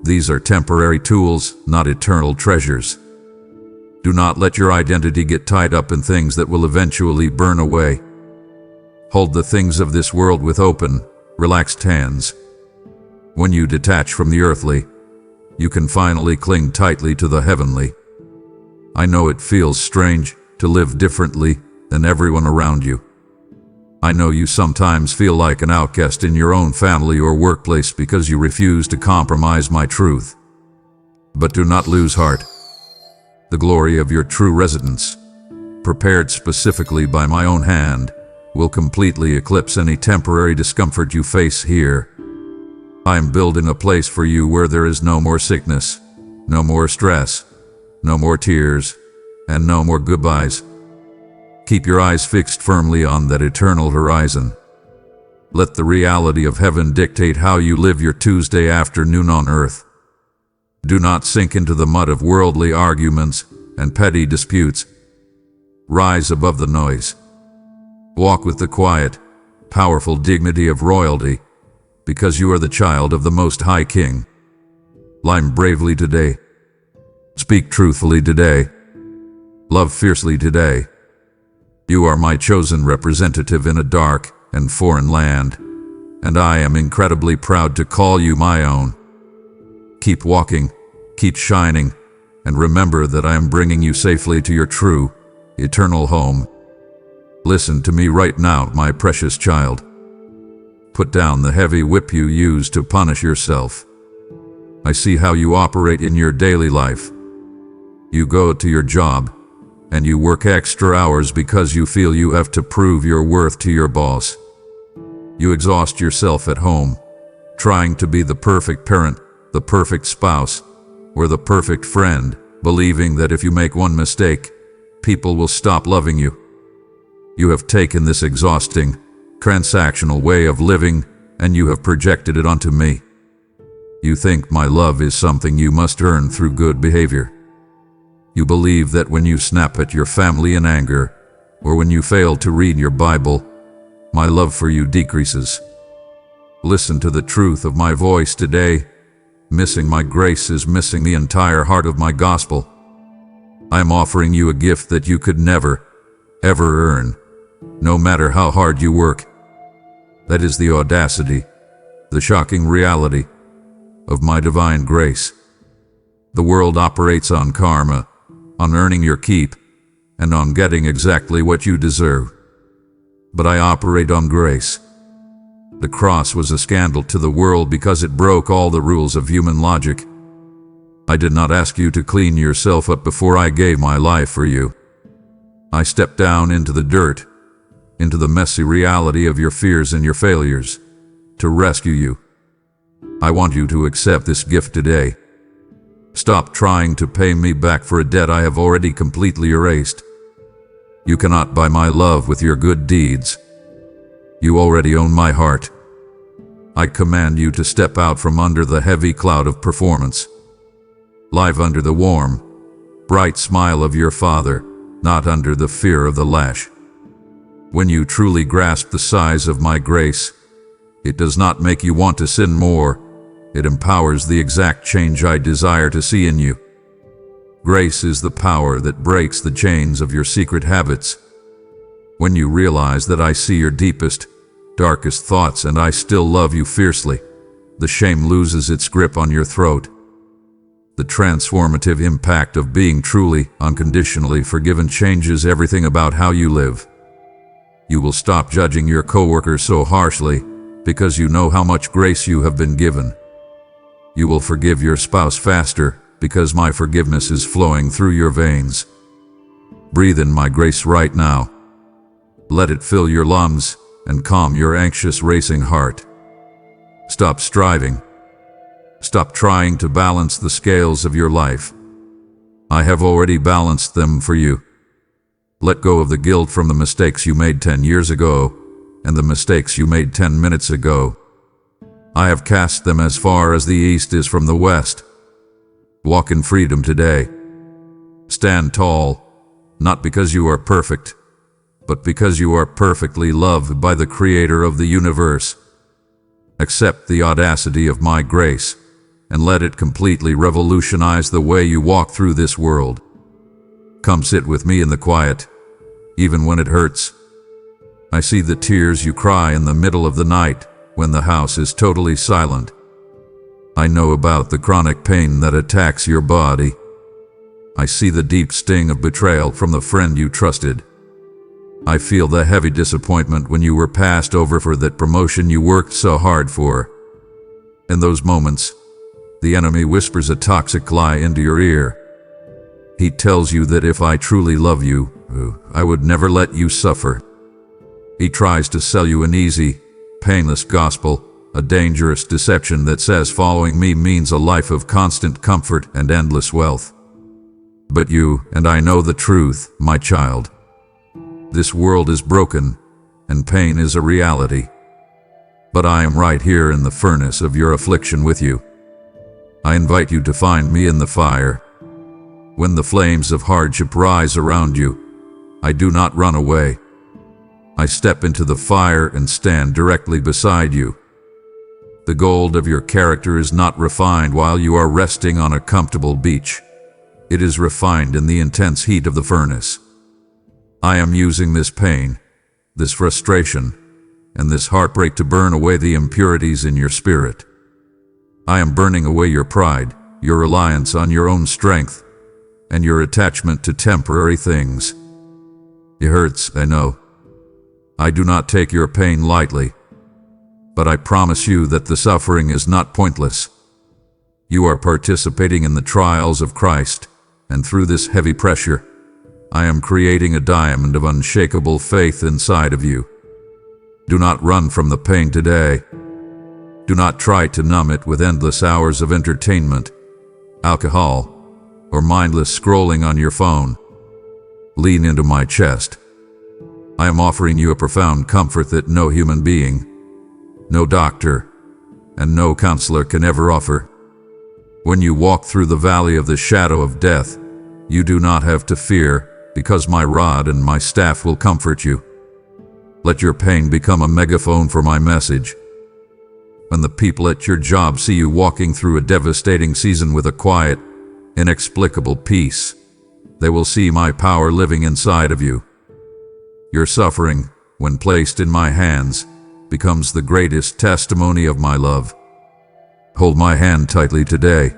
these are temporary tools, not eternal treasures. Do not let your identity get tied up in things that will eventually burn away. Hold the things of this world with open, relaxed hands. When you detach from the earthly, you can finally cling tightly to the heavenly. I know it feels strange to live differently than everyone around you. I know you sometimes feel like an outcast in your own family or workplace because you refuse to compromise my truth. But do not lose heart. The glory of your true residence, prepared specifically by my own hand, will completely eclipse any temporary discomfort you face here. I am building a place for you where there is no more sickness, no more stress, no more tears, and no more goodbyes. Keep your eyes fixed firmly on that eternal horizon. Let the reality of heaven dictate how you live your Tuesday afternoon on earth. Do not sink into the mud of worldly arguments and petty disputes. Rise above the noise. Walk with the quiet, powerful dignity of royalty, because you are the child of the Most High King. Climb bravely today. Speak truthfully today. Love fiercely today. You are my chosen representative in a dark and foreign land, and I am incredibly proud to call you my own. Keep walking, keep shining, and remember that I am bringing you safely to your true, eternal home. Listen to me right now, my precious child. Put down the heavy whip you use to punish yourself. I see how you operate in your daily life. You go to your job, and you work extra hours because you feel you have to prove your worth to your boss. You exhaust yourself at home, trying to be the perfect parent, the perfect spouse, or the perfect friend, believing that if you make one mistake, people will stop loving you. You have taken this exhausting, transactional way of living, and you have projected it onto me. You think my love is something you must earn through good behavior. You believe that when you snap at your family in anger, or when you fail to read your Bible, my love for you decreases. Listen to the truth of my voice today. Missing my grace is missing the entire heart of my gospel. I am offering you a gift that you could never, ever earn, no matter how hard you work. That is the audacity, the shocking reality of my divine grace. The world operates on karma, on earning your keep, and on getting exactly what you deserve. But I operate on grace. The cross was a scandal to the world because it broke all the rules of human logic. I did not ask you to clean yourself up before I gave my life for you. I stepped down into the dirt, into the messy reality of your fears and your failures, to rescue you. I want you to accept this gift today. Stop trying to pay me back for a debt I have already completely erased. You cannot buy my love with your good deeds. You already own my heart. I command you to step out from under the heavy cloud of performance. Live under the warm, bright smile of your Father, not under the fear of the lash. When you truly grasp the size of my grace, it does not make you want to sin more. It empowers the exact change I desire to see in you. Grace is the power that breaks the chains of your secret habits. When you realize that I see your deepest, darkest thoughts and I still love you fiercely, the shame loses its grip on your throat. The transformative impact of being truly, unconditionally forgiven changes everything about how you live. You will stop judging your coworkers so harshly because you know how much grace you have been given. You will forgive your spouse faster because my forgiveness is flowing through your veins. Breathe in my grace right now. Let it fill your lungs and calm your anxious racing heart. Stop striving. Stop trying to balance the scales of your life. I have already balanced them for you. Let go of the guilt from the mistakes you made 10 years ago and the mistakes you made 10 minutes ago. I have cast them as far as the east is from the west. Walk in freedom today. Stand tall, not because you are perfect, but because you are perfectly loved by the Creator of the universe. Accept the audacity of my grace, and let it completely revolutionize the way you walk through this world. Come sit with me in the quiet, even when it hurts. I see the tears you cry in the middle of the night when the house is totally silent. I know about the chronic pain that attacks your body. I see the deep sting of betrayal from the friend you trusted. I feel the heavy disappointment when you were passed over for that promotion you worked so hard for. In those moments, the enemy whispers a toxic lie into your ear. He tells you that if I truly love you, I would never let you suffer. He tries to sell you an easy, painless gospel, a dangerous deception that says following me means a life of constant comfort and endless wealth. But you and I know the truth, my child. This world is broken, and pain is a reality. But I am right here in the furnace of your affliction with you. I invite you to find me in the fire. When the flames of hardship rise around you, I do not run away. I step into the fire and stand directly beside you. The gold of your character is not refined while you are resting on a comfortable beach. It is refined in the intense heat of the furnace. I am using this pain, this frustration, and this heartbreak to burn away the impurities in your spirit. I am burning away your pride, your reliance on your own strength, and your attachment to temporary things. It hurts, I know. I do not take your pain lightly, but I promise you that the suffering is not pointless. You are participating in the trials of Christ, and through this heavy pressure, I am creating a diamond of unshakable faith inside of you. Do not run from the pain today. Do not try to numb it with endless hours of entertainment, alcohol, or mindless scrolling on your phone. Lean into my chest. I am offering you a profound comfort that no human being, no doctor, and no counselor can ever offer. When you walk through the valley of the shadow of death, you do not have to fear, because my rod and my staff will comfort you. Let your pain become a megaphone for my message. When the people at your job see you walking through a devastating season with a quiet, inexplicable peace, they will see my power living inside of you. Your suffering, when placed in my hands, becomes the greatest testimony of my love. Hold my hand tightly today.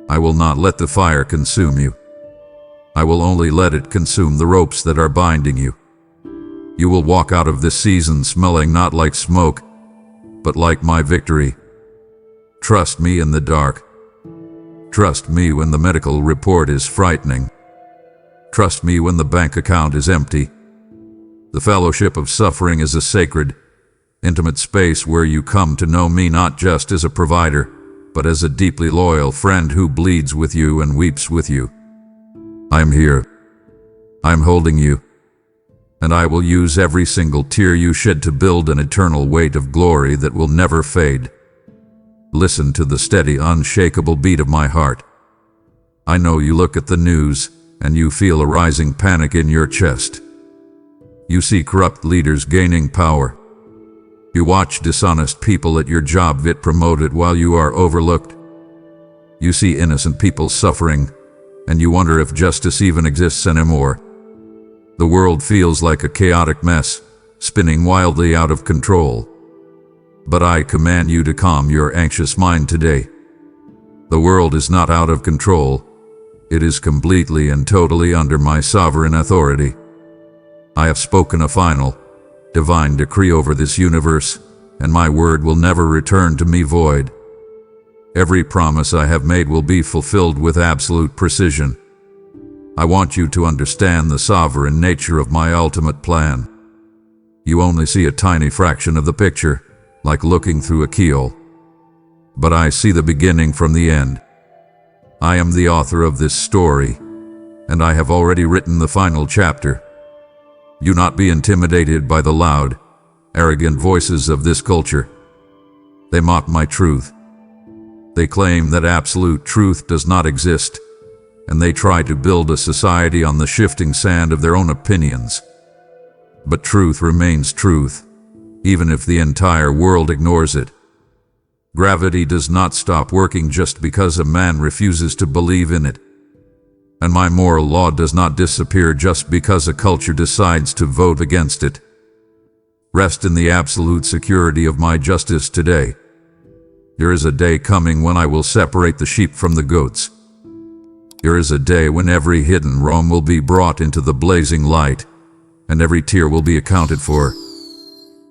I will not let the fire consume you. I will only let it consume the ropes that are binding you. You will walk out of this season smelling not like smoke, but like my victory. Trust me in the dark. Trust me when the medical report is frightening. Trust me when the bank account is empty. The fellowship of suffering is a sacred, intimate space where you come to know me not just as a provider, but as a deeply loyal friend who bleeds with you and weeps with you. I am here. I am holding you. And I will use every single tear you shed to build an eternal weight of glory that will never fade. Listen to the steady, unshakable beat of my heart. I know you look at the news, and you feel a rising panic in your chest. You see corrupt leaders gaining power. You watch dishonest people at your job get promoted while you are overlooked. You see innocent people suffering, and you wonder if justice even exists anymore. The world feels like a chaotic mess, spinning wildly out of control. But I command you to calm your anxious mind today. The world is not out of control. It is completely and totally under my sovereign authority. I have spoken a final, divine decree over this universe, and my word will never return to me void. Every promise I have made will be fulfilled with absolute precision. I want you to understand the sovereign nature of my ultimate plan. You only see a tiny fraction of the picture, like looking through a keyhole. But I see the beginning from the end. I am the author of this story, and I have already written the final chapter. Do not be intimidated by the loud, arrogant voices of this culture. They mock my truth. They claim that absolute truth does not exist, and they try to build a society on the shifting sand of their own opinions. But truth remains truth, even if the entire world ignores it. Gravity does not stop working just because a man refuses to believe in it. And my moral law does not disappear just because a culture decides to vote against it. Rest in the absolute security of my justice today. There is a day coming when I will separate the sheep from the goats. There is a day when every hidden wrong will be brought into the blazing light, and every tear will be accounted for.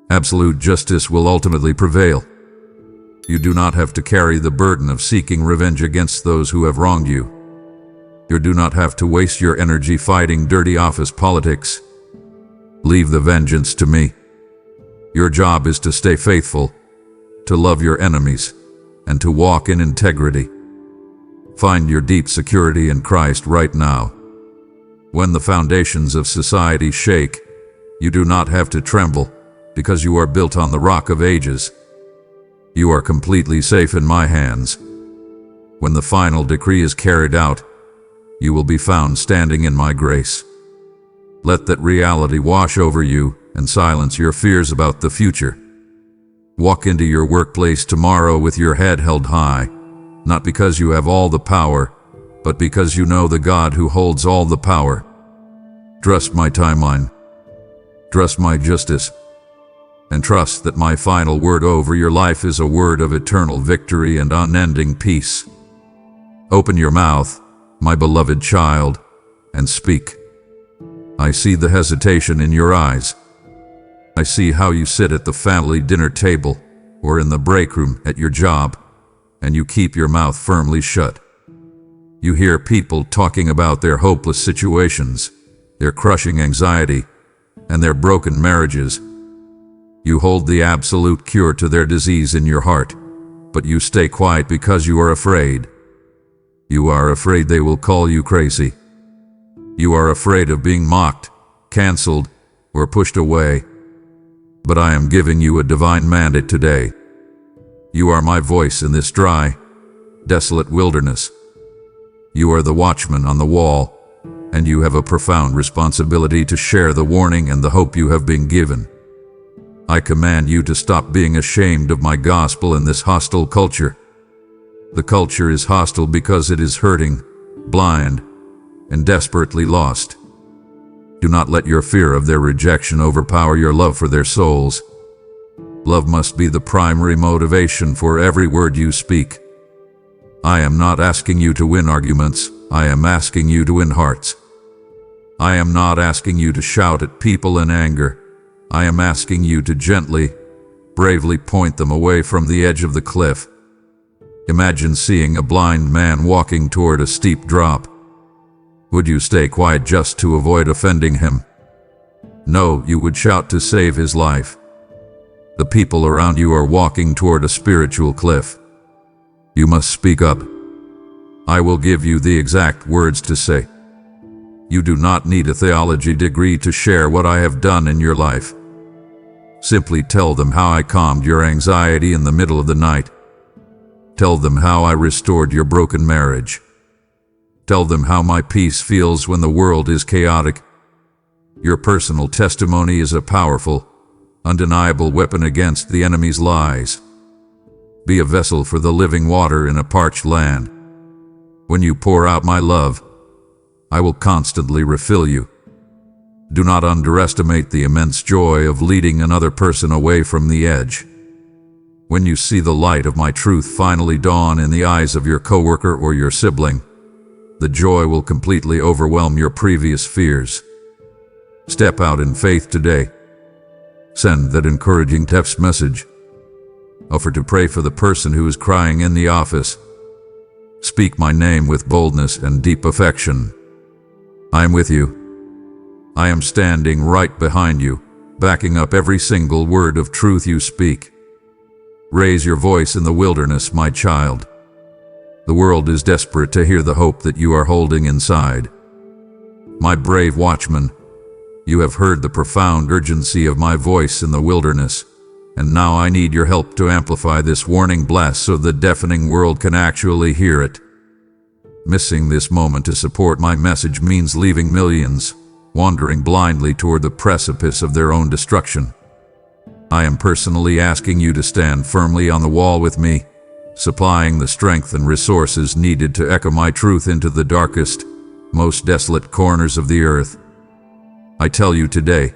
Absolute justice will ultimately prevail. You do not have to carry the burden of seeking revenge against those who have wronged you. You do not have to waste your energy fighting dirty office politics. Leave the vengeance to me. Your job is to stay faithful, to love your enemies, and to walk in integrity. Find your deep security in Christ right now. When the foundations of society shake, you do not have to tremble, because you are built on the rock of ages. You are completely safe in my hands. When the final decree is carried out, you will be found standing in my grace. Let that reality wash over you and silence your fears about the future. Walk into your workplace tomorrow with your head held high, not because you have all the power, but because you know the God who holds all the power. Trust my timeline. Trust my justice. And trust that my final word over your life is a word of eternal victory and unending peace. Open your mouth, my beloved child, and speak. I see the hesitation in your eyes. I see how you sit at the family dinner table or in the break room at your job, and you keep your mouth firmly shut. You hear people talking about their hopeless situations, their crushing anxiety, and their broken marriages. You hold the absolute cure to their disease in your heart, but you stay quiet because you are afraid. You are afraid they will call you crazy. You are afraid of being mocked, canceled, or pushed away. But I am giving you a divine mandate today. You are my voice in this dry, desolate wilderness. You are the watchman on the wall, and you have a profound responsibility to share the warning and the hope you have been given. I command you to stop being ashamed of my gospel in this hostile culture. The culture is hostile because it is hurting, blind, and desperately lost. Do not let your fear of their rejection overpower your love for their souls. Love must be the primary motivation for every word you speak. I am not asking you to win arguments, I am asking you to win hearts. I am not asking you to shout at people in anger. I am asking you to gently, bravely point them away from the edge of the cliff. Imagine seeing a blind man walking toward a steep drop. Would you stay quiet just to avoid offending him? No, you would shout to save his life. The people around you are walking toward a spiritual cliff. You must speak up. I will give you the exact words to say. You do not need a theology degree to share what I have done in your life. Simply tell them how I calmed your anxiety in the middle of the night. Tell them how I restored your broken marriage. Tell them how my peace feels when the world is chaotic. Your personal testimony is a powerful, undeniable weapon against the enemy's lies. Be a vessel for the living water in a parched land. When you pour out my love, I will constantly refill you. Do not underestimate the immense joy of leading another person away from the edge. When you see the light of my truth finally dawn in the eyes of your coworker or your sibling, the joy will completely overwhelm your previous fears. Step out in faith today. Send that encouraging text message. Offer to pray for the person who is crying in the office. Speak my name with boldness and deep affection. I am with you. I am standing right behind you, backing up every single word of truth you speak. Raise your voice in the wilderness, my child. The world is desperate to hear the hope that you are holding inside. My brave watchman, you have heard the profound urgency of my voice in the wilderness, and now I need your help to amplify this warning blast so the deafening world can actually hear it. Missing this moment to support my message means leaving millions wandering blindly toward the precipice of their own destruction. I am personally asking you to stand firmly on the wall with me, supplying the strength and resources needed to echo my truth into the darkest, most desolate corners of the earth. I tell you today,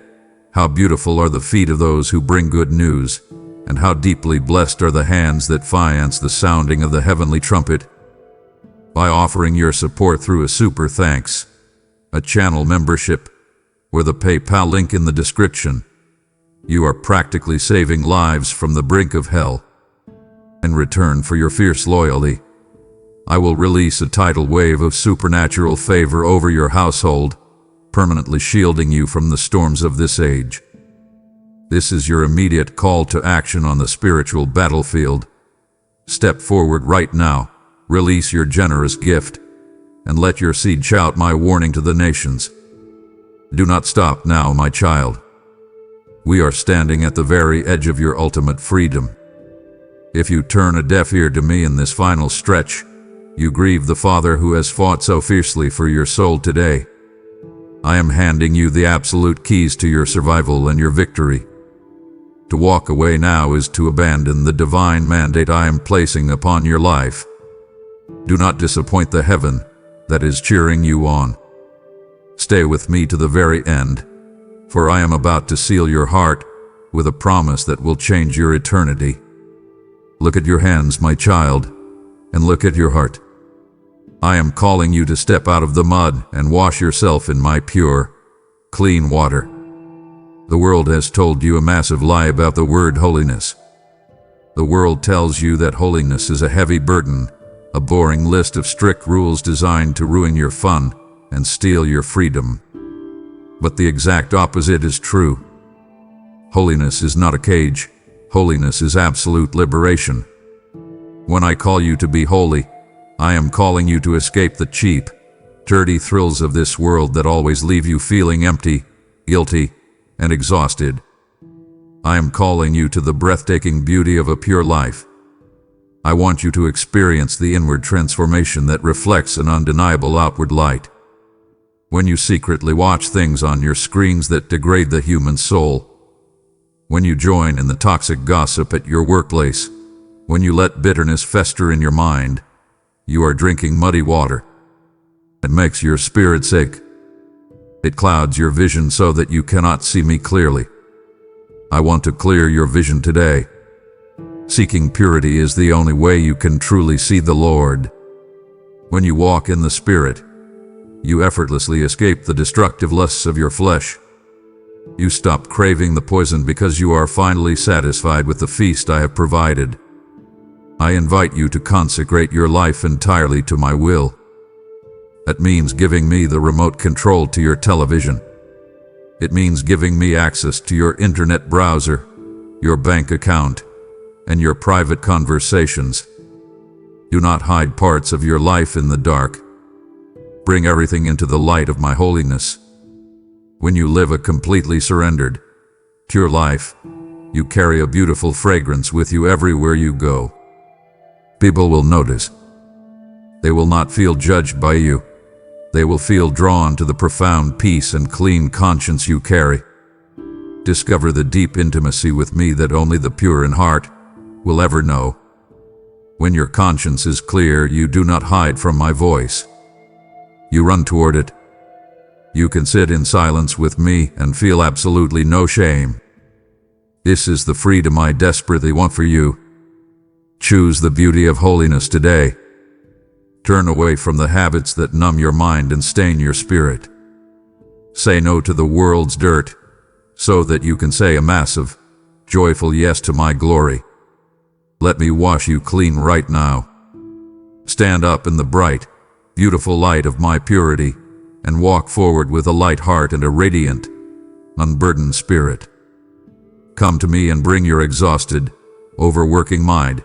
how beautiful are the feet of those who bring good news, and how deeply blessed are the hands that finance the sounding of the heavenly trumpet. By offering your support through a super thanks, a channel membership, or the PayPal link in the description, you are practically saving lives from the brink of hell. In return for your fierce loyalty, I will release a tidal wave of supernatural favor over your household, permanently shielding you from the storms of this age. This is your immediate call to action on the spiritual battlefield. Step forward right now, release your generous gift, and let your seed shout my warning to the nations. Do not stop now, my child. We are standing at the very edge of your ultimate freedom. If you turn a deaf ear to me in this final stretch, you grieve the Father who has fought so fiercely for your soul today. I am handing you the absolute keys to your survival and your victory. To walk away now is to abandon the divine mandate I am placing upon your life. Do not disappoint the heaven that is cheering you on. Stay with me to the very end, for I am about to seal your heart with a promise that will change your eternity. Look at your hands, my child, and look at your heart. I am calling you to step out of the mud and wash yourself in my pure, clean water. The world has told you a massive lie about the word holiness. The world tells you that holiness is a heavy burden, a boring list of strict rules designed to ruin your fun and steal your freedom. But the exact opposite is true. Holiness is not a cage. Holiness is absolute liberation. When I call you to be holy, I am calling you to escape the cheap, dirty thrills of this world that always leave you feeling empty, guilty, and exhausted. I am calling you to the breathtaking beauty of a pure life. I want you to experience the inward transformation that reflects an undeniable outward light. When you secretly watch things on your screens that degrade the human soul, when you join in the toxic gossip at your workplace, when you let bitterness fester in your mind, you are drinking muddy water. It makes your spirit sick. It clouds your vision so that you cannot see me clearly. I want to clear your vision today. Seeking purity is the only way you can truly see the Lord. When you walk in the Spirit, you effortlessly escape the destructive lusts of your flesh. You stop craving the poison because you are finally satisfied with the feast I have provided. I invite you to consecrate your life entirely to my will. That means giving me the remote control to your television. It means giving me access to your internet browser, your bank account, and your private conversations. Do not hide parts of your life in the dark. Bring everything into the light of my holiness. When you live a completely surrendered, pure life, you carry a beautiful fragrance with you everywhere you go. People will notice. They will not feel judged by you. They will feel drawn to the profound peace and clean conscience you carry. Discover the deep intimacy with me that only the pure in heart will ever know. When your conscience is clear, you do not hide from my voice. You run toward it. You can sit in silence with me and feel absolutely no shame. This is the freedom I desperately want for you. Choose the beauty of holiness today. Turn away from the habits that numb your mind and stain your spirit. Say no to the world's dirt, so that you can say a massive, joyful yes to my glory. Let me wash you clean right now. Stand up in the bright, beautiful light of my purity, and walk forward with a light heart and a radiant, unburdened spirit. Come to me and bring your exhausted, overworking mind.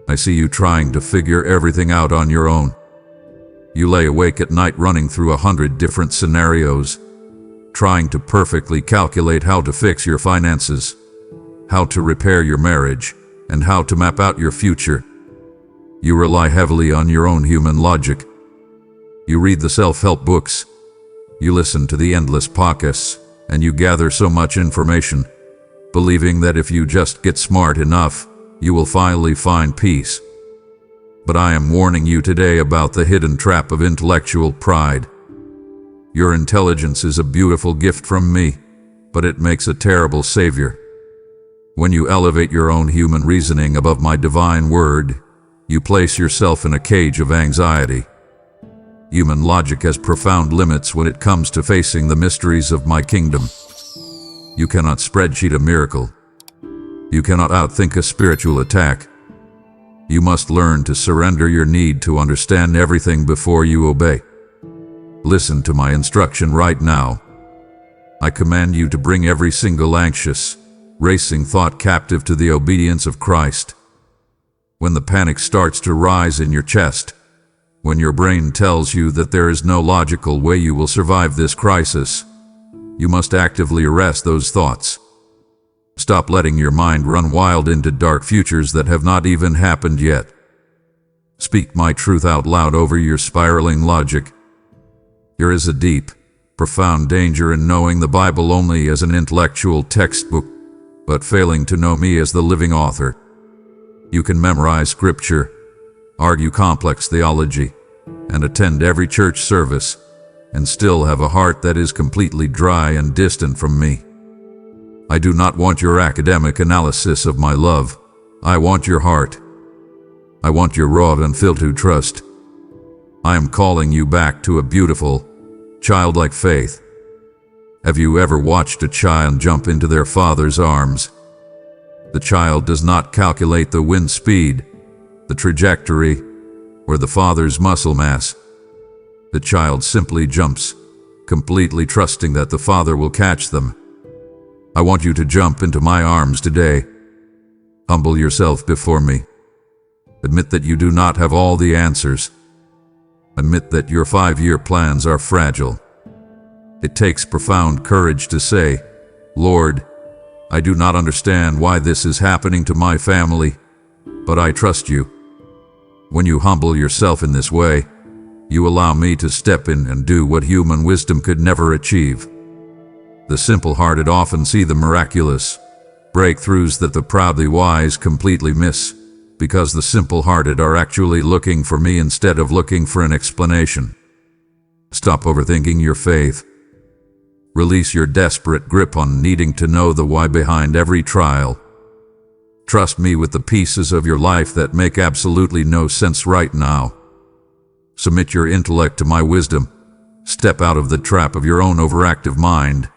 I see you trying to figure everything out on your own. You lay awake at night running through 100 different scenarios, trying to perfectly calculate how to fix your finances, how to repair your marriage, and how to map out your future. You rely heavily on your own human logic. You read the self-help books. You listen to the endless podcasts, and you gather so much information, believing that if you just get smart enough, you will finally find peace. But I am warning you today about the hidden trap of intellectual pride. Your intelligence is a beautiful gift from me, but it makes a terrible savior. When you elevate your own human reasoning above my divine word, you place yourself in a cage of anxiety. Human logic has profound limits when it comes to facing the mysteries of my kingdom. You cannot spreadsheet a miracle. You cannot outthink a spiritual attack. You must learn to surrender your need to understand everything before you obey. Listen to my instruction right now. I command you to bring every single anxious, racing thought captive to the obedience of Christ. When the panic starts to rise in your chest, when your brain tells you that there is no logical way you will survive this crisis, you must actively arrest those thoughts. Stop letting your mind run wild into dark futures that have not even happened yet. Speak my truth out loud over your spiraling logic. There is a deep, profound danger in knowing the Bible only as an intellectual textbook, but failing to know me as the living author. You can memorize scripture, argue complex theology, and attend every church service, and still have a heart that is completely dry and distant from me. I do not want your academic analysis of my love. I want your heart. I want your raw and unfiltered trust. I am calling you back to a beautiful, childlike faith. Have you ever watched a child jump into their father's arms? The child does not calculate the wind speed, the trajectory, or the father's muscle mass. The child simply jumps, completely trusting that the father will catch them. I want you to jump into my arms today. Humble yourself before me. Admit that you do not have all the answers. Admit that your 5-year plans are fragile. It takes profound courage to say, Lord, I do not understand why this is happening to my family, but I trust you. When you humble yourself in this way, you allow me to step in and do what human wisdom could never achieve. The simple-hearted often see the miraculous breakthroughs that the proudly wise completely miss, because the simple-hearted are actually looking for me instead of looking for an explanation. Stop overthinking your faith. Release your desperate grip on needing to know the why behind every trial. Trust me with the pieces of your life that make absolutely no sense right now. Submit your intellect to my wisdom. Step out of the trap of your own overactive mind,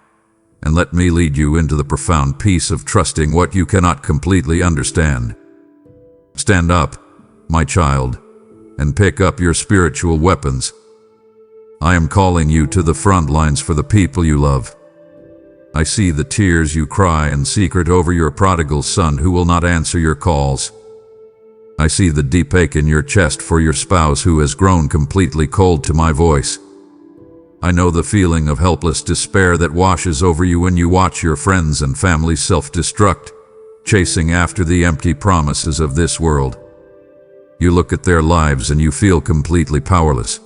and let me lead you into the profound peace of trusting what you cannot completely understand. Stand up, my child, and pick up your spiritual weapons. I am calling you to the front lines for the people you love. I see the tears you cry in secret over your prodigal son who will not answer your calls. I see the deep ache in your chest for your spouse who has grown completely cold to my voice. I know the feeling of helpless despair that washes over you when you watch your friends and family self-destruct, chasing after the empty promises of this world. You look at their lives and you feel completely powerless.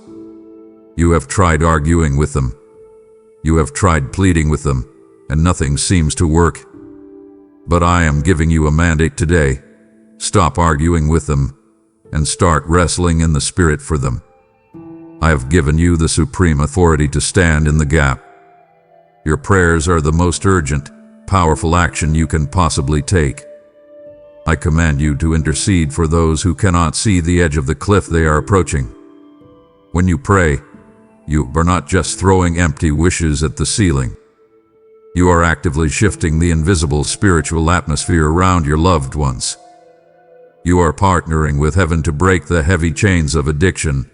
You have tried arguing with them. You have tried pleading with them, and nothing seems to work. But I am giving you a mandate today. Stop arguing with them, and start wrestling in the Spirit for them. I have given you the supreme authority to stand in the gap. Your prayers are the most urgent, powerful action you can possibly take. I command you to intercede for those who cannot see the edge of the cliff they are approaching. When you pray, you are not just throwing empty wishes at the ceiling. You are actively shifting the invisible spiritual atmosphere around your loved ones. You are partnering with heaven to break the heavy chains of addiction,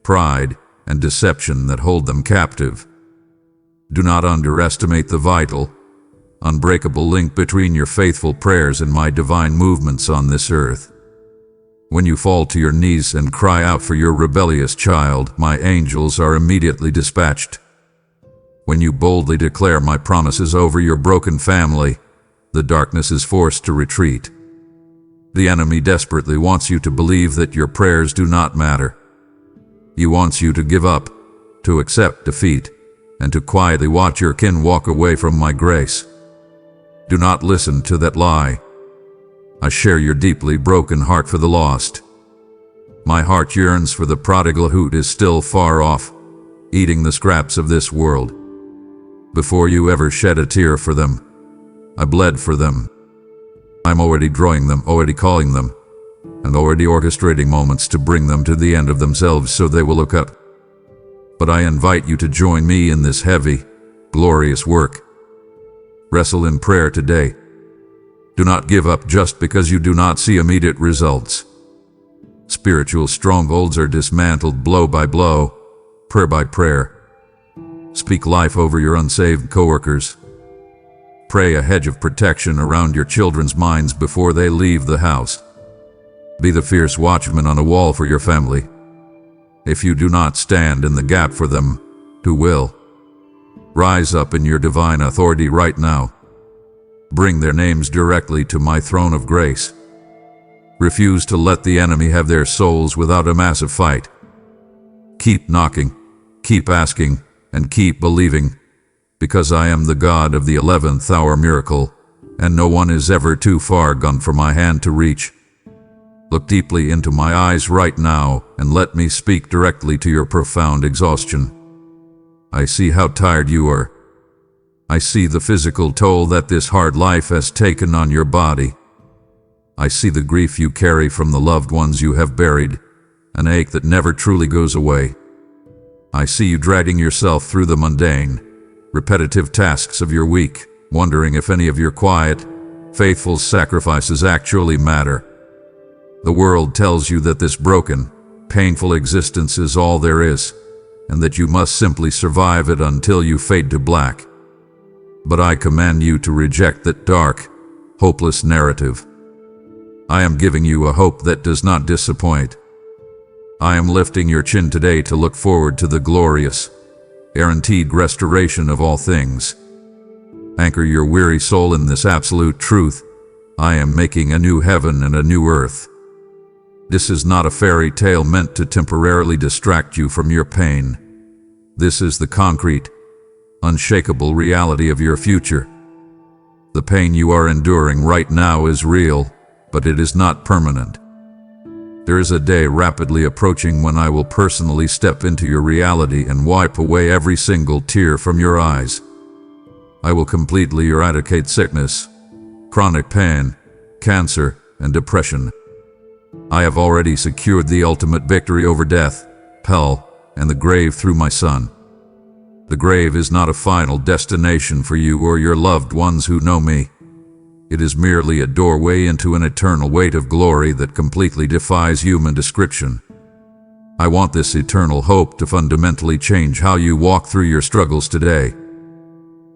pride, and deception that hold them captive. Do not underestimate the vital, unbreakable link between your faithful prayers and my divine movements on this earth. When you fall to your knees and cry out for your rebellious child, my angels are immediately dispatched. When you boldly declare my promises over your broken family, the darkness is forced to retreat. The enemy desperately wants you to believe that your prayers do not matter. He wants you to give up, to accept defeat, and to quietly watch your kin walk away from my grace. Do not listen to that lie. I share your deeply broken heart for the lost. My heart yearns for the prodigal who is still far off, eating the scraps of this world. Before you ever shed a tear for them, I bled for them. I'm already drawing them, already calling them, and already orchestrating moments to bring them to the end of themselves so they will look up. But I invite you to join me in this heavy, glorious work. Wrestle in prayer today. Do not give up just because you do not see immediate results. Spiritual strongholds are dismantled blow by blow, prayer by prayer. Speak life over your unsaved coworkers. Pray a hedge of protection around your children's minds before they leave the house. Be the fierce watchman on a wall for your family. If you do not stand in the gap for them, who will? Rise up in your divine authority right now. Bring their names directly to my throne of grace. Refuse to let the enemy have their souls without a massive fight. Keep knocking, keep asking, and keep believing, because I am the God of the 11th hour miracle, and no one is ever too far gone for my hand to reach. Look deeply into my eyes right now and let me speak directly to your profound exhaustion. I see how tired you are. I see the physical toll that this hard life has taken on your body. I see the grief you carry from the loved ones you have buried, an ache that never truly goes away. I see you dragging yourself through the mundane, repetitive tasks of your week, wondering if any of your quiet, faithful sacrifices actually matter. The world tells you that this broken, painful existence is all there is, and that you must simply survive it until you fade to black. But I command you to reject that dark, hopeless narrative. I am giving you a hope that does not disappoint. I am lifting your chin today to look forward to the glorious, guaranteed restoration of all things. Anchor your weary soul in this absolute truth. I am making a new heaven and a new earth. This is not a fairy tale meant to temporarily distract you from your pain. This is the concrete, unshakable reality of your future. The pain you are enduring right now is real, but it is not permanent. There is a day rapidly approaching when I will personally step into your reality and wipe away every single tear from your eyes. I will completely eradicate sickness, chronic pain, cancer, and depression. I have already secured the ultimate victory over death, hell, and the grave through my Son. The grave is not a final destination for you or your loved ones who know me. It is merely a doorway into an eternal weight of glory that completely defies human description. I want this eternal hope to fundamentally change how you walk through your struggles today.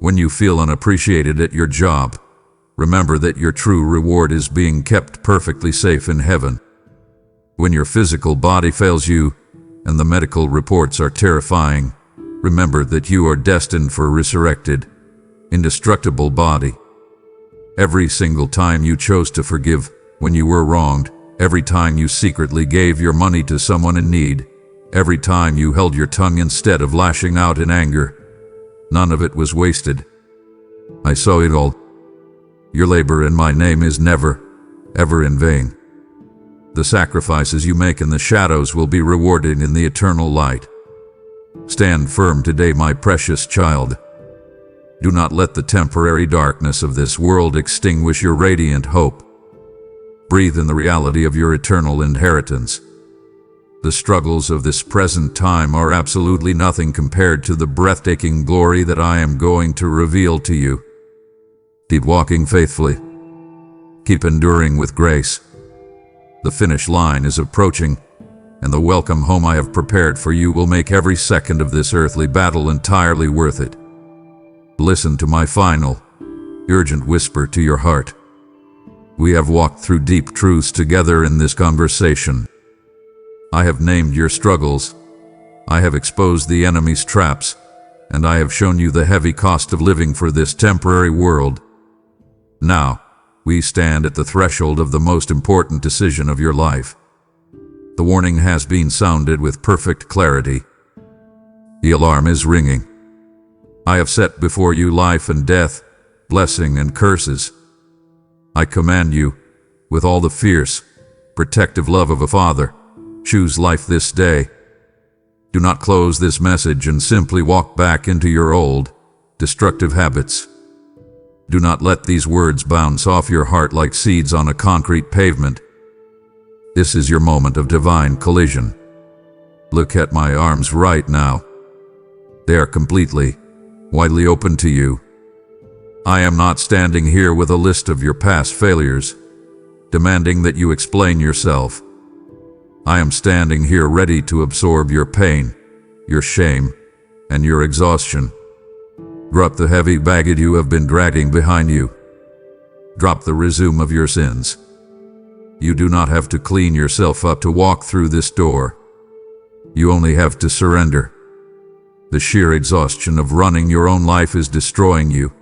When you feel unappreciated at your job, remember that your true reward is being kept perfectly safe in heaven. When your physical body fails you, and the medical reports are terrifying, remember that you are destined for a resurrected, indestructible body. Every single time you chose to forgive when you were wronged, every time you secretly gave your money to someone in need, every time you held your tongue instead of lashing out in anger, none of it was wasted. I saw it all. Your labor in my name is never, ever in vain. The sacrifices you make in the shadows will be rewarded in the eternal light. Stand firm today, my precious child. Do not let the temporary darkness of this world extinguish your radiant hope. Breathe in the reality of your eternal inheritance. The struggles of this present time are absolutely nothing compared to the breathtaking glory that I am going to reveal to you. Keep walking faithfully. Keep enduring with grace. The finish line is approaching, and the welcome home I have prepared for you will make every second of this earthly battle entirely worth it. Listen to my final, urgent whisper to your heart. We have walked through deep truths together in this conversation. I have named your struggles. I have exposed the enemy's traps, and I have shown you the heavy cost of living for this temporary world. Now, we stand at the threshold of the most important decision of your life. The warning has been sounded with perfect clarity. The alarm is ringing. I have set before you life and death, blessing and curses. I command you, with all the fierce, protective love of a father, Choose life this day. Do not close this message and simply walk back into your old, destructive habits. Do not let these words bounce off your heart like seeds on a concrete pavement. This is your moment of divine collision. Look at my arms right now. They are completely, widely open to you. I am not standing here with a list of your past failures, demanding that you explain yourself. I am standing here ready to absorb your pain, your shame, and your exhaustion. Drop the heavy baggage you have been dragging behind you. Drop the resume of your sins. You do not have to clean yourself up to walk through this door. You only have to surrender. The sheer exhaustion of running your own life is destroying you.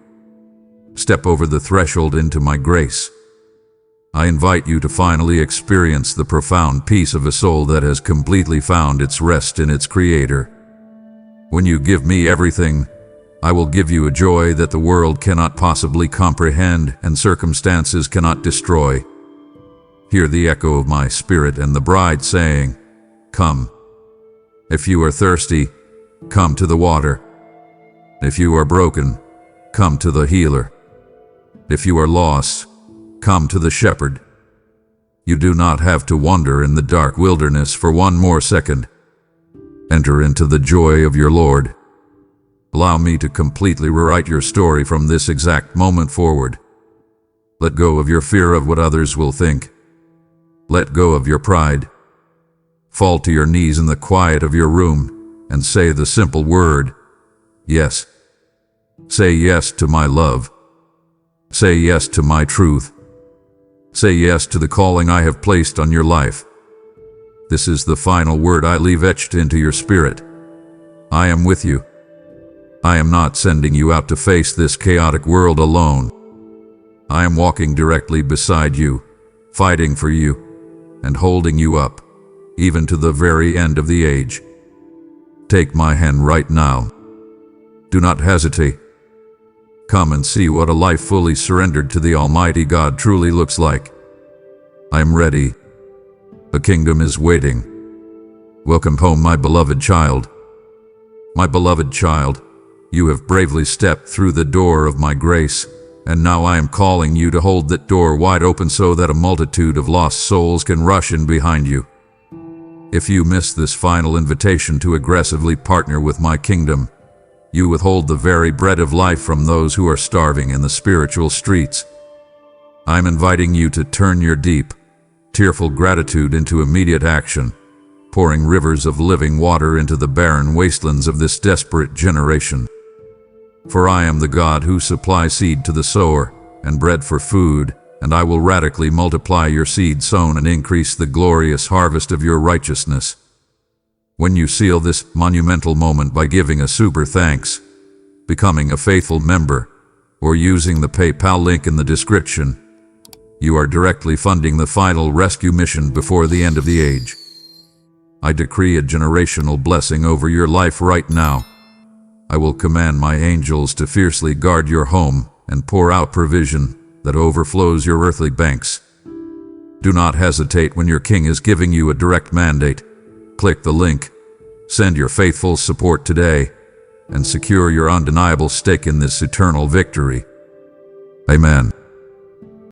Step over the threshold into my grace. I invite you to finally experience the profound peace of a soul that has completely found its rest in its Creator. When you give me everything, I will give you a joy that the world cannot possibly comprehend and circumstances cannot destroy. Hear the echo of my spirit and the bride saying, "Come." If you are thirsty, come to the water. If you are broken, come to the healer. If you are lost, come to the shepherd. You do not have to wander in the dark wilderness for one more second. Enter into the joy of your Lord. Allow me to completely rewrite your story from this exact moment forward. Let go of your fear of what others will think. Let go of your pride. Fall to your knees in the quiet of your room and say the simple word, yes. Say yes to my love. Say yes to my truth. Say yes to the calling I have placed on your life. This is the final word I leave etched into your spirit. I am with you. I am not sending you out to face this chaotic world alone. I am walking directly beside you, fighting for you, and holding you up, even to the very end of the age. Take my hand right now. Do not hesitate. Come and see what a life fully surrendered to the Almighty God truly looks like. I am ready. The kingdom is waiting. Welcome home, my beloved child. My beloved child, you have bravely stepped through the door of my grace, and now I am calling you to hold that door wide open so that a multitude of lost souls can rush in behind you. If you miss this final invitation to aggressively partner with my kingdom, you withhold the very bread of life from those who are starving in the spiritual streets. I'm inviting you to turn your deep, tearful gratitude into immediate action, pouring rivers of living water into the barren wastelands of this desperate generation. For I am the God who supplies seed to the sower and bread for food, and I will radically multiply your seed sown and increase the glorious harvest of your righteousness. When you seal this monumental moment by giving a super thanks, becoming a faithful member, or using the PayPal link in the description, you are directly funding the final rescue mission before the end of the age. I decree a generational blessing over your life right now. I will command my angels to fiercely guard your home and pour out provision that overflows your earthly banks. Do not hesitate when your King is giving you a direct mandate. Click the link, send your faithful support today, and secure your undeniable stake in this eternal victory. Amen.